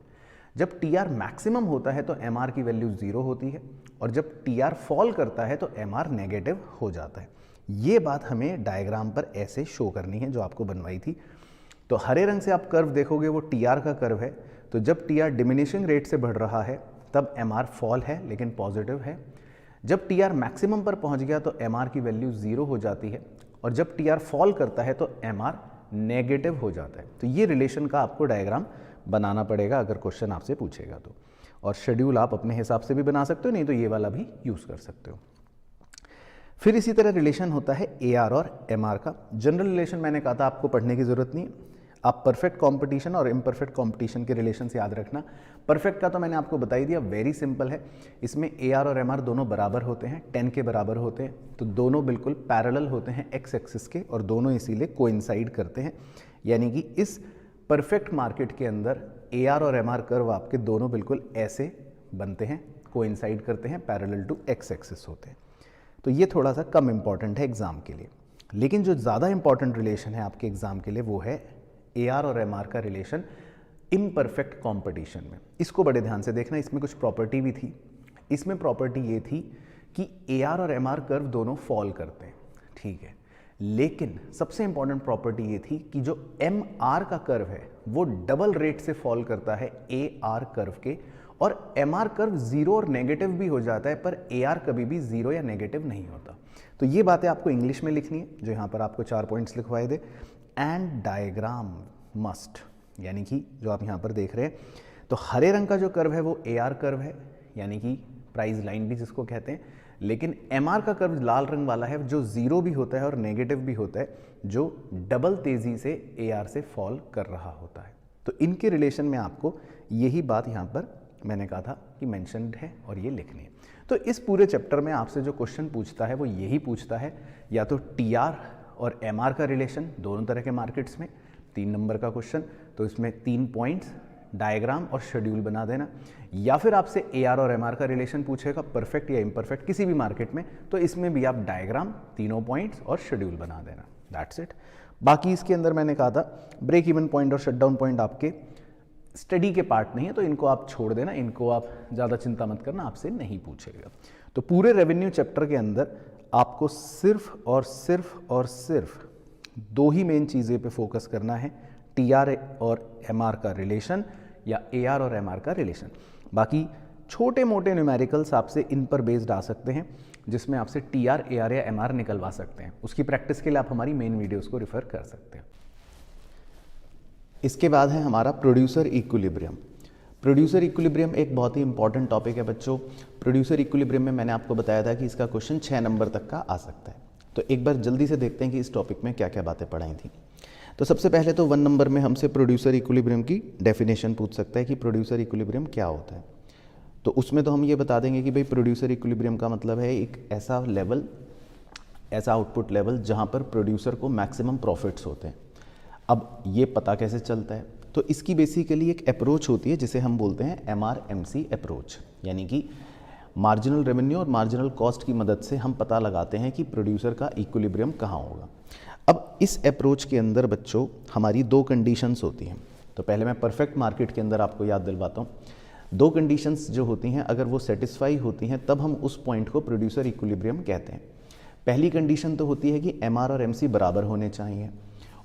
जब टीआर मैक्सिमम होता है तो एमआर की वैल्यू 0 होती है और जब टीआर फॉल करता है तो एमआर नेगेटिव हो जाता है। ये बात हमें डायग्राम पर ऐसे शो करनी है जो आपको बनवाई थी। तो हरे रंग से आप कर्व देखोगे वो टीआर का कर्व है। तो जब टीआर डिमिनिशिंग रेट से बढ़ रहा है तब एमआर फॉल है लेकिन पॉजिटिव है। जब टीआर मैक्सिमम पर पहुंच गया तो एमआर की वैल्यू 0 हो जाती है और जब टीआर फॉल करता है तो एमआर नेगेटिव हो जाता है। तो ये रिलेशन का आपको डायग्राम बनाना पड़ेगा अगर क्वेश्चन आपसे पूछेगा तो। और शेड्यूल आप अपने हिसाब से भी बना सकते हो, नहीं तो ये वाला भी यूज़ कर सकते हो। फिर इसी तरह रिलेशन होता है एआर और एमआर का। जनरल रिलेशन मैंने कहा था आपको पढ़ने की ज़रूरत नहीं है। आप परफेक्ट कंपटीशन और इम्परफेक्ट कंपटीशन के रिलेशन से याद रखना। परफेक्ट का तो मैंने आपको बता ही दिया, वेरी सिंपल है। इसमें एआर और एमआर दोनों बराबर होते हैं, 10 के बराबर होते हैं। तो दोनों बिल्कुल पैरेलल होते हैं एक्स एक्सिस के और दोनों इसीलिए कोइंसाइड करते हैं। यानी कि इस परफेक्ट मार्केट के अंदर एआर और एमआर कर्व आपके दोनों बिल्कुल ऐसे बनते हैं, कोइंसाइड करते हैं, पैरेलल टू एक्स एक्सिस होते हैं। तो ये थोड़ा सा कम इंपॉर्टेंट है एग्जाम के लिए। लेकिन जो ज़्यादा इंपॉर्टेंट रिलेशन है आपके एग्जाम के लिए वो है एआर और एमआर का रिलेशन इम्परफेक्ट कंपटीशन में। इसको बड़े ध्यान से देखना, इसमें कुछ प्रॉपर्टी भी थी। इसमें प्रॉपर्टी ये थी कि एआर और एमआर कर्व दोनों फॉल करते हैं, ठीक है। लेकिन सबसे इंपॉर्टेंट प्रॉपर्टी ये थी कि जो एमआर का कर्व है वो डबल रेट से फॉल करता है एआर कर्व के, और एमआर कर्व 0 और नेगेटिव भी हो जाता है पर एआर कभी भी 0 या नेगेटिव नहीं होता। तो ये बातें आपको इंग्लिश में लिखनी है, जो यहाँ पर आपको 4 पॉइंट्स लिखवाए दे। एंड डायग्राम मस्ट, यानी कि जो आप यहाँ पर देख रहे हैं, तो हरे रंग का जो कर्व है वो एआर कर्व है, यानी कि प्राइस लाइन भी जिसको कहते हैं। लेकिन एमआर का कर्व लाल रंग वाला है जो 0 भी होता है और नेगेटिव भी होता है, जो डबल तेजी से एआर से फॉल कर रहा होता है। तो इनके रिलेशन में आपको यही बात यहाँ पर मैंने कहा था कि मेंशन्ड है और ये लिखनी है। तो इस पूरे चैप्टर में आपसे जो क्वेश्चन पूछता है वो यही पूछता है, या तो टीआर और एमआर का रिलेशन दोनों तरह के मार्केट्स में, 3 नंबर का क्वेश्चन, तो इसमें 3 पॉइंट्स, डायग्राम और शेड्यूल बना देना। या फिर आपसे एआर और एमआर का रिलेशन पूछेगा परफेक्ट या इम्परफेक्ट किसी भी मार्केट में, तो इसमें भी आप डायग्राम, तीनों पॉइंट्स और शेड्यूल बना देना। That's it. बाकी इसके अंदर मैंने कहा था ब्रेक इवन पॉइंट और शटडाउन पॉइंट आपके स्टडी के पार्ट नहीं है, तो इनको आप छोड़ देना, इनको आप ज़्यादा चिंता मत करना, आपसे नहीं पूछेगा। तो पूरे रेवेन्यू चैप्टर के अंदर आपको सिर्फ और सिर्फ और सिर्फ 2 ही मेन चीज़ें पे फोकस करना है, टीआर और एमआर का रिलेशन या एआर और एमआर का रिलेशन। बाकी छोटे मोटे न्यूमेरिकल्स आपसे इन पर बेस्ड आ सकते हैं, जिसमें आपसे टीआर, एआर या एमआर निकलवा सकते हैं। उसकी प्रैक्टिस के लिए आप हमारी मेन वीडियोस को रिफर कर सकते हैं। इसके बाद है हमारा प्रोड्यूसर इक्विलिब्रियम। प्रोड्यूसर इक्विलिब्रियम एक बहुत ही इंपॉर्टेंट टॉपिक है बच्चों। प्रोड्यूसर इक्विलिब्रियम में मैंने आपको बताया था कि इसका क्वेश्चन 6 नंबर तक का आ सकता है। तो एक बार जल्दी से देखते हैं कि इस टॉपिक में क्या क्या बातें पढ़ाई थी। तो सबसे पहले तो 1 नंबर में हमसे प्रोड्यूसर इक्विलिब्रियम की डेफिनेशन पूछ सकता है कि प्रोड्यूसर इक्विलिब्रियम क्या होता है। तो उसमें तो हम ये बता देंगे कि भाई प्रोड्यूसर इक्विलिब्रियम का मतलब है एक ऐसा लेवल, ऐसा आउटपुट लेवल जहाँ पर प्रोड्यूसर को मैक्सिमम प्रॉफिट्स होते हैं। अब ये पता कैसे चलता है? तो इसकी बेसिकली एक अप्रोच होती है जिसे हम बोलते हैं MRMC अप्रोच, यानी कि मार्जिनल रेवेन्यू और मार्जिनल कॉस्ट की मदद से हम पता लगाते हैं कि प्रोड्यूसर का इक्विलिब्रियम कहाँ होगा। अब इस अप्रोच के अंदर बच्चों हमारी दो कंडीशंस होती हैं। तो पहले मैं परफेक्ट मार्केट के अंदर आपको याद दिलवाता हूँ। दो कंडीशंस जो होती हैं अगर वो सेटिस्फाई होती हैं तब हम उस पॉइंट को प्रोड्यूसर इक्विलिब्रियम कहते हैं। पहली कंडीशन तो होती है कि MR और MC बराबर होने चाहिए,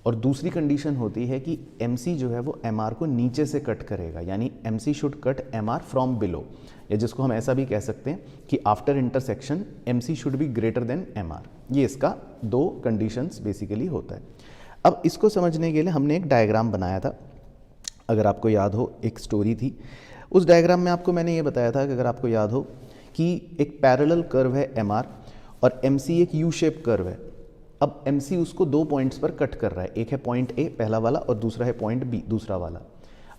और दूसरी कंडीशन होती है कि MC जो है वो MR को नीचे से कट करेगा, यानी MC should cut MR from below, या जिसको हम ऐसा भी कह सकते हैं कि after intersection MC should be greater than MR। ये इसका दो कंडीशंस बेसिकली होता है। अब इसको समझने के लिए हमने एक डायग्राम बनाया था, अगर आपको याद हो एक स्टोरी थी। उस डायग्राम में आपको मैंने ये बताया था कि अगर आपको याद हो कि एक पैरेलल कर्व है MR और MC एक यू शेप कर्व है। अब MC उसको दो पॉइंट्स पर कट कर रहा है, एक है पॉइंट A पहला वाला और दूसरा है पॉइंट B दूसरा वाला।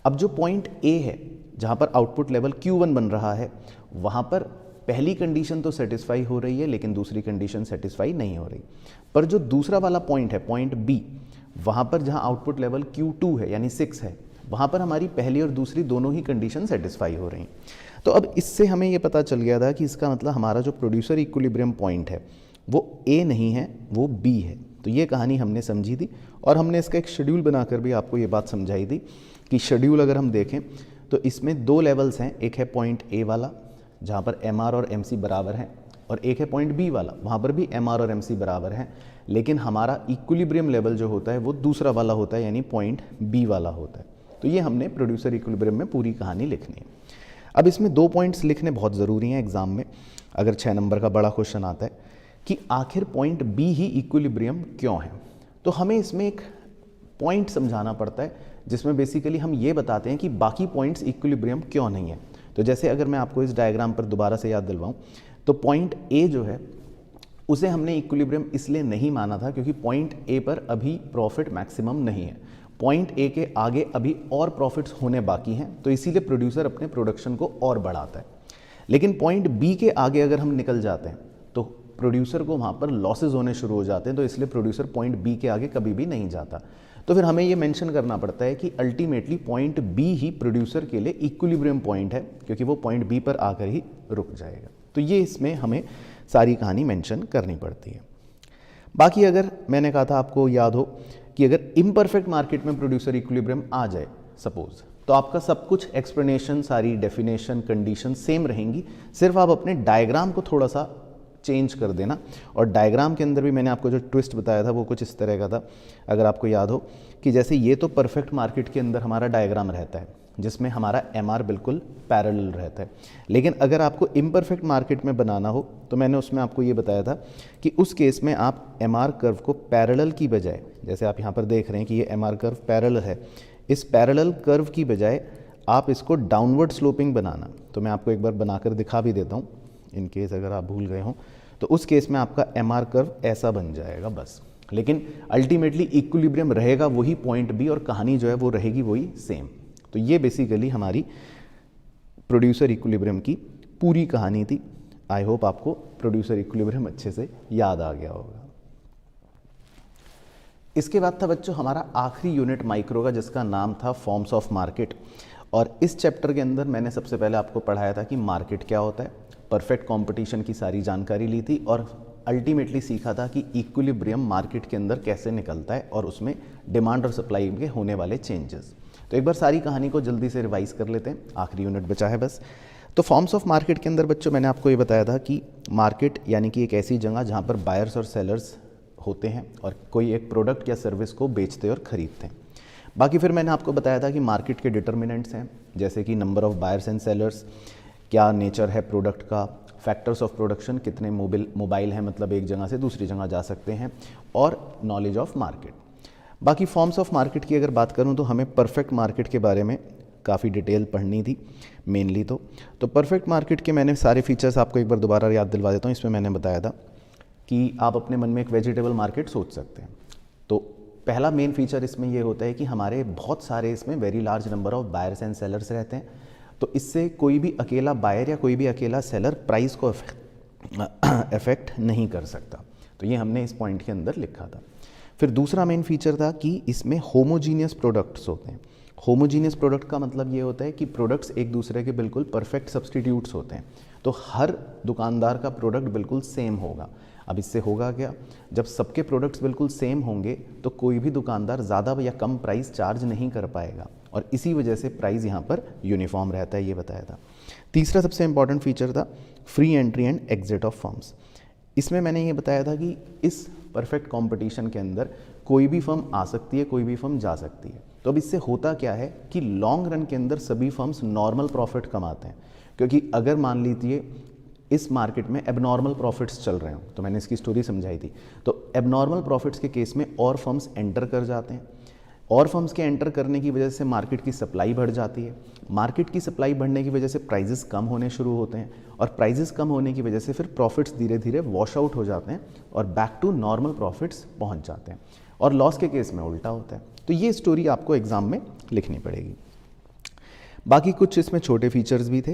अब जो पॉइंट A है जहाँ पर आउटपुट लेवल Q1 बन रहा है, वहाँ पर पहली कंडीशन तो सेटिस्फाई हो रही है लेकिन दूसरी कंडीशन सेटिस्फाई नहीं हो रही। पर जो दूसरा वाला पॉइंट है पॉइंट B, वहाँ पर जहाँ आउटपुट लेवल Q2 है यानी 6 है, वहाँ पर हमारी पहली और दूसरी दोनों ही कंडीशन सेटिस्फाई हो रही। तो अब इससे हमें ये पता चल गया था कि इसका मतलब हमारा जो प्रोड्यूसर इक्विलिब्रियम पॉइंट है वो A नहीं है, वो B है। तो ये कहानी हमने समझी थी और हमने इसका एक शेड्यूल बनाकर भी आपको ये बात समझाई थी कि शेड्यूल अगर हम देखें तो इसमें दो लेवल्स हैं, एक है पॉइंट A वाला जहाँ पर MR और MC बराबर हैं, और एक है पॉइंट B वाला, वहाँ पर भी MR और MC बराबर हैं, लेकिन हमारा इक्विलिब्रियम लेवल जो होता है वो दूसरा वाला होता है, यानी पॉइंट B वाला होता है। तो ये हमने प्रोड्यूसर इक्विलिब्रियम में पूरी कहानी लिखनी है। अब इसमें दो पॉइंट्स लिखने बहुत ज़रूरी हैं एग्जाम में, अगर 6 नंबर का बड़ा क्वेश्चन आता है कि आखिर पॉइंट B ही इक्विलिब्रियम क्यों है। तो हमें इसमें एक पॉइंट समझाना पड़ता है जिसमें बेसिकली हम ये बताते हैं कि बाकी पॉइंट्स इक्विलिब्रियम क्यों नहीं है। तो जैसे अगर मैं आपको इस डायग्राम पर दोबारा से याद दिलवाऊँ तो पॉइंट A जो है उसे हमने इक्विलिब्रियम इसलिए नहीं माना था क्योंकि पॉइंट A पर अभी प्रॉफिट मैक्सिमम नहीं है, पॉइंट A के आगे अभी और प्रॉफिट्स होने बाकी हैं, तो इसीलिए प्रोड्यूसर अपने प्रोडक्शन को और बढ़ाता है। लेकिन पॉइंट B के आगे अगर हम निकल जाते हैं तो प्रोड्यूसर को वहाँ पर लॉसेज होने शुरू हो जाते हैं, तो इसलिए प्रोड्यूसर पॉइंट B के आगे कभी भी नहीं जाता। तो फिर हमें ये मेंशन करना पड़ता है कि अल्टीमेटली पॉइंट B ही प्रोड्यूसर के लिए इक्विलिब्रियम पॉइंट है, क्योंकि वो पॉइंट B पर आकर ही रुक जाएगा। तो ये इसमें हमें सारी कहानी मेंशन करनी पड़ती है। बाकी अगर मैंने कहा था आपको याद हो कि अगर इम्परफेक्ट मार्केट में प्रोड्यूसर इक्विलिब्रियम आ जाए सपोज, तो आपका सब कुछ एक्सप्लेनेशन, सारी डेफिनेशन, कंडीशन सेम रहेंगी, सिर्फ आप अपने डायग्राम को थोड़ा सा चेंज कर देना। और डायग्राम के अंदर भी मैंने आपको जो ट्विस्ट बताया था वो कुछ इस तरह का था, अगर आपको याद हो कि जैसे ये तो परफेक्ट मार्केट के अंदर हमारा डायग्राम रहता है जिसमें हमारा MR बिल्कुल पैरेलल रहता है, लेकिन अगर आपको इम्परफेक्ट मार्केट में बनाना हो तो मैंने उसमें आपको ये बताया था कि उस केस में आप MR कर्व को पैरेलल की बजाय, जैसे आप यहाँ पर देख रहे हैं कि ये MR कर्व पैरेलल है, इस पैरेलल कर्व की बजाय आप इसको डाउनवर्ड स्लोपिंग बनाना। तो मैं आपको एक बार बनाकर दिखा भी देता हूँ, इन केस अगर आप भूल गए हों, तो उस केस में आपका MR कर्व ऐसा बन जाएगा बस। लेकिन अल्टीमेटली इक्विलिब्रियम रहेगा वही पॉइंट B और कहानी जो है वो रहेगी वही सेम। तो ये बेसिकली हमारी प्रोड्यूसर इक्विलिब्रियम की पूरी कहानी थी। आई होप आपको प्रोड्यूसर इक्विलिब्रियम अच्छे से याद आ गया होगा। इसके बाद था बच्चों हमारा आखिरी यूनिट माइक्रो का, जिसका नाम था फॉर्म्स ऑफ मार्केट। और इस चैप्टर के अंदर मैंने सबसे पहले आपको पढ़ाया था कि मार्केट क्या होता है, परफेक्ट कंपटीशन की सारी जानकारी ली थी और अल्टीमेटली सीखा था कि इक्विलिब्रियम मार्केट के अंदर कैसे निकलता है और उसमें डिमांड और सप्लाई के होने वाले चेंजेस। तो एक बार सारी कहानी को जल्दी से रिवाइज कर लेते हैं, आखिरी यूनिट बचा है बस। तो फॉर्म्स ऑफ मार्केट के अंदर बच्चों मैंने आपको ये बताया था कि मार्केट यानी कि एक ऐसी जगह जहाँ पर बायर्स और सेलर्स होते हैं और कोई एक प्रोडक्ट या सर्विस को बेचते और ख़रीदते हैं। बाकी फिर मैंने आपको बताया था कि मार्केट के डिटर्मिनेंट्स हैं, जैसे कि number of buyers and sellers, क्या नेचर है प्रोडक्ट का, फैक्टर्स ऑफ प्रोडक्शन, कितने मोबाइल हैं मतलब एक जगह से दूसरी जगह जा सकते हैं, और नॉलेज ऑफ मार्केट। बाकी फॉर्म्स ऑफ मार्केट की अगर बात करूं तो हमें परफेक्ट मार्केट के बारे में काफ़ी डिटेल पढ़नी थी मेनली। तो परफेक्ट मार्केट के मैंने सारे फीचर्स आपको एक बार दोबारा याद दिलवा देता हूँ। इसमें मैंने बताया था कि आप अपने मन में एक वेजिटेबल मार्केट सोच सकते हैं। तो पहला मेन फीचर इसमें ये होता है कि हमारे बहुत सारे इसमें very large number of buyers and sellers रहते हैं, तो इससे कोई भी अकेला बायर या कोई भी अकेला सेलर प्राइस को अफेक्ट नहीं कर सकता। तो ये हमने इस पॉइंट के अंदर लिखा था। फिर दूसरा मेन फीचर था कि इसमें होमोजीनियस प्रोडक्ट्स होते हैं। होमोजीनियस प्रोडक्ट का मतलब ये होता है कि प्रोडक्ट्स एक दूसरे के बिल्कुल परफेक्ट सब्सटीट्यूट्स होते हैं, तो हर दुकानदार का प्रोडक्ट बिल्कुल सेम होगा। अब इससे होगा क्या, जब सबके प्रोडक्ट्स बिल्कुल सेम होंगे तो कोई भी दुकानदार ज़्यादा या कम प्राइस चार्ज नहीं कर पाएगा, और इसी वजह से प्राइस यहाँ पर यूनिफॉर्म रहता है, ये बताया था। तीसरा सबसे इंपॉर्टेंट फीचर था free entry and exit of firms. इसमें मैंने ये बताया था कि इस परफेक्ट कंपटीशन के अंदर कोई भी फर्म आ सकती है, कोई भी फर्म जा सकती है। तो अब इससे होता क्या है कि लॉन्ग रन के अंदर सभी फर्म्स नॉर्मल प्रॉफिट कमाते हैं, क्योंकि अगर मान लीजिए इस मार्केट में एबनॉर्मल प्रॉफिट्स चल रहे हो, तो मैंने इसकी स्टोरी समझाई थी, तो एबनॉर्मल प्रॉफिट्स के केस में और फर्म्स एंटर कर जाते हैं, और फर्म्स के एंटर करने की वजह से मार्केट की सप्लाई बढ़ जाती है, मार्केट की सप्लाई बढ़ने की वजह से प्राइजेस कम होने शुरू होते हैं, और प्राइजेस कम होने की वजह से फिर प्रॉफिट्स धीरे धीरे वॉश आउट हो जाते हैं और बैक टू नॉर्मल प्रॉफिट्स पहुंच जाते हैं, और लॉस के केस में उल्टा होता है। तो ये स्टोरी आपको एग्जाम में लिखनी पड़ेगी। बाकी कुछ इसमें छोटे फीचर्स भी थे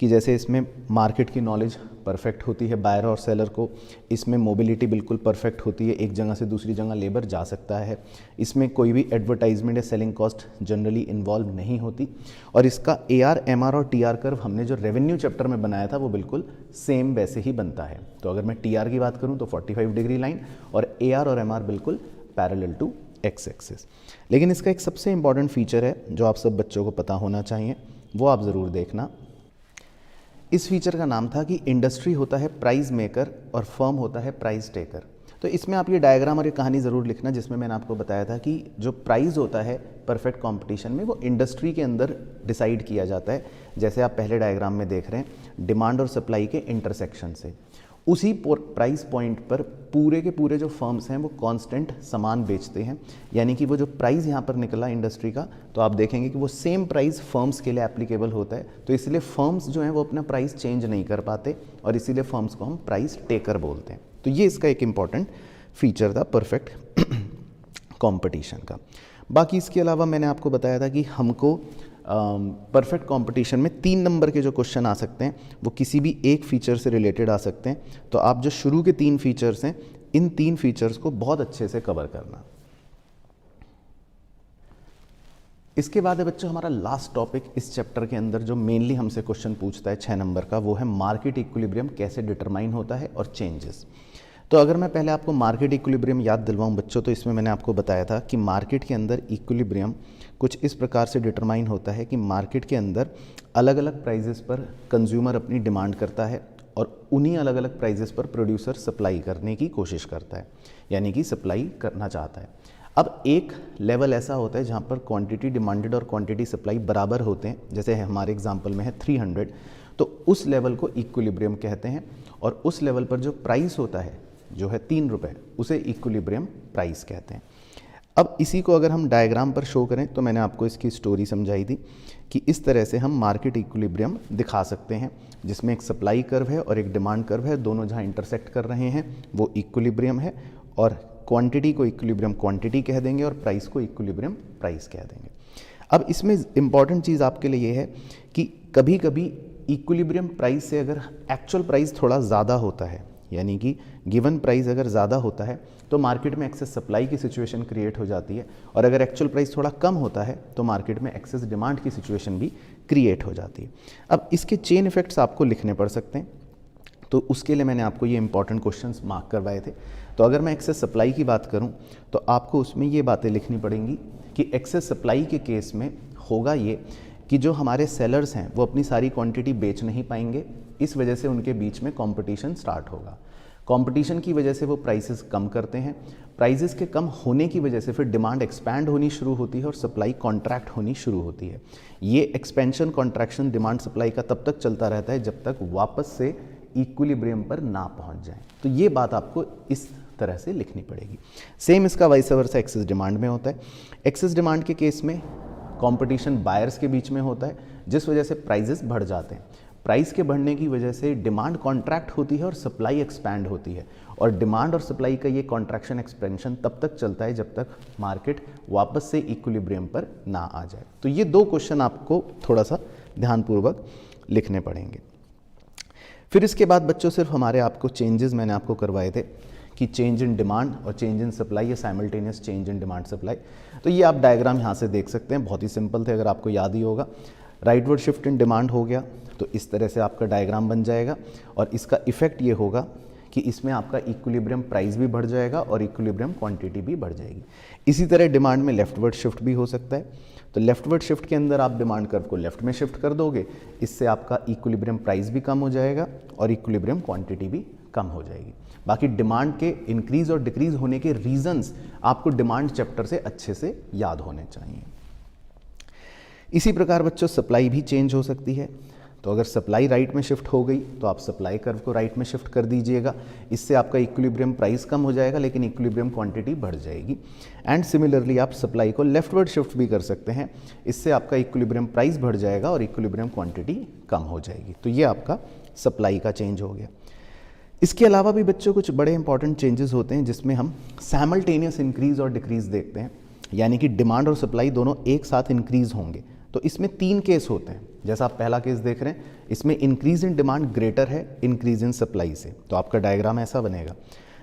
कि जैसे इसमें मार्केट की नॉलेज परफेक्ट होती है बायर और सेलर को, इसमें मोबिलिटी बिल्कुल परफेक्ट होती है, एक जगह से दूसरी जगह लेबर जा सकता है, इसमें कोई भी एडवर्टाइजमेंट या सेलिंग कॉस्ट जनरली इन्वॉल्व नहीं होती, और इसका AR, MR और TR कर्व हमने जो रेवेन्यू चैप्टर में बनाया था वो बिल्कुल सेम वैसे ही बनता है। तो अगर मैं TR की बात करूँ तो 45 डिग्री लाइन, और AR और MR बिल्कुल पैरेलल टू एक्स एक्सिस। लेकिन इसका एक सबसे इंपॉर्टेंट फीचर है जो आप सब बच्चों को पता होना चाहिए, वो आप ज़रूर देखना। इस फीचर का नाम था कि इंडस्ट्री होता है प्राइस मेकर और फर्म होता है प्राइस टेकर। तो इसमें आप ये डायग्राम और ये कहानी ज़रूर लिखना, जिसमें मैंने आपको बताया था कि जो प्राइस होता है परफेक्ट कंपटीशन में वो इंडस्ट्री के अंदर डिसाइड किया जाता है। जैसे आप पहले डायग्राम में देख रहे हैं, डिमांड और सप्लाई के इंटरसेक्शन से उसी प्राइस पॉइंट पर पूरे के पूरे जो फर्म्स हैं वो कांस्टेंट सामान बेचते हैं, यानी कि वो जो प्राइस यहाँ पर निकला इंडस्ट्री का, तो आप देखेंगे कि वो सेम प्राइस फर्म्स के लिए एप्लीकेबल होता है। तो इसलिए फर्म्स जो हैं वो अपना प्राइस चेंज नहीं कर पाते, और इसीलिए फर्म्स को हम प्राइस टेकर बोलते हैं। तो ये इसका एक इम्पॉर्टेंट फीचर था परफेक्ट कंपटीशन का। बाकी इसके अलावा मैंने आपको बताया था कि हमको परफेक्ट कंपटीशन में 3 नंबर के जो क्वेश्चन आ सकते हैं वो किसी भी एक फीचर से रिलेटेड आ सकते हैं। तो आप जो शुरू के 3 फीचर्स हैं, इन 3 फीचर्स को बहुत अच्छे से कवर करना। इसके बाद है बच्चों हमारा लास्ट टॉपिक इस चैप्टर के अंदर जो मेनली हमसे क्वेश्चन पूछता है 6 नंबर का, वो है मार्केट इक्विलिब्रियम कैसे डिटरमाइन होता है और चेंजेस। तो अगर मैं पहले आपको मार्केट इक्विलिब्रियम याद दिलवाऊं बच्चों, तो इसमें मैंने आपको बताया था कि मार्केट के अंदर इक्विलिब्रियम कुछ इस प्रकार से डिटरमाइन होता है कि मार्केट के अंदर अलग अलग प्राइजेस पर कंज्यूमर अपनी डिमांड करता है, और उन्हीं अलग अलग प्राइजेस पर प्रोड्यूसर सप्लाई करने की कोशिश करता है, यानी कि सप्लाई करना चाहता है। अब एक लेवल ऐसा होता है जहाँ पर क्वांटिटी डिमांडेड और क्वांटिटी सप्लाई बराबर होते हैं, जैसे हमारे एग्जाम्पल में है 300, तो उस लेवल को इक्विलिब्रियम कहते हैं, और उस लेवल पर जो प्राइस होता है जो है 3 रुपये, उसे इक्विलिब्रियम प्राइस कहते हैं। अब इसी को अगर हम डायग्राम पर शो करें तो मैंने आपको इसकी स्टोरी समझाई थी कि इस तरह से हम मार्केट इक्विलिब्रियम दिखा सकते हैं, जिसमें एक सप्लाई कर्व है और एक डिमांड कर्व है, दोनों जहाँ इंटरसेक्ट कर रहे हैं वो इक्विलिब्रियम है, और क्वांटिटी को इक्विलिब्रियम क्वांटिटी कह देंगे और प्राइस को इक्विलिब्रियम प्राइस कह देंगे। अब इसमें इंपॉर्टेंट चीज़ आपके लिए ये है कि कभी कभी इक्विलिब्रियम प्राइस से अगर एक्चुअल प्राइस थोड़ा ज़्यादा होता है, यानी कि गिवन प्राइस अगर ज़्यादा होता है तो मार्केट में एक्सेस सप्लाई की सिचुएशन क्रिएट हो जाती है, और अगर एक्चुअल प्राइस थोड़ा कम होता है तो मार्केट में एक्सेस डिमांड की सिचुएशन भी क्रिएट हो जाती है। अब इसके चेन इफेक्ट्स आपको लिखने पड़ सकते हैं, तो उसके लिए मैंने आपको ये इंपॉर्टेंट क्वेश्चंस मार्क करवाए थे। तो अगर मैं एक्सेस सप्लाई की बात करूँ तो आपको उसमें ये बातें लिखनी पड़ेंगी कि एक्सेस सप्लाई के केस में होगा ये कि जो हमारे सेलर्स हैं वो अपनी सारी क्वांटिटी बेच नहीं पाएंगे, इस वजह से उनके बीच में कंपटीशन स्टार्ट होगा। कंपटीशन की वजह से वो प्राइसेस कम करते हैं, प्राइसेस के कम होने की वजह से फिर डिमांड एक्सपैंड होनी शुरू होती है और सप्लाई कॉन्ट्रैक्ट होनी शुरू होती है। ये एक्सपेंशन कॉन्ट्रैक्शन डिमांड सप्लाई का तब तक चलता रहता है जब तक वापस से इक्विलिब्रियम पर ना पहुंच जाए। तो ये बात आपको इस तरह से लिखनी पड़ेगी। सेम इसका वाइस वर्सा एक्सेस डिमांड में होता है। एक्सेस डिमांड के केस में कंपटीशन बायर्स के बीच में होता है, जिस वजह से प्राइजेस बढ़ जाते हैं। प्राइस के बढ़ने की वजह से डिमांड कॉन्ट्रैक्ट होती है और सप्लाई एक्सपैंड होती है, और डिमांड और सप्लाई का ये कॉन्ट्रैक्शन एक्सपेंशन तब तक चलता है जब तक मार्केट वापस से इक्विलिब्रियम पर ना आ जाए। तो ये 2 क्वेश्चन आपको थोड़ा सा ध्यानपूर्वक लिखने पड़ेंगे। फिर इसके बाद बच्चों सिर्फ हमारे आपको चेंजेस मैंने आपको करवाए थे कि चेंज इन डिमांड और चेंज इन सप्लाई या simultaneous change in demand supply. तो ये आप डायग्राम यहाँ से देख सकते हैं, बहुत ही सिंपल थे, अगर आपको याद ही होगा। राइटवर्ड शिफ्ट इन डिमांड हो गया तो इस तरह से आपका डायग्राम बन जाएगा और इसका इफेक्ट ये होगा कि इसमें आपका इक्विलिब्रियम प्राइस भी बढ़ जाएगा और इक्विलिब्रियम क्वांटिटी भी बढ़ जाएगी। इसी तरह डिमांड में लेफ्टवर्ड शिफ्ट भी हो सकता है, तो लेफ्टवर्ड शिफ्ट के अंदर आप डिमांड कर्व को लेफ्ट में शिफ्ट कर दोगे, इससे आपका इक्विलिब्रियम प्राइस भी कम हो जाएगा और इक्विलिब्रियम क्वांटिटी भी कम हो जाएगी। बाकी डिमांड के इंक्रीज और डिक्रीज होने के रीजंस आपको डिमांड चैप्टर से अच्छे से याद होने चाहिए। इसी प्रकार बच्चों सप्लाई भी चेंज हो सकती है, तो अगर सप्लाई राइट में शिफ्ट हो गई तो आप सप्लाई कर्व को राइट में शिफ्ट कर दीजिएगा, इससे आपका इक्विलिब्रियम प्राइस कम हो जाएगा लेकिन इक्विलिब्रियम क्वांटिटी बढ़ जाएगी। एंड सिमिलरली आप सप्लाई को लेफ्टवर्ड शिफ्ट भी कर सकते हैं, इससे आपका इक्विलिब्रियम प्राइस बढ़ जाएगा और इक्विलिब्रियम क्वांटिटी कम हो जाएगी। तो ये आपका सप्लाई का चेंज हो गया। इसके अलावा भी बच्चों कुछ बड़े इंपॉर्टेंट चेंजेस होते हैं जिसमें हम साइमल्टेनियस इंक्रीज और डिक्रीज देखते हैं, यानी कि डिमांड और सप्लाई दोनों एक साथ इंक्रीज होंगे। तो इसमें 3 केस होते हैं, जैसा आप पहला केस देख रहे हैं, इसमें इंक्रीज इन डिमांड ग्रेटर है इंक्रीज इन सप्लाई से, तो आपका डायग्राम ऐसा बनेगा।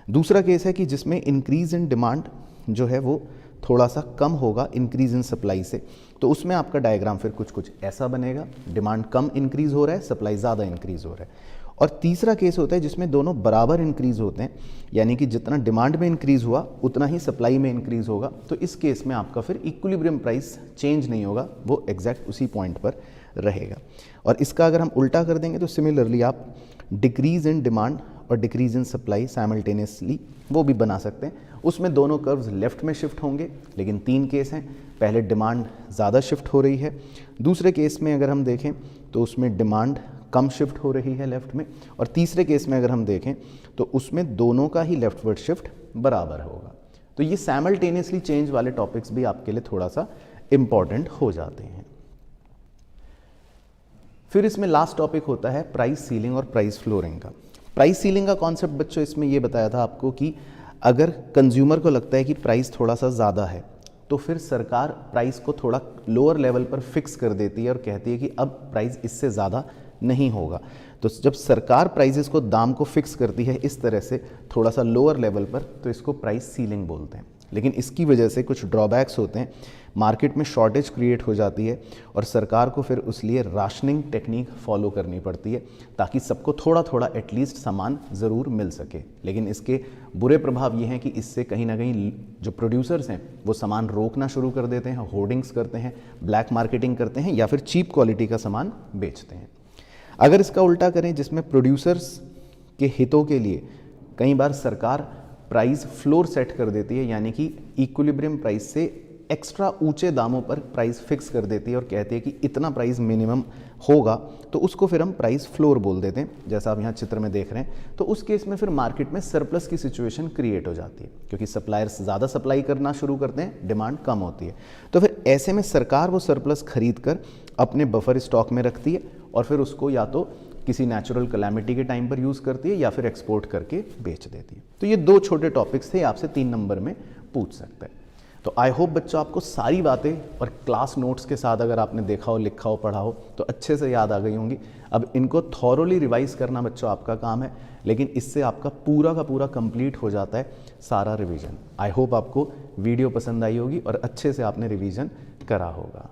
दूसरा केस है कि जिसमें इंक्रीज इन डिमांड जो है वो थोड़ा सा कम होगा इंक्रीज इन सप्लाई से, तो उसमें आपका डायग्राम फिर कुछ ऐसा बनेगा, डिमांड कम इंक्रीज हो रहा है, सप्लाई ज़्यादा इंक्रीज हो रहा है। और तीसरा केस होता है जिसमें दोनों बराबर इंक्रीज होते हैं, यानी कि जितना डिमांड में इंक्रीज हुआ उतना ही सप्लाई में इंक्रीज होगा, तो इस केस में आपका फिर इक्विलिब्रियम प्राइस चेंज नहीं होगा, वो एग्जैक्ट उसी पॉइंट पर रहेगा। और इसका अगर हम उल्टा कर देंगे तो सिमिलरली आप डिक्रीज इन डिमांड और डिक्रीज इन सप्लाई साइमल्टेनियसली वो भी बना सकते हैं, उसमें दोनों कर्व्स लेफ्ट में शिफ्ट होंगे, लेकिन 3 केस हैं। पहले डिमांड ज़्यादा शिफ्ट हो रही है, दूसरे केस में अगर हम देखें तो उसमें डिमांड कम शिफ्ट हो रही है लेफ्ट में, और तीसरे केस में अगर हम देखें तो उसमें दोनों का ही लेफ्टवर्ड शिफ्ट बराबर होगा। तो ये साइमल्टेनियसली चेंज वाले टॉपिक्स भी आपके लिए थोड़ा सा इंपॉर्टेंट हो जाते हैं। फिर इसमें लास्ट टॉपिक होता है प्राइस सीलिंग और प्राइस फ्लोरिंग का। प्राइस सीलिंग का कॉन्सेप्ट बच्चों इसमें ये बताया था आपको कि अगर कंज्यूमर को लगता है कि प्राइस थोड़ा सा ज़्यादा है तो फिर सरकार प्राइस को थोड़ा लोअर लेवल पर फिक्स कर देती है और कहती है कि अब प्राइस इससे ज़्यादा नहीं होगा। तो जब सरकार प्राइसेस को, दाम को फिक्स करती है इस तरह से थोड़ा सा लोअर लेवल पर, तो इसको प्राइस सीलिंग बोलते हैं। लेकिन इसकी वजह से कुछ ड्रॉबैक्स होते हैं, मार्केट में शॉर्टेज क्रिएट हो जाती है और सरकार को फिर उस लिए राशनिंग टेक्निक फॉलो करनी पड़ती है ताकि सबको थोड़ा थोड़ा एटलीस्ट सामान ज़रूर मिल सके। लेकिन इसके बुरे प्रभाव ये हैं कि इससे कहीं ना कहीं जो प्रोड्यूसर्स हैं वो सामान रोकना शुरू कर देते हैं, होर्डिंग्स करते हैं, ब्लैक मार्केटिंग करते हैं या फिर चीप क्वालिटी का सामान बेचते हैं। अगर इसका उल्टा करें जिसमें प्रोड्यूसर्स के हितों के लिए कई बार सरकार प्राइस फ्लोर सेट कर देती है, यानी कि इक्विलिब्रियम प्राइस से एक्स्ट्रा ऊंचे दामों पर प्राइस फिक्स कर देती है और कहती है कि इतना प्राइस मिनिमम होगा, तो उसको फिर हम प्राइस फ्लोर बोल देते हैं, जैसा आप यहाँ चित्र में देख रहे हैं। तो उस केस में फिर मार्केट में सरप्लस की सिचुएशन क्रिएट हो जाती है क्योंकि सप्लायर्स ज़्यादा सप्लाई करना शुरू करते हैं, डिमांड कम होती है। तो फिर ऐसे में सरकार वो सरप्लस खरीद कर अपने बफर स्टॉक में रखती है और फिर उसको या तो किसी नेचुरल कैलामिटी के टाइम पर यूज़ करती है या फिर एक्सपोर्ट करके बेच देती है। तो ये 2 छोटे टॉपिक्स थे, आपसे 3 नंबर में पूछ सकते हैं। तो आई होप बच्चों आपको सारी बातें और क्लास नोट्स के साथ अगर आपने देखा हो, लिखा हो, पढ़ा हो तो अच्छे से याद आ गई होंगी। अब इनको थॉरोली रिवाइज करना बच्चों आपका काम है, लेकिन इससे आपका पूरा का पूरा कंप्लीट हो जाता है सारा रिवीजन। आई होप आपको वीडियो पसंद आई होगी और अच्छे से आपने रिवीजन करा होगा।